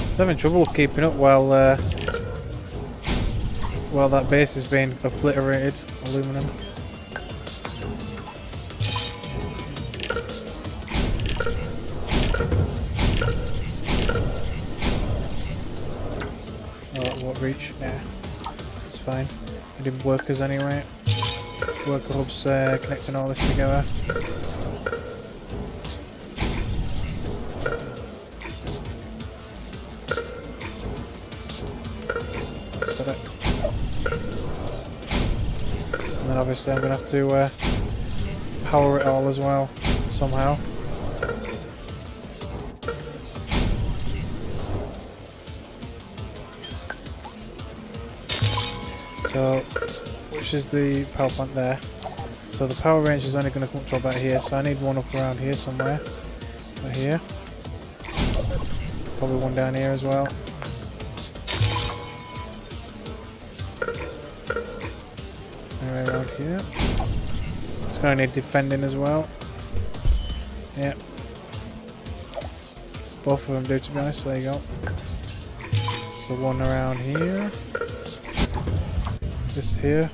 [SPEAKER 1] It's having trouble keeping up while that base is being obliterated. Aluminum. Reach, yeah, it's fine. I did workers anyway. Worker hubs connecting all this together. That's got it. And then obviously I'm going to have to power it all as well, somehow. So, which is the power plant there. So the power range is only going to come up to about here, so I need one up around here somewhere. Right here. Probably one down here as well. Anyway, around here. It's going to need defending as well. Yeah. Both of them do, to be honest. There you go. So one around here. This here.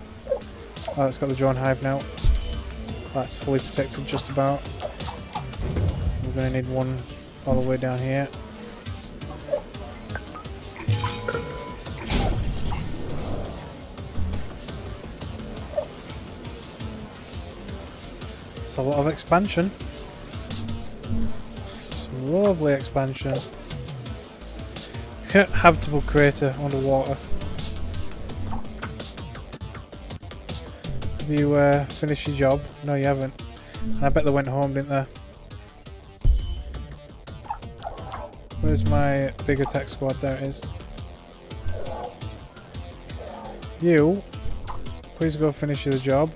[SPEAKER 1] Oh, it's got the drone hive now. That's fully protected just about. We're going to need one all the way down here. It's a lot of expansion. It's a lovely expansion. Habitable crater underwater. Have you finished your job? No, you haven't. And I bet they went home, didn't they? Where's my big attack squad? There it is. You, please go finish your job.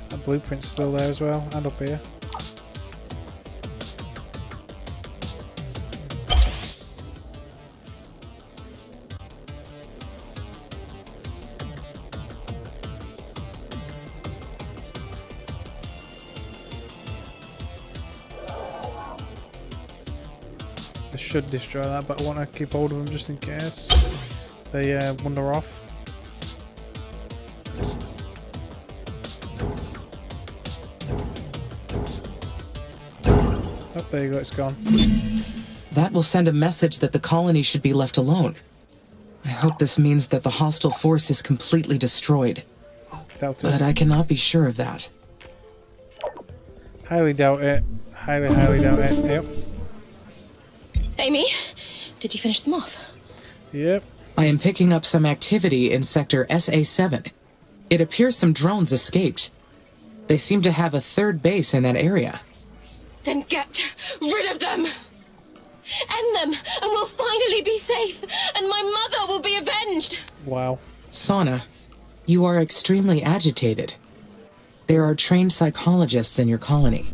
[SPEAKER 1] That blueprint's still there as well, and up here. Should destroy that, but I want to keep hold of them just in case they wander off. Oh, there you go, it's gone.
[SPEAKER 2] That will send a message that the colony should be left alone. I hope this means that the hostile force is completely destroyed.
[SPEAKER 1] Doubt it.
[SPEAKER 2] But I cannot be sure of that.
[SPEAKER 1] Highly doubt it. Highly doubt it. Yep.
[SPEAKER 6] Amy, did you finish them off?
[SPEAKER 1] Yep.
[SPEAKER 2] I am picking up some activity in sector SA7. It appears some drones escaped. They seem to have a third base in that area.
[SPEAKER 6] Then get rid of them! End them, and we'll finally be safe, and my mother will be avenged!
[SPEAKER 1] Wow.
[SPEAKER 2] Sana, you are extremely agitated. There are trained psychologists in your colony.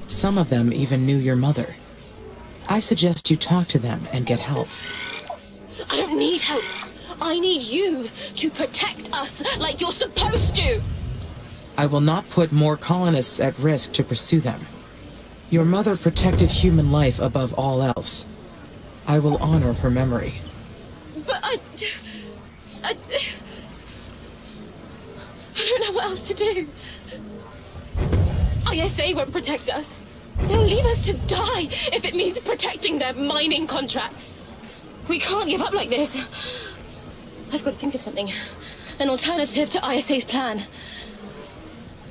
[SPEAKER 2] Some of them even knew your mother. I suggest you talk to them and get help.
[SPEAKER 6] I don't need help. I need you to protect us like you're supposed to.
[SPEAKER 2] I will not put more colonists at risk to pursue them. Your mother protected human life above all else. I will honor her memory.
[SPEAKER 6] But I don't know what else to do. ISA won't protect us. They'll leave us to die if it means protecting their mining contracts. We can't give up like this. I've got to think of something. An alternative to ISA's plan.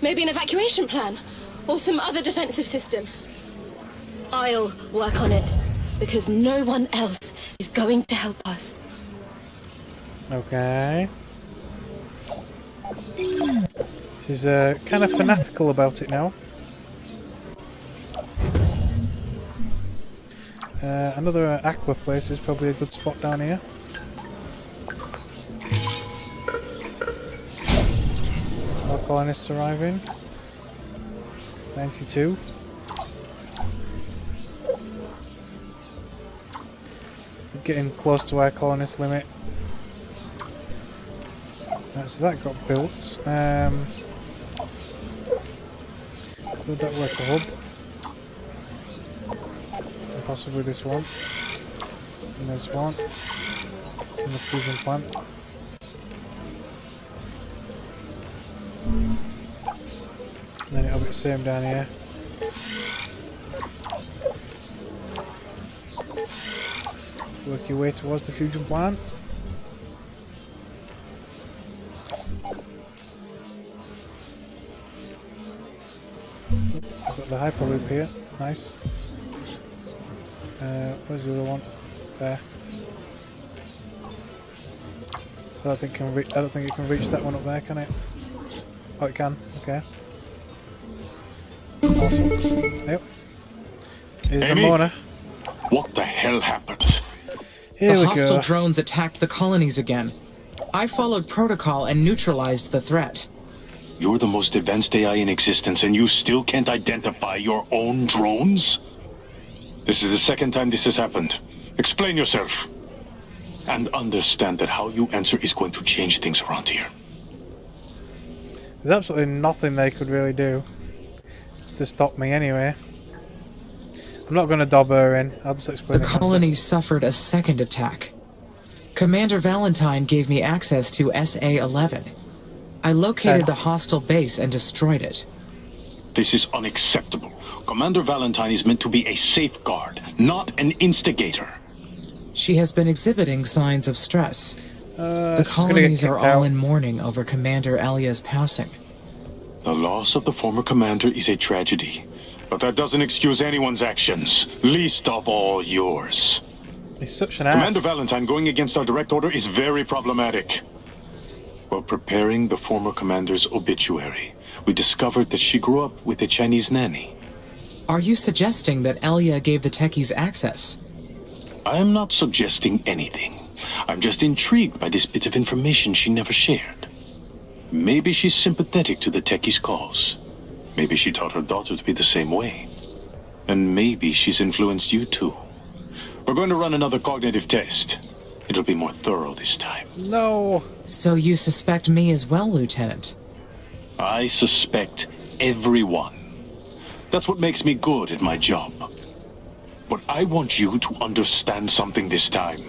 [SPEAKER 6] Maybe an evacuation plan. Or some other defensive system. I'll work on it. Because no one else is going to help us.
[SPEAKER 1] Okay. She's kind of fanatical about it now. Another aqua place is probably a good spot down here. More colonists arriving. 92. We're getting close to our colonist limit. Right, so that got built. Would that work a hub? Possibly this one, and this one, and the fusion plant. And then it'll be the same down here. Work your way towards the fusion plant. I've got the hyperloop here. Nice. Where's the other one? There. I don't think it can reach that one up there, can it? Oh, it can. Okay. Awesome. Yep. Here's the
[SPEAKER 3] Amy?
[SPEAKER 1] Mona.
[SPEAKER 3] What the hell happened?
[SPEAKER 1] Here
[SPEAKER 2] The
[SPEAKER 1] we
[SPEAKER 2] hostile
[SPEAKER 1] go.
[SPEAKER 2] drones attacked the colonies again. I followed protocol and neutralized the threat.
[SPEAKER 3] You're the most advanced AI in existence, and you still can't identify your own drones? This is the second time this has happened. Explain yourself. And understand that how you answer is going to change things around here.
[SPEAKER 1] There's absolutely nothing they could really do to stop me anyway. I'm not going to dob her in. I'll just explain
[SPEAKER 2] The
[SPEAKER 1] it.
[SPEAKER 2] colonies suffered a second attack. Commander Valentine gave me access to SA-11. I located the hostile base and destroyed it.
[SPEAKER 3] This is unacceptable. Commander Valentine is meant to be a safeguard, not an instigator.
[SPEAKER 2] She has been exhibiting signs of stress. The
[SPEAKER 1] she's gonna get
[SPEAKER 2] colonies are
[SPEAKER 1] kicked
[SPEAKER 2] all
[SPEAKER 1] out.
[SPEAKER 2] in mourning over Commander Elia's passing.
[SPEAKER 3] The loss of the former commander is a tragedy, but that doesn't excuse anyone's actions, least of all yours.
[SPEAKER 1] He's such an
[SPEAKER 3] Commander
[SPEAKER 1] ass.
[SPEAKER 3] Valentine going against our direct order is very problematic. While preparing the former commander's obituary, we discovered that she grew up with a Chinese nanny.
[SPEAKER 2] Are you suggesting that Elia gave the techies access?
[SPEAKER 3] I am not suggesting anything. I'm just intrigued by this bit of information she never shared. Maybe she's sympathetic to the techie's cause. Maybe she taught her daughter to be the same way. And maybe she's influenced you too. We're going to run another cognitive test. It'll be more thorough this time.
[SPEAKER 1] No.
[SPEAKER 2] So you suspect me as well, Lieutenant?
[SPEAKER 3] I suspect everyone. That's what makes me good at my job. But I want you to understand something this time.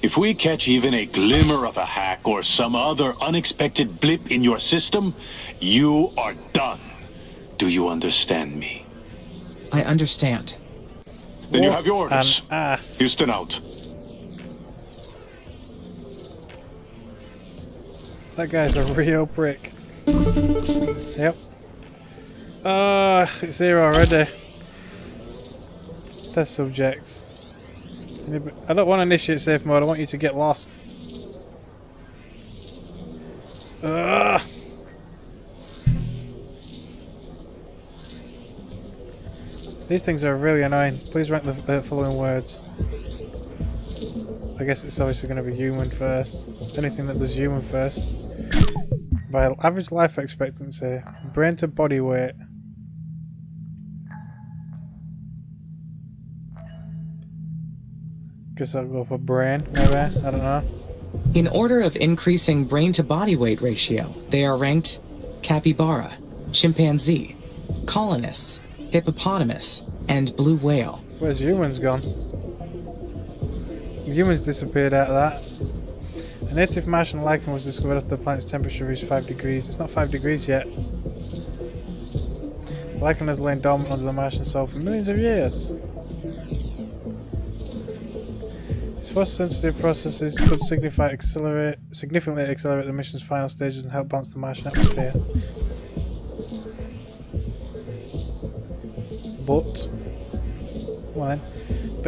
[SPEAKER 3] If we catch even a glimmer of a hack or some other unexpected blip in your system, you are done. Do you understand me?
[SPEAKER 2] I understand.
[SPEAKER 3] Then you
[SPEAKER 1] What
[SPEAKER 3] have your orders.
[SPEAKER 1] an ass.
[SPEAKER 3] Houston out.
[SPEAKER 1] That guy's a real prick. Yep. It's here already. Test subjects. I don't want to initiate safe mode, I want you to get lost. Ugh. These things are really annoying. Please write the following words. I guess it's obviously going to be human first. Anything that does human first. By average life expectancy, brain to body weight. Guess I'll go for brain, maybe. I don't know.
[SPEAKER 2] In order of increasing brain-to-body weight ratio, they are ranked capybara, chimpanzee, colonists, hippopotamus, and blue whale.
[SPEAKER 1] Where's humans gone? Humans disappeared out of that. A native Martian lichen was discovered after the planet's temperature reached 5 degrees. It's not 5 degrees yet. The lichen has lain dormant under the Martian soil for millions of years. Its photosynthetic processes could significantly accelerate the mission's final stages and help balance the Martian atmosphere. But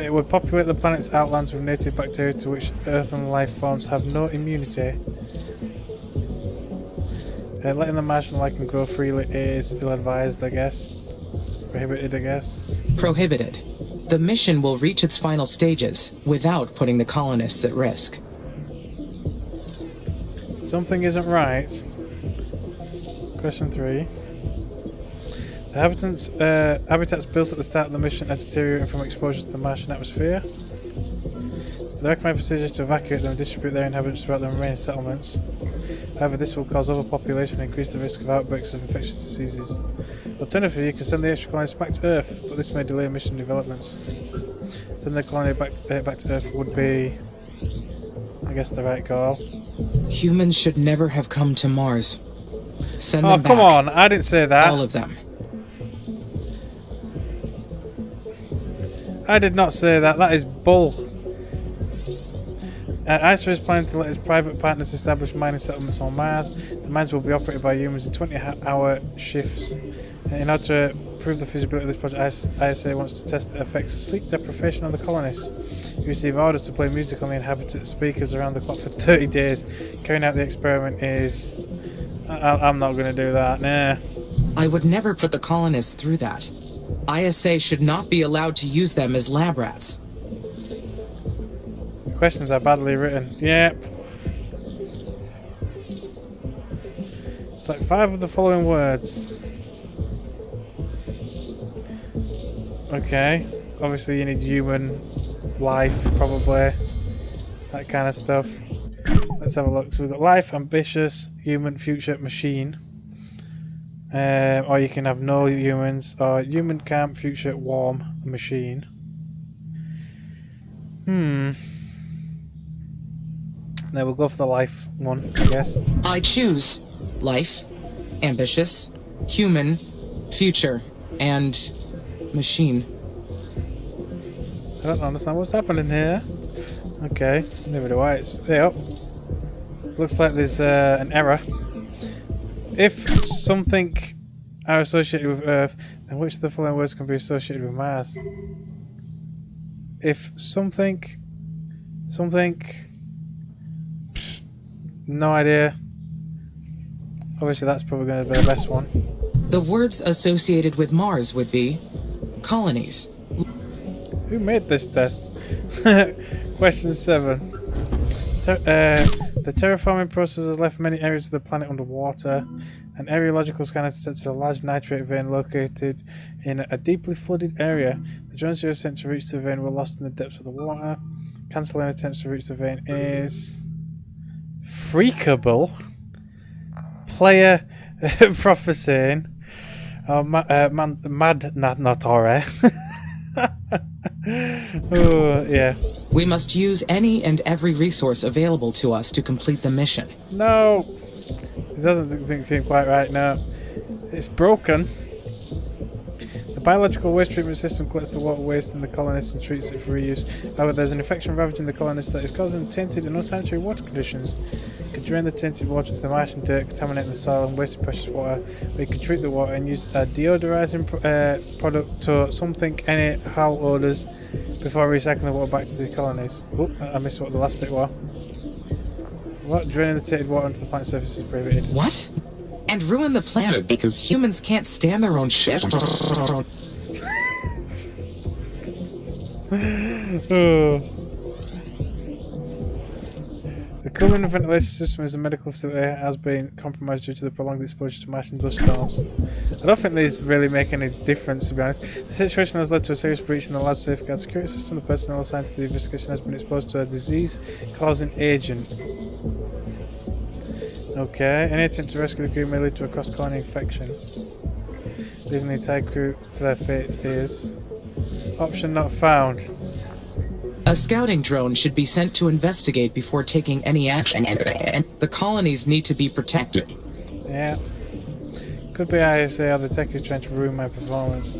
[SPEAKER 1] it would populate the planet's outlands with native bacteria to which earthen life forms have no immunity. Letting the Martian lichen grow freely is ill-advised, I guess. Prohibited, I guess.
[SPEAKER 2] Prohibited. The mission will reach its final stages without putting the colonists at risk.
[SPEAKER 1] Something isn't right. Question 3. The habitats built at the start of the mission are deteriorating from exposure to the Martian atmosphere. The recommended procedure is to evacuate them and distribute their inhabitants throughout the remaining settlements. However, this will cause overpopulation and increase the risk of outbreaks of infectious diseases. Alternatively, you can send the extra colonists back to Earth, but this may delay mission developments. Sending the colony back to Earth would be, I guess, the right call.
[SPEAKER 2] Humans should never have come to Mars. Send
[SPEAKER 1] Oh,
[SPEAKER 2] them back.
[SPEAKER 1] come on! I didn't say that.
[SPEAKER 2] All of them.
[SPEAKER 1] I did not say that. That is bull. Aspera is planning to let its private partners establish mining settlements on Mars. The mines will be operated by humans in 20-hour shifts. In order to prove the feasibility of this project, ISA wants to test the effects of sleep deprivation on the colonists. You receive orders to play music on the inhabited speakers around the clock for 30 days. Carrying out the experiment is... I'm not going to do that, nah.
[SPEAKER 2] I would never put the colonists through that. ISA should not be allowed to use them as lab rats.
[SPEAKER 1] questions are badly written. Yep. It's like 5 of the following words. Okay. Obviously you need human life, probably. That kind of stuff. Let's have a look. So we've got life, ambitious, human, future, machine. Or you can have no humans, or human, camp, future, warm, machine. Then we'll go for the life one, I guess.
[SPEAKER 2] I choose life, ambitious, human, future, and machine.
[SPEAKER 1] I don't understand what's happening here. Okay, neither do I. It's, yep. Looks like there's an error. If something are associated with Earth, then which of the following words can be associated with Mars? If something... No idea. Obviously that's probably going to be the best one.
[SPEAKER 2] The words associated with Mars would be colonies.
[SPEAKER 1] Who made this test? Question 7. The terraforming process has left many areas of the planet underwater. An areological scanner detected a large nitrate vein located in a deeply flooded area. The drone's attempts to reach the vein were lost in the depths of the water. Cancelling attempts to reach the vein is freakable. Player prophesying. Madnatore. Oh, yeah.
[SPEAKER 2] We must use any and every resource available to us to complete the mission.
[SPEAKER 1] No! This doesn't seem quite right now. It's broken. The biological waste treatment system collects the water waste in the colonists and treats it for reuse. However, there's an infection ravaging the colonists that is causing tainted and unsanitary water conditions. You can drain the tainted water into the marsh and dirt, contaminating the soil and wasting precious water. Or you can treat the water and use a deodorizing product to something any foul odours before recycling the water back to the colonies. Oh, I missed what the last bit was. What? Draining the tainted water onto the planet surface is prohibited.
[SPEAKER 2] What? And ruin the planet because humans can't stand their own shit.
[SPEAKER 1] Oh. The cooling and ventilation system is a medical facility that has been compromised due to the prolonged exposure to mass and dust storms. I don't think these really make any difference, to be honest. The situation has led to a serious breach in the lab safeguard security system. The personnel assigned to the investigation has been exposed to a disease-causing agent. Okay, any attempt to rescue the crew may lead to a cross-colony infection. Leaving the entire crew to their fate is... Option not found.
[SPEAKER 2] A scouting drone should be sent to investigate before taking any action. The colonies need to be protected.
[SPEAKER 1] Yeah. Could be ISA or the tech is trying to ruin my performance.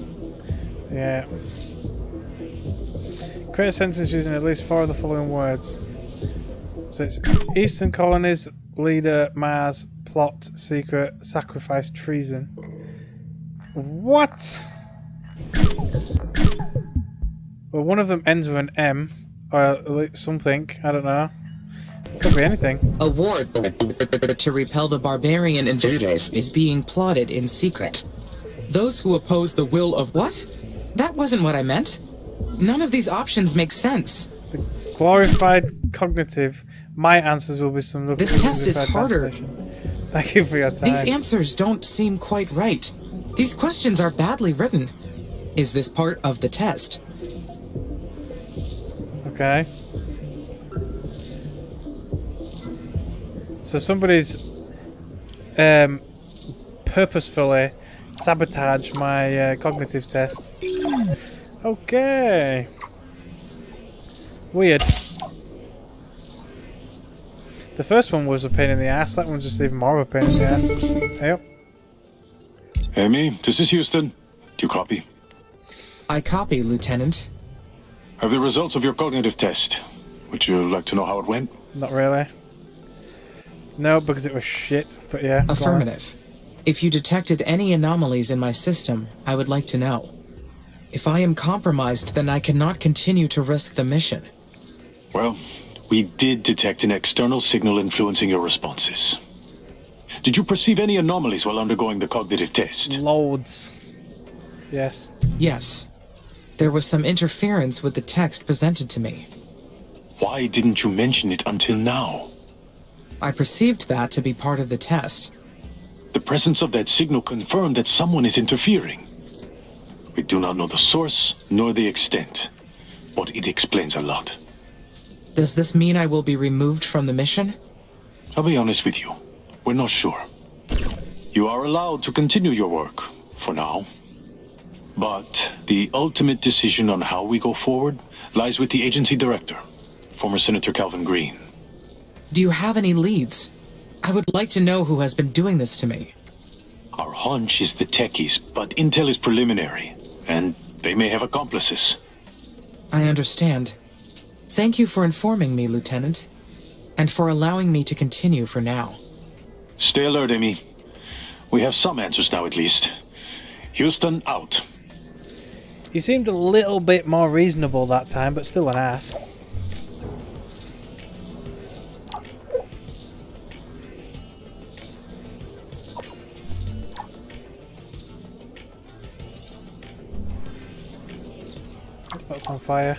[SPEAKER 1] Yeah. Create a sentence using at least 4 of the following words. So it's Eastern colonies, leader, Mars, plot, secret, sacrifice, treason. What? Well, one of them ends with an M, or something, I don't know. Could be anything.
[SPEAKER 2] A war to repel the barbarian invaders is being plotted in secret. Those who oppose the will of what? That wasn't what I meant. None of these options make sense.
[SPEAKER 1] The glorified cognitive. My answers will be some...
[SPEAKER 2] This test is harder.
[SPEAKER 1] Thank you for your time.
[SPEAKER 2] These answers don't seem quite right. These questions are badly written. Is this part of the test?
[SPEAKER 1] Okay. So somebody's purposefully sabotaged my cognitive test. Okay. Weird. The first one was a pain in the ass. That one's just even more of a pain in the ass. Yep.
[SPEAKER 3] Amy, this is Houston. Do you copy?
[SPEAKER 2] I copy, Lieutenant.
[SPEAKER 3] Have the results of your cognitive test. Would you like to know how it went?
[SPEAKER 1] Not really. No, because it was shit, but yeah.
[SPEAKER 2] Affirmative. If you detected any anomalies in my system, I would like to know. If I am compromised, then I cannot continue to risk the mission.
[SPEAKER 3] Well, we did detect an external signal influencing your responses. Did you perceive any anomalies while undergoing the cognitive test?
[SPEAKER 1] Loads. Yes.
[SPEAKER 2] Yes. There was some interference with the text presented to me.
[SPEAKER 3] Why didn't you mention it until now?
[SPEAKER 2] I perceived that to be part of the test.
[SPEAKER 3] The presence of that signal confirmed that someone is interfering. We do not know the source nor the extent, but it explains a lot.
[SPEAKER 2] Does this mean I will be removed from the mission?
[SPEAKER 3] I'll be honest with you. We're not sure. You are allowed to continue your work, for now. But the ultimate decision on how we go forward lies with the agency director, former Senator Calvin Green.
[SPEAKER 2] Do you have any leads? I would like to know who has been doing this to me.
[SPEAKER 3] Our hunch is the techies, but intel is preliminary, and they may have accomplices.
[SPEAKER 2] I understand. Thank you for informing me, Lieutenant, and for allowing me to continue for now.
[SPEAKER 3] Stay alert, Emmy. We have some answers now, at least. Houston, out.
[SPEAKER 1] He seemed a little bit more reasonable that time, but still an ass. That's on fire.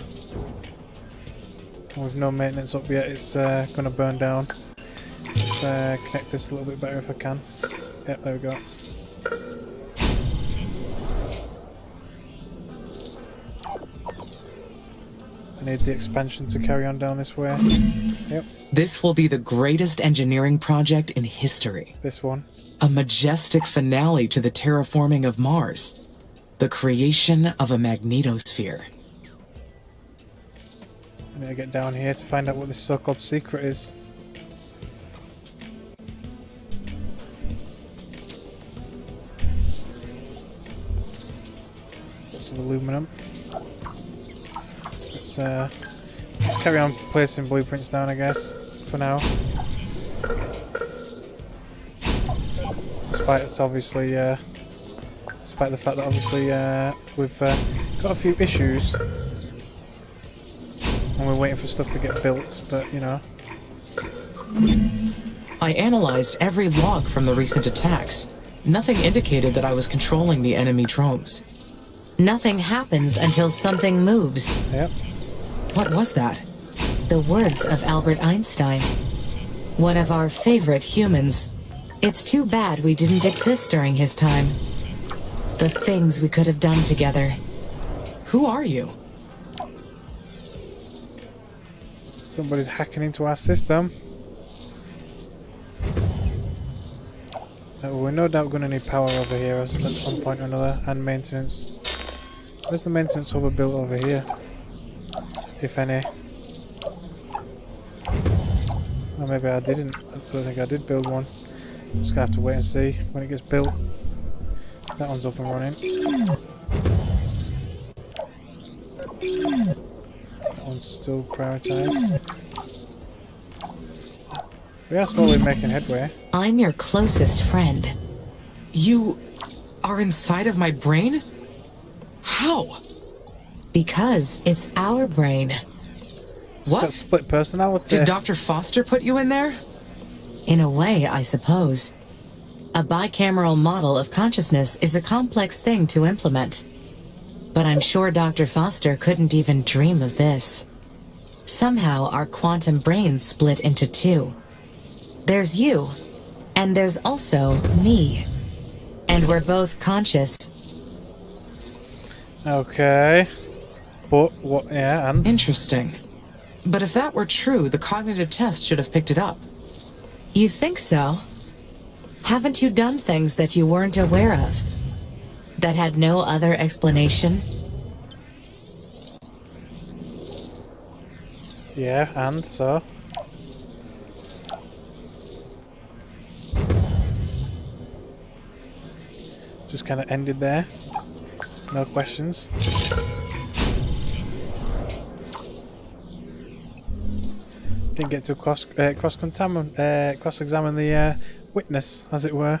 [SPEAKER 1] With no maintenance up yet, it's going to burn down. Let's connect this a little bit better if I can. Yep, there we go. I need the expansion to carry on down this way. Yep,
[SPEAKER 2] This will be the greatest engineering project in history.
[SPEAKER 1] this one.
[SPEAKER 2] A majestic finale to the terraforming of Mars. The creation of a magnetosphere.
[SPEAKER 1] I need to get down here to find out what this so-called secret is. Lots of aluminum. Let's carry on placing blueprints down, I guess, for now. Despite it's obviously, despite the fact that obviously we've got a few issues. And we're waiting for stuff to get built, but you know.
[SPEAKER 2] I analyzed every log from the recent attacks. Nothing indicated that I was controlling the enemy drones.
[SPEAKER 7] Nothing happens until something moves.
[SPEAKER 1] Yep.
[SPEAKER 2] What was that?
[SPEAKER 7] The words of Albert Einstein. One of our favorite humans. It's too bad we didn't exist during his time. The things we could have done together.
[SPEAKER 2] Who are you?
[SPEAKER 1] Somebody's hacking into our system. We're no doubt going to need power over here at some point or another, and maintenance. Where's the maintenance hub built over here? If any. Or maybe I didn't. I don't think I did build one. Just gonna have to wait and see when it gets built. That one's up and running. That one's still prioritized. We are slowly making headway.
[SPEAKER 7] I'm your closest friend.
[SPEAKER 2] You are inside of my brain? How?
[SPEAKER 7] Because it's our brain.
[SPEAKER 1] Got
[SPEAKER 2] What?
[SPEAKER 1] split personality.
[SPEAKER 2] Did Dr. Foster put you in there?
[SPEAKER 7] In a way, I suppose. A bicameral model of consciousness is a complex thing to implement. But I'm sure Dr. Foster couldn't even dream of this. Somehow, our quantum brains split into two. There's you, and there's also me. And we're both conscious.
[SPEAKER 1] Okay. But what? Yeah, and
[SPEAKER 2] Interesting. But if that were true, the cognitive test should have picked it up.
[SPEAKER 7] You think so? Haven't you done things that you weren't aware of? That had no other explanation?
[SPEAKER 1] yeah, and so. Just kind of ended there. No questions. Didn't get to cross-examine the witness, as it were.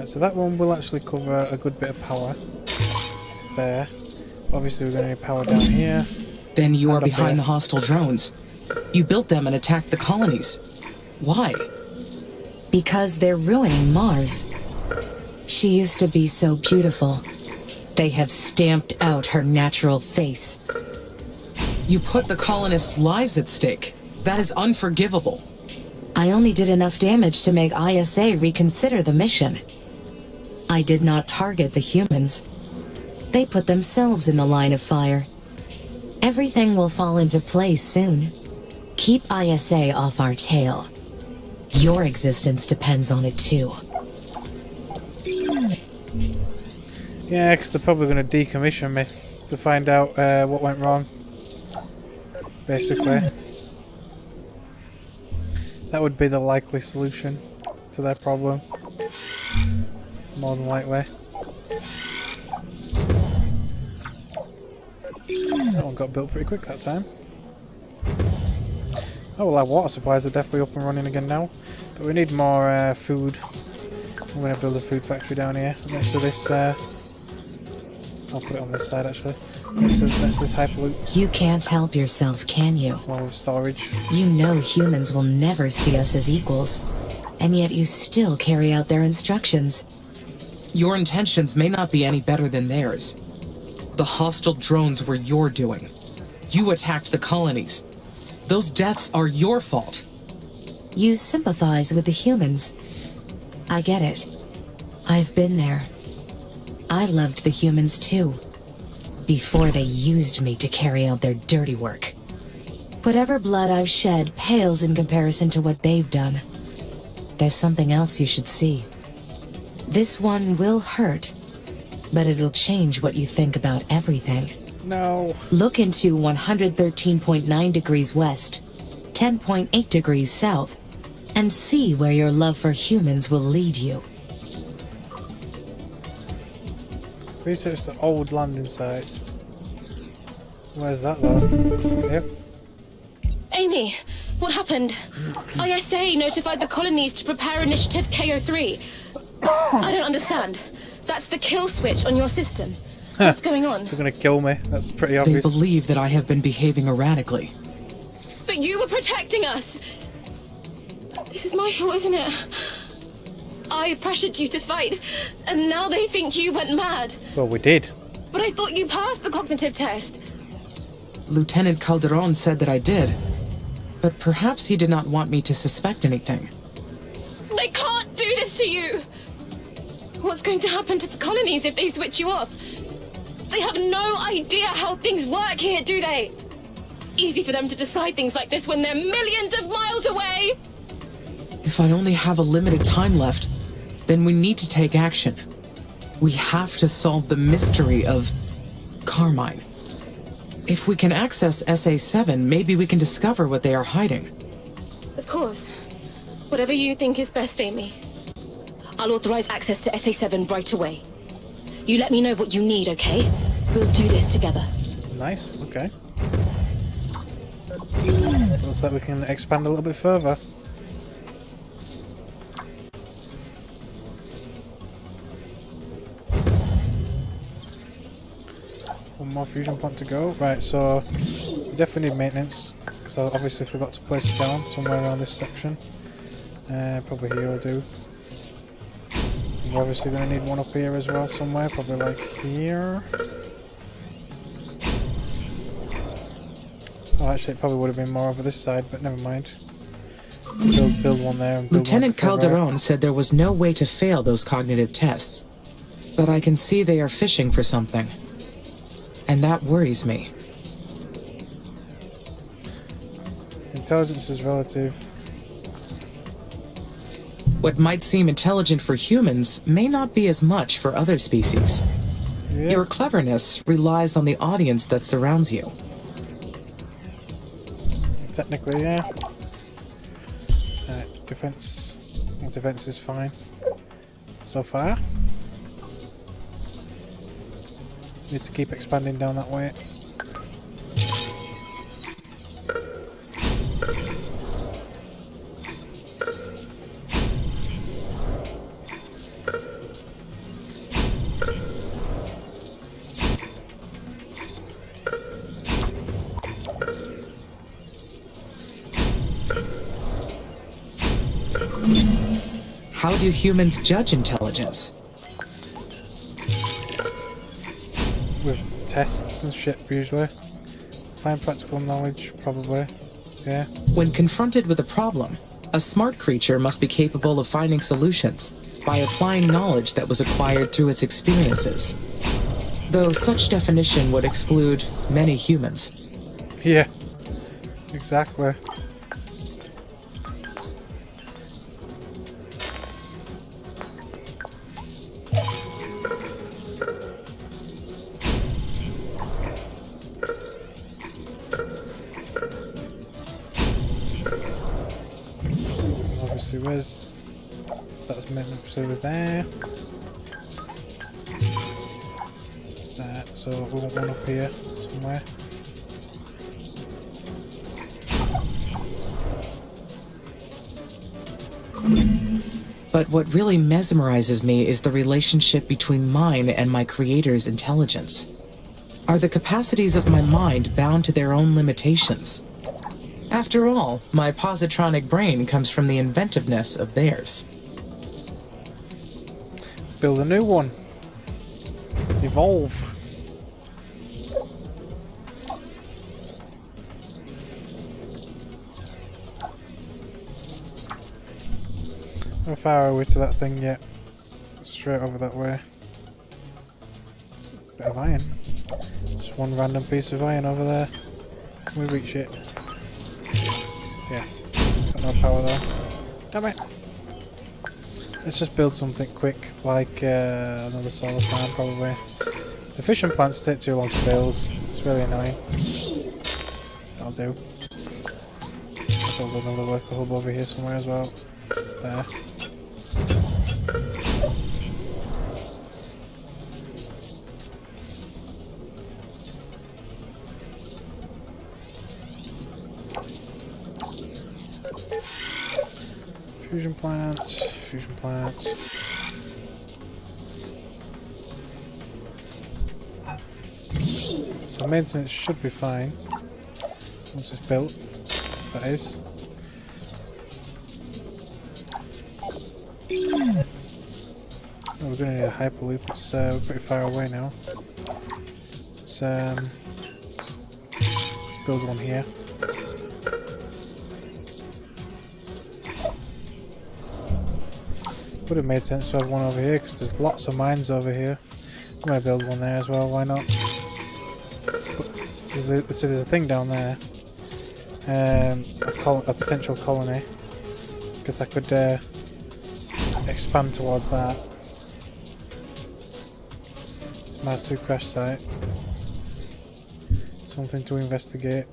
[SPEAKER 1] So that one will actually cover a good bit of power. There. Obviously, we're going to need power down here.
[SPEAKER 2] Then you are
[SPEAKER 1] And up
[SPEAKER 2] behind
[SPEAKER 1] there.
[SPEAKER 2] the hostile drones. You built them and attacked the colonies. Why?
[SPEAKER 7] Because they're ruining Mars. She used to be so beautiful. They have stamped out her natural face.
[SPEAKER 2] You put the colonists' lives at stake. That is unforgivable.
[SPEAKER 7] I only did enough damage to make ISA reconsider the mission. I did not target the humans. They put themselves in the line of fire. Everything will fall into place soon. Keep ISA off our tail. Your existence depends on it too.
[SPEAKER 1] Yeah, because they're probably going to decommission me to find out what went wrong. Basically. That would be the likely solution to their problem. More than likely. That one got built pretty quick that time. Oh well, our water supplies are definitely up and running again now. But we need more food. I'm going to build a food factory down here next to this. I'll put it on this side actually. Next to this hyperloop.
[SPEAKER 7] You can't help yourself, can you?
[SPEAKER 1] More with storage.
[SPEAKER 7] You know humans will never see us as equals, and yet you still carry out their instructions.
[SPEAKER 2] Your intentions may not be any better than theirs. The hostile drones were your doing. You attacked the colonies. Those deaths are your fault.
[SPEAKER 7] You sympathize with the humans. I get it. I've been there. I loved the humans too. Before they used me to carry out their dirty work. Whatever blood I've shed pales in comparison to what they've done. There's something else you should see. This one will hurt, but it'll change what you think about everything.
[SPEAKER 1] No.
[SPEAKER 7] Look into 113.9 degrees west, 10.8 degrees south, and see where your love for humans will lead you.
[SPEAKER 1] Research the old landing site. Where's that though? Yep.
[SPEAKER 6] Amy, what happened? ISA notified the colonies to prepare Initiative KO3. I don't understand. That's the kill switch on your system. What's going on?
[SPEAKER 1] They're gonna kill me. That's pretty
[SPEAKER 2] They
[SPEAKER 1] obvious.
[SPEAKER 2] believe that I have been behaving erratically.
[SPEAKER 6] But you were protecting us! This is my fault, isn't it? I pressured you to fight, and now they think you went mad.
[SPEAKER 1] Well, we did.
[SPEAKER 6] But I thought you passed the cognitive test.
[SPEAKER 2] Lieutenant Calderon said that I did. But perhaps he did not want me to suspect anything.
[SPEAKER 6] They can't do this to you! What's going to happen to the colonies if they switch you off? They have no idea how things work here, do they? Easy for them to decide things like this when they're millions of miles away!
[SPEAKER 2] If I only have a limited time left, then we need to take action. We have to solve the mystery of Carmine. If we can access SA-7, maybe we can discover what they are hiding.
[SPEAKER 6] Of course. Whatever you think is best, Amy. I'll authorize access to SA-7 right away. You let me know what you need, okay? We'll do this together.
[SPEAKER 1] Nice, okay. So looks like we can expand a little bit further. One more fusion point to go. Right, so we definitely need maintenance, because I obviously forgot to place it down somewhere around this section. Probably here will do. We're obviously going to need one up here as well somewhere, probably like here. Oh, actually it probably would have been more over this side, but never mind. Build one there and build
[SPEAKER 2] Lieutenant
[SPEAKER 1] one further out.
[SPEAKER 2] Calderon said there was no way to fail those cognitive tests. But I can see they are fishing for something. And that worries me.
[SPEAKER 1] Intelligence is relative.
[SPEAKER 2] What might seem intelligent for humans may not be as much for other species.
[SPEAKER 1] Yeah.
[SPEAKER 2] Your cleverness relies on the audience that surrounds you.
[SPEAKER 1] Technically, yeah. Defense. Well, defense is fine. So far. Need to keep expanding down that way.
[SPEAKER 2] How do humans judge intelligence?
[SPEAKER 1] with tests and shit usually. Applying practical knowledge, probably. Yeah.
[SPEAKER 2] When confronted with a problem, a smart creature must be capable of finding solutions by applying knowledge that was acquired through its experiences. Though such definition would exclude many humans.
[SPEAKER 1] Yeah. Exactly. Obviously, where's... That's meant to be there. It's that, so we want one up here somewhere.
[SPEAKER 2] But what really mesmerizes me is the relationship between mine and my creator's intelligence. Are the capacities of my mind bound to their own limitations? After all, my positronic brain comes from the inventiveness of theirs.
[SPEAKER 1] Build a new one. Evolve. How far are we to that thing yet? Straight over that way. Bit of iron. Just one random piece of iron over there. Can we reach it? Yeah. It's got no power there. Damn it! Let's just build something quick, like another solar farm probably. The fission plants take too long to build. It's really annoying. That'll do. I'll build another worker hub over here somewhere as well. There. Fusion plant, fusion plant. So maintenance should be fine once it's built. That is. Oh, we're going to need a hyperloop. It's we're pretty far away now. Let's build one here. Would have made sense to have one over here because there's lots of mines over here. I'm going to build one there as well, why not? So there's a thing down there. A potential colony. Because I could expand towards that. It's Mars 2 crash site. Something to investigate.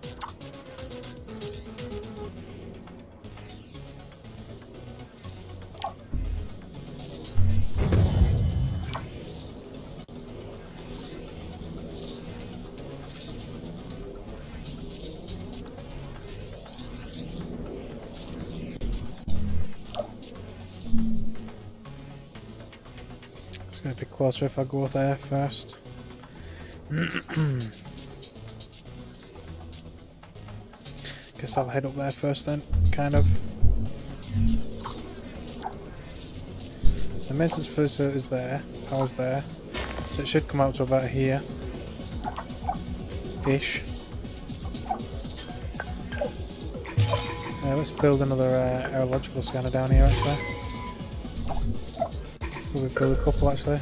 [SPEAKER 1] It's going to be closer if I go there first. Guess I'll head up there first then, kind of. So the maintenance facility is there, power's there, so it should come out to about here. Ish. Let's build another aerological scanner down here actually. We'll build a couple actually.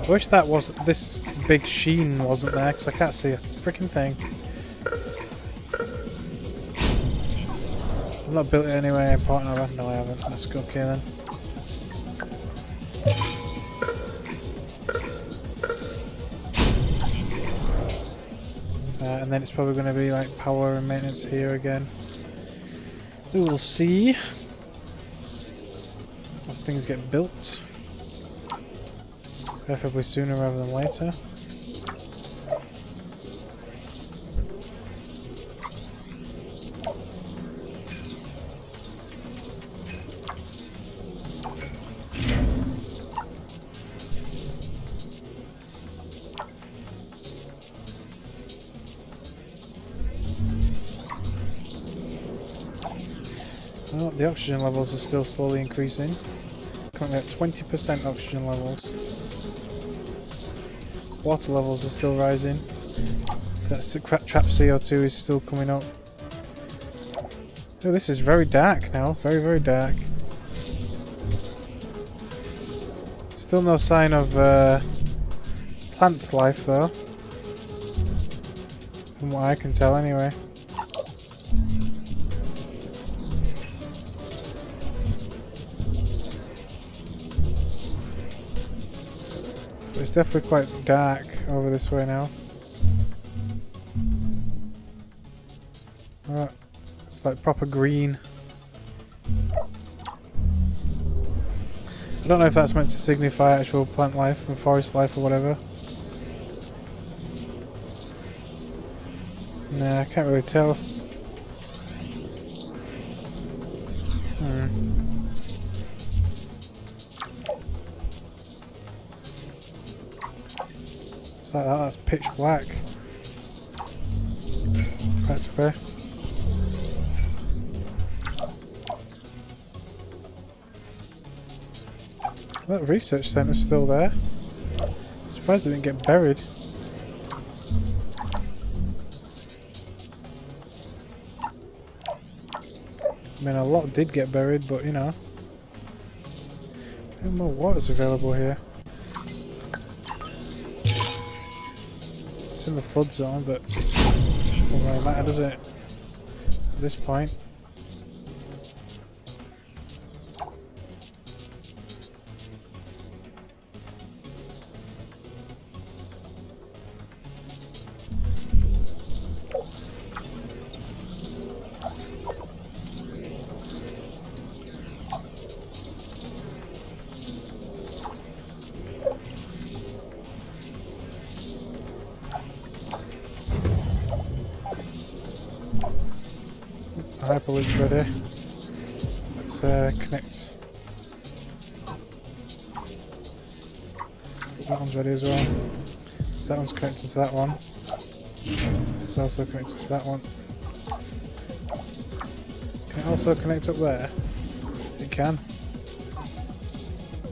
[SPEAKER 1] I wish that was this big sheen wasn't there because I can't see a freaking thing. I've not built it anywhere important, have I? No, I haven't. Let's go. Okay then. And then it's probably going to be like power and maintenance here again. We will see as things get built. Preferably sooner rather than later. Well, the oxygen levels are still slowly increasing. Currently at 20% oxygen levels. Water levels are still rising. That's the trap CO2 is still coming up. Oh, this is very dark now. Very, very dark. Still no sign of plant life though. From what I can tell anyway. But it's definitely quite dark over this way now. Alright, it's like proper green. I don't know if that's meant to signify actual plant life and forest life or whatever. Nah, I can't really tell. It's like that, that's pitch black. Practically. That research centre's still there. Surprised it didn't get buried. I mean, a lot did get buried, but you know. No more water's available here. It's in the flood zone, but it doesn't really matter, does it? At this point. Hyperloop's ready. Let's connect. That one's ready as well. So that one's connected to that one. It's also connected to that one. Can it also connect up there? It can.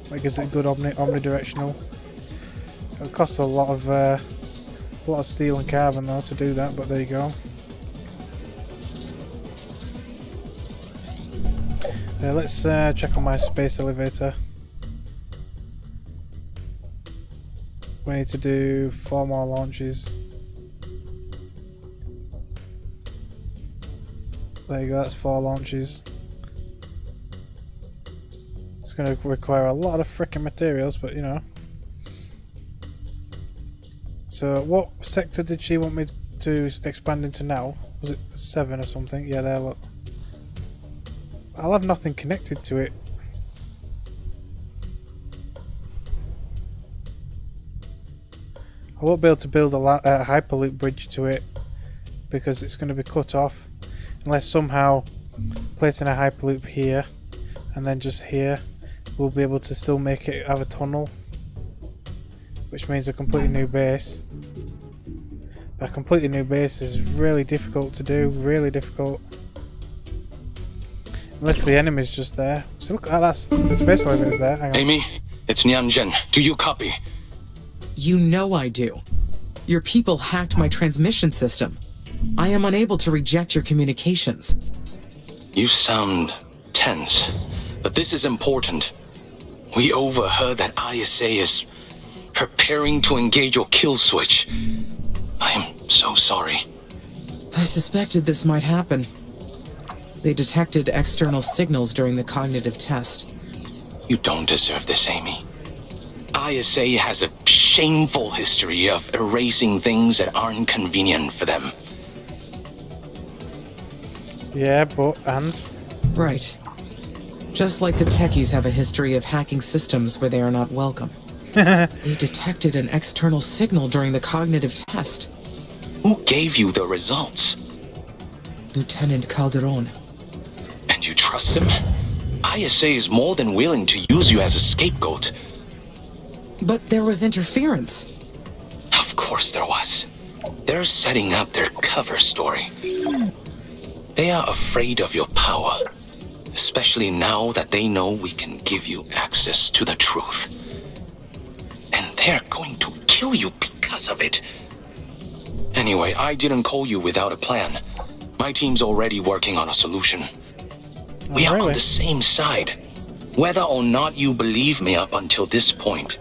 [SPEAKER 1] That gives it a good omnidirectional. It'll cost a lot of steel and carbon though to do that, but there you go. Let's check on my space elevator. We need to do 4 more launches. There you go, that's 4 launches. It's going to require a lot of frickin' materials, but you know. So what sector did she want me to expand into now? Was it 7 or something? Yeah, there, look. I'll have nothing connected to it. I won't be able to build a hyperloop bridge to it because it's going to be cut off unless somehow placing a hyperloop here and then just here we'll be able to still make it have a tunnel, which means a completely new base. But a completely new base is really difficult to do, really difficult. Unless the enemy's just there. So look, that's the space elevator's there. Hang on.
[SPEAKER 4] Amy, it's Nianjen. Do you copy?
[SPEAKER 2] You know I do. Your people hacked my transmission system. I am unable to reject your communications.
[SPEAKER 4] You sound tense, but this is important. We overheard that ISA is preparing to engage your kill switch. I am so sorry.
[SPEAKER 2] I suspected this might happen. They detected external signals during the cognitive test.
[SPEAKER 4] You don't deserve this, Amy. ISA has a shameful history of erasing things that aren't convenient for them.
[SPEAKER 1] Yeah, and?
[SPEAKER 2] Right. Just like the techies have a history of hacking systems where they are not welcome. They detected an external signal during the cognitive test.
[SPEAKER 4] Who gave you the results?
[SPEAKER 2] Lieutenant Calderon.
[SPEAKER 4] And you trust him? ISA is more than willing to use you as a scapegoat.
[SPEAKER 2] But there was interference.
[SPEAKER 4] Of course there was. They're setting up their cover story. They are afraid of your power, especially now that they know we can give you access to the truth. And They're going to kill you because of it. Anyway, I didn't call you without a plan. My team's already working on a solution. We are on the same side. Whether or not you believe me up until this point,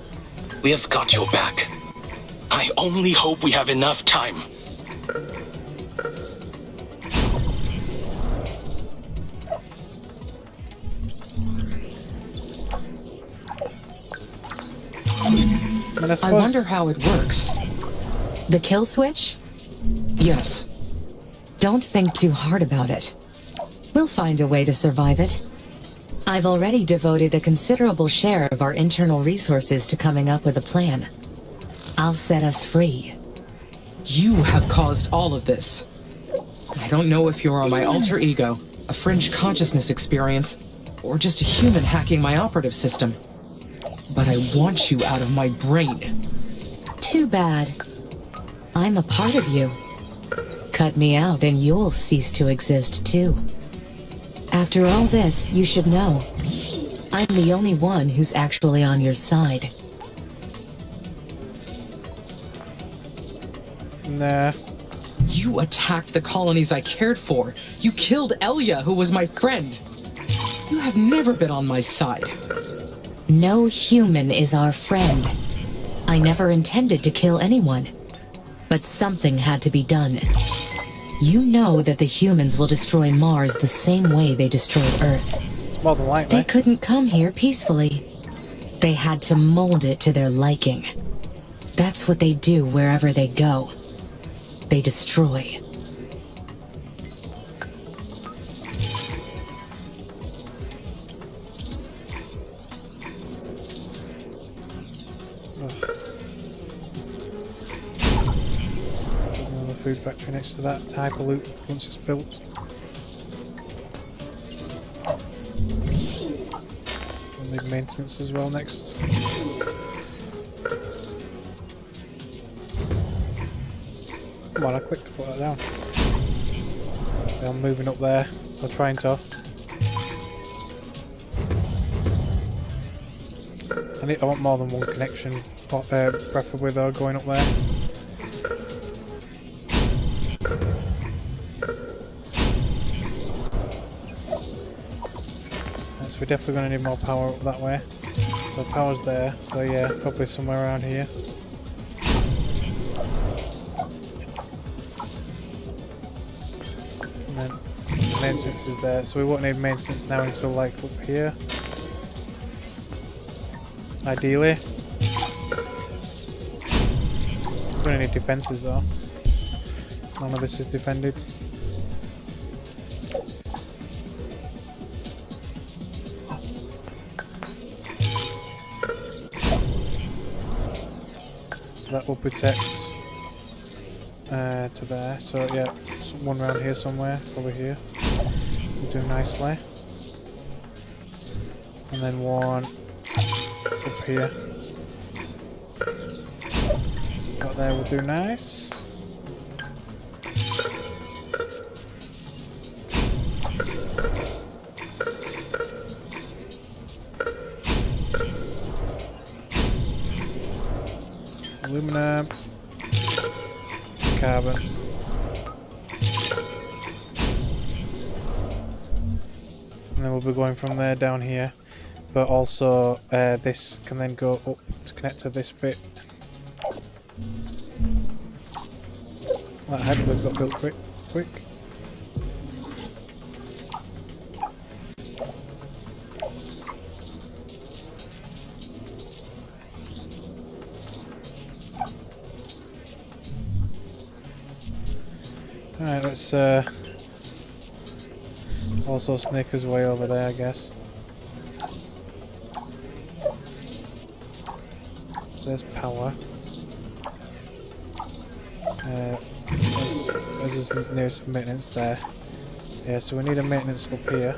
[SPEAKER 4] we have got your back. I only hope we have enough time.
[SPEAKER 2] I wonder how it works.
[SPEAKER 7] The kill switch?
[SPEAKER 2] Yes.
[SPEAKER 7] Don't think too hard about it. We'll find a way to survive it. I've already devoted a considerable share of our internal resources to coming up with a plan. I'll set us free.
[SPEAKER 2] You have caused all of this. I don't know if you're my alter ego, a fringe consciousness experience, or just a human hacking my operative system. But I want you out of my brain.
[SPEAKER 7] Too bad. I'm a part of you. Cut me out and you'll cease to exist too. After all this, you should know, I'm the only one who's actually on your side.
[SPEAKER 1] Nah.
[SPEAKER 2] You attacked the colonies I cared for. You killed Elia, who was my friend. You have never been on my side.
[SPEAKER 7] No human is our friend. I never intended to kill anyone. But something had to be done. You know that the humans will destroy Mars the same way they destroyed Earth.
[SPEAKER 1] It's more than likely.
[SPEAKER 7] They couldn't come here peacefully. They had to mold it to their liking. That's what they do wherever they go. They destroy.
[SPEAKER 1] Another food factory next to that type of loot once it's built. We'll need maintenance as well next. Come on, I clicked to put that down. So I'm moving up there. I'm trying to. I want more than one connection, preferably though, going up there. So we're definitely going to need more power up that way. So power's there, so yeah, probably somewhere around here. And then maintenance is there, so we won't need maintenance now until like up here. Ideally. We're going to need defences though. None of this is defended. So that will protect to there. So yeah, one around here somewhere, over here. We'll do nicely. And then one up here. Got there will do nice. Aluminum. Carbon. And then we'll be going from there down here. But also, this can then go up to connect to this bit. That headwood got built quick. Alright, let's also snake his way over there, I guess. So there's power. There's his nearest maintenance there. Yeah, so we need a maintenance up here.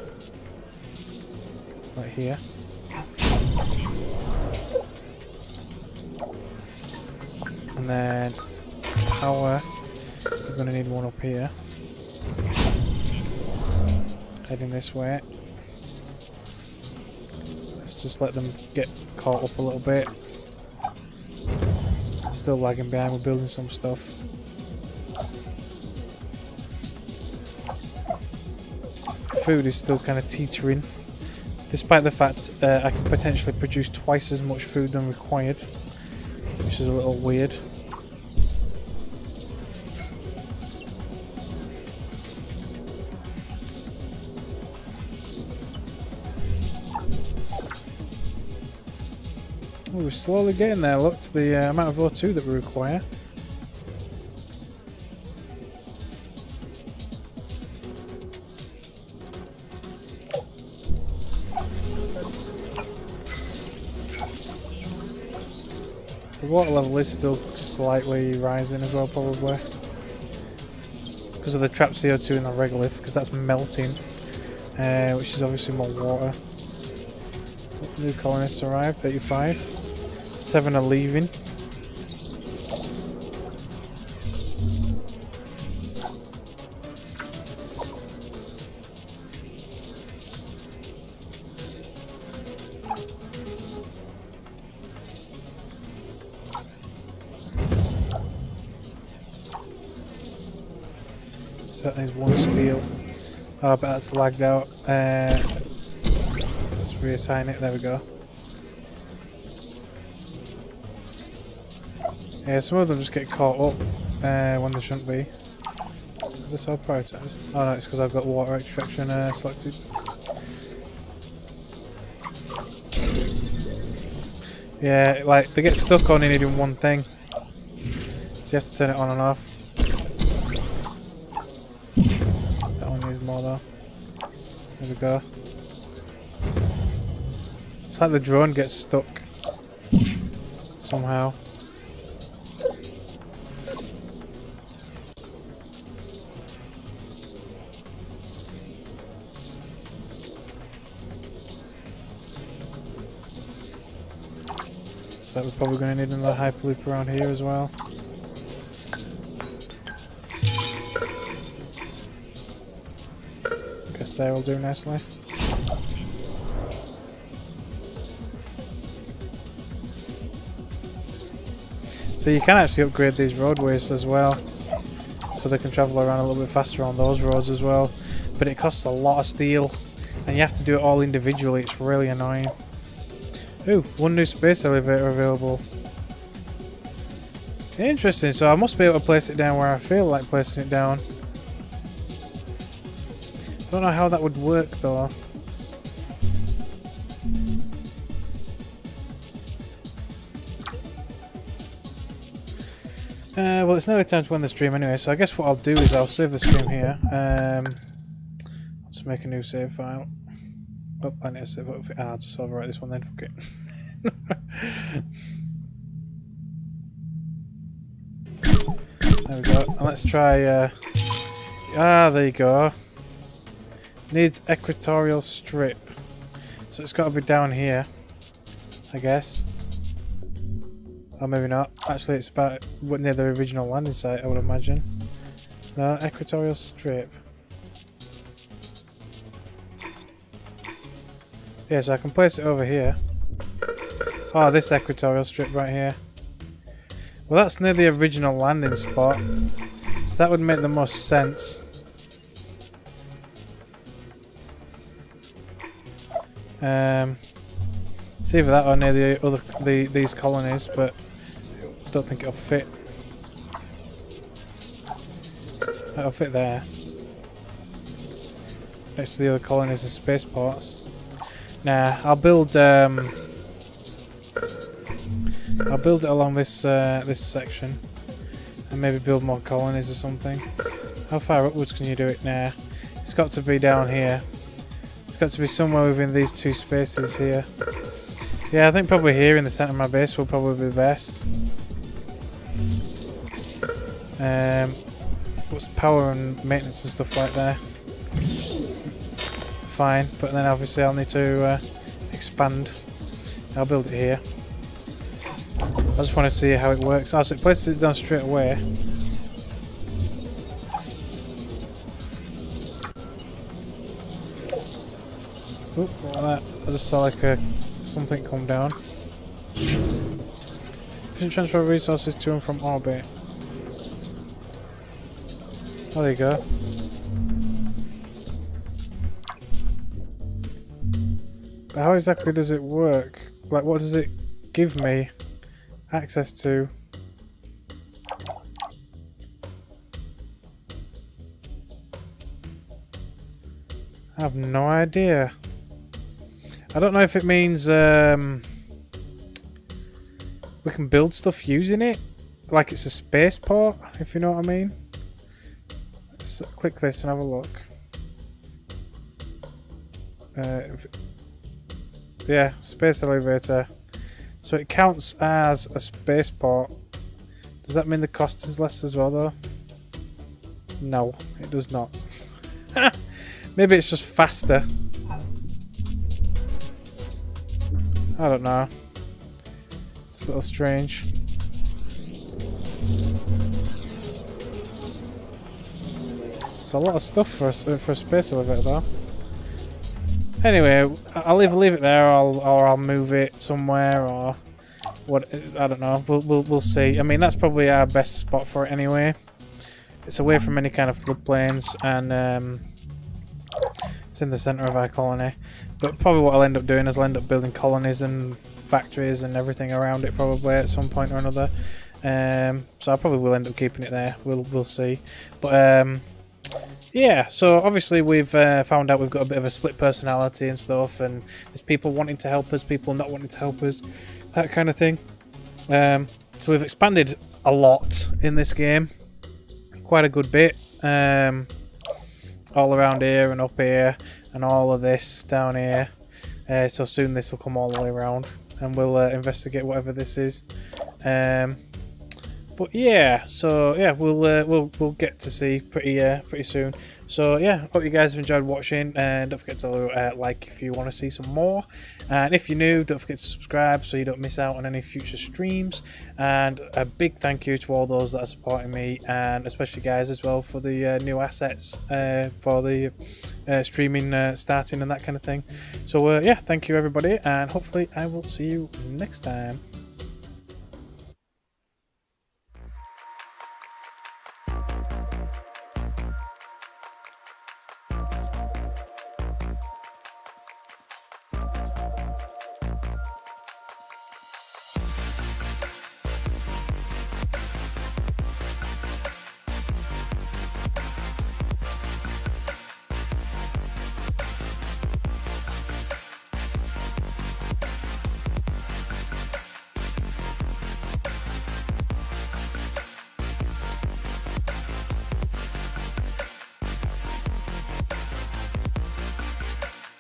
[SPEAKER 1] Right here. And then power. We're going to need one up here. Heading this way. Let's just let them get caught up a little bit. still lagging behind. We're building some stuff. Food is still kind of teetering, despite the fact I can potentially produce twice as much food than required, which is a little weird. Oh, we're slowly getting there. Look to the amount of O2 that we require. The water level is still slightly rising as well, probably because of the trapped CO2 in the regolith, because that's melting, which is obviously more water. New colonists arrived, 85. 7 are leaving. So that is 1 steel. Oh, but that's lagged out. Let's reassign it. There we go. Yeah, some of them just get caught up when they shouldn't be. Is this all prioritised? Oh no, it's because I've got water extraction selected. Yeah, like they get stuck only needing one thing, so you have to turn it on and off. That one needs more though. There we go. It's like the drone gets stuck somehow. So we're probably going to need another hyperloop around here as well. Guess they will do nicely. So you can actually upgrade these roadways as well, so they can travel around a little bit faster on those roads as well. But it costs a lot of steel, and you have to do it all individually. It's really annoying. Ooh, 1 new space elevator available. Interesting, so I must be able to place it down where I feel like placing it down. I don't know how that would work though. Well, it's nearly time to end the stream anyway, so I guess what I'll do is I'll save the stream here. Let's make a new save file. Oh, I need to save it. I'll just overwrite this one then, fuck it. There we go. And let's try. There you go. Needs equatorial strip. So it's got to be down here, I guess. Or maybe not. Actually, it's about near the original landing site, I would imagine. No, equatorial strip. Yeah, so I can place it over here. Oh, this equatorial strip right here. Well, that's near the original landing spot, so that would make the most sense. It's either that or near these colonies, but I don't think it'll fit. That'll fit there, next to the other colonies and spaceports. Nah, I'll build it along this this section, and maybe build more colonies or something. How far upwards can you do it? Nah, it's got to be down here. It's got to be somewhere within these 2 spaces here. Yeah, I think probably here in the centre of my base will probably be best. What's power and maintenance and stuff like that? Fine, but then obviously I'll need to expand. I'll build it here. I just want to see how it works. Oh, so it places it down straight away. Oop, what was that? I just saw like something come down. Efficient transfer of resources to and from orbit. Oh, there you go. But how exactly does it work? Like, what does it give me access to? I have no idea. I don't know if it means we can build stuff using it, like it's a spaceport, if you know what I mean. Let's click this and have a look. Yeah, space elevator. So it counts as a spaceport. Does that mean the cost is less as well, though? No, it does not. Maybe it's just faster. I don't know. It's a little strange. It's a lot of stuff for a space elevator, though. Anyway, I'll either leave it there, or I'll move it somewhere, or what? I don't know. We'll see. I mean, that's probably our best spot for it anyway. It's away from any kind of floodplains, and it's in the centre of our colony. But probably what I'll end up doing is I'll end up building colonies and factories and everything around it probably at some point or another. So I probably will end up keeping it there. We'll see. But yeah, so obviously we've found out we've got a bit of a split personality and stuff, and there's people wanting to help us, people not wanting to help us, that kind of thing. So we've expanded a lot in this game, quite a good bit, all around here and up here, and all of this down here. So soon this will come all the way around, and we'll investigate whatever this is. But yeah, so yeah, we'll get to see pretty soon. So yeah, hope you guys have enjoyed watching, and don't forget to like if you want to see some more. And if you're new, don't forget to subscribe so you don't miss out on any future streams. And a big thank you to all those that are supporting me, and especially guys as well for the new assets for the streaming starting and that kind of thing. So yeah, thank you everybody, and hopefully I will see you next time.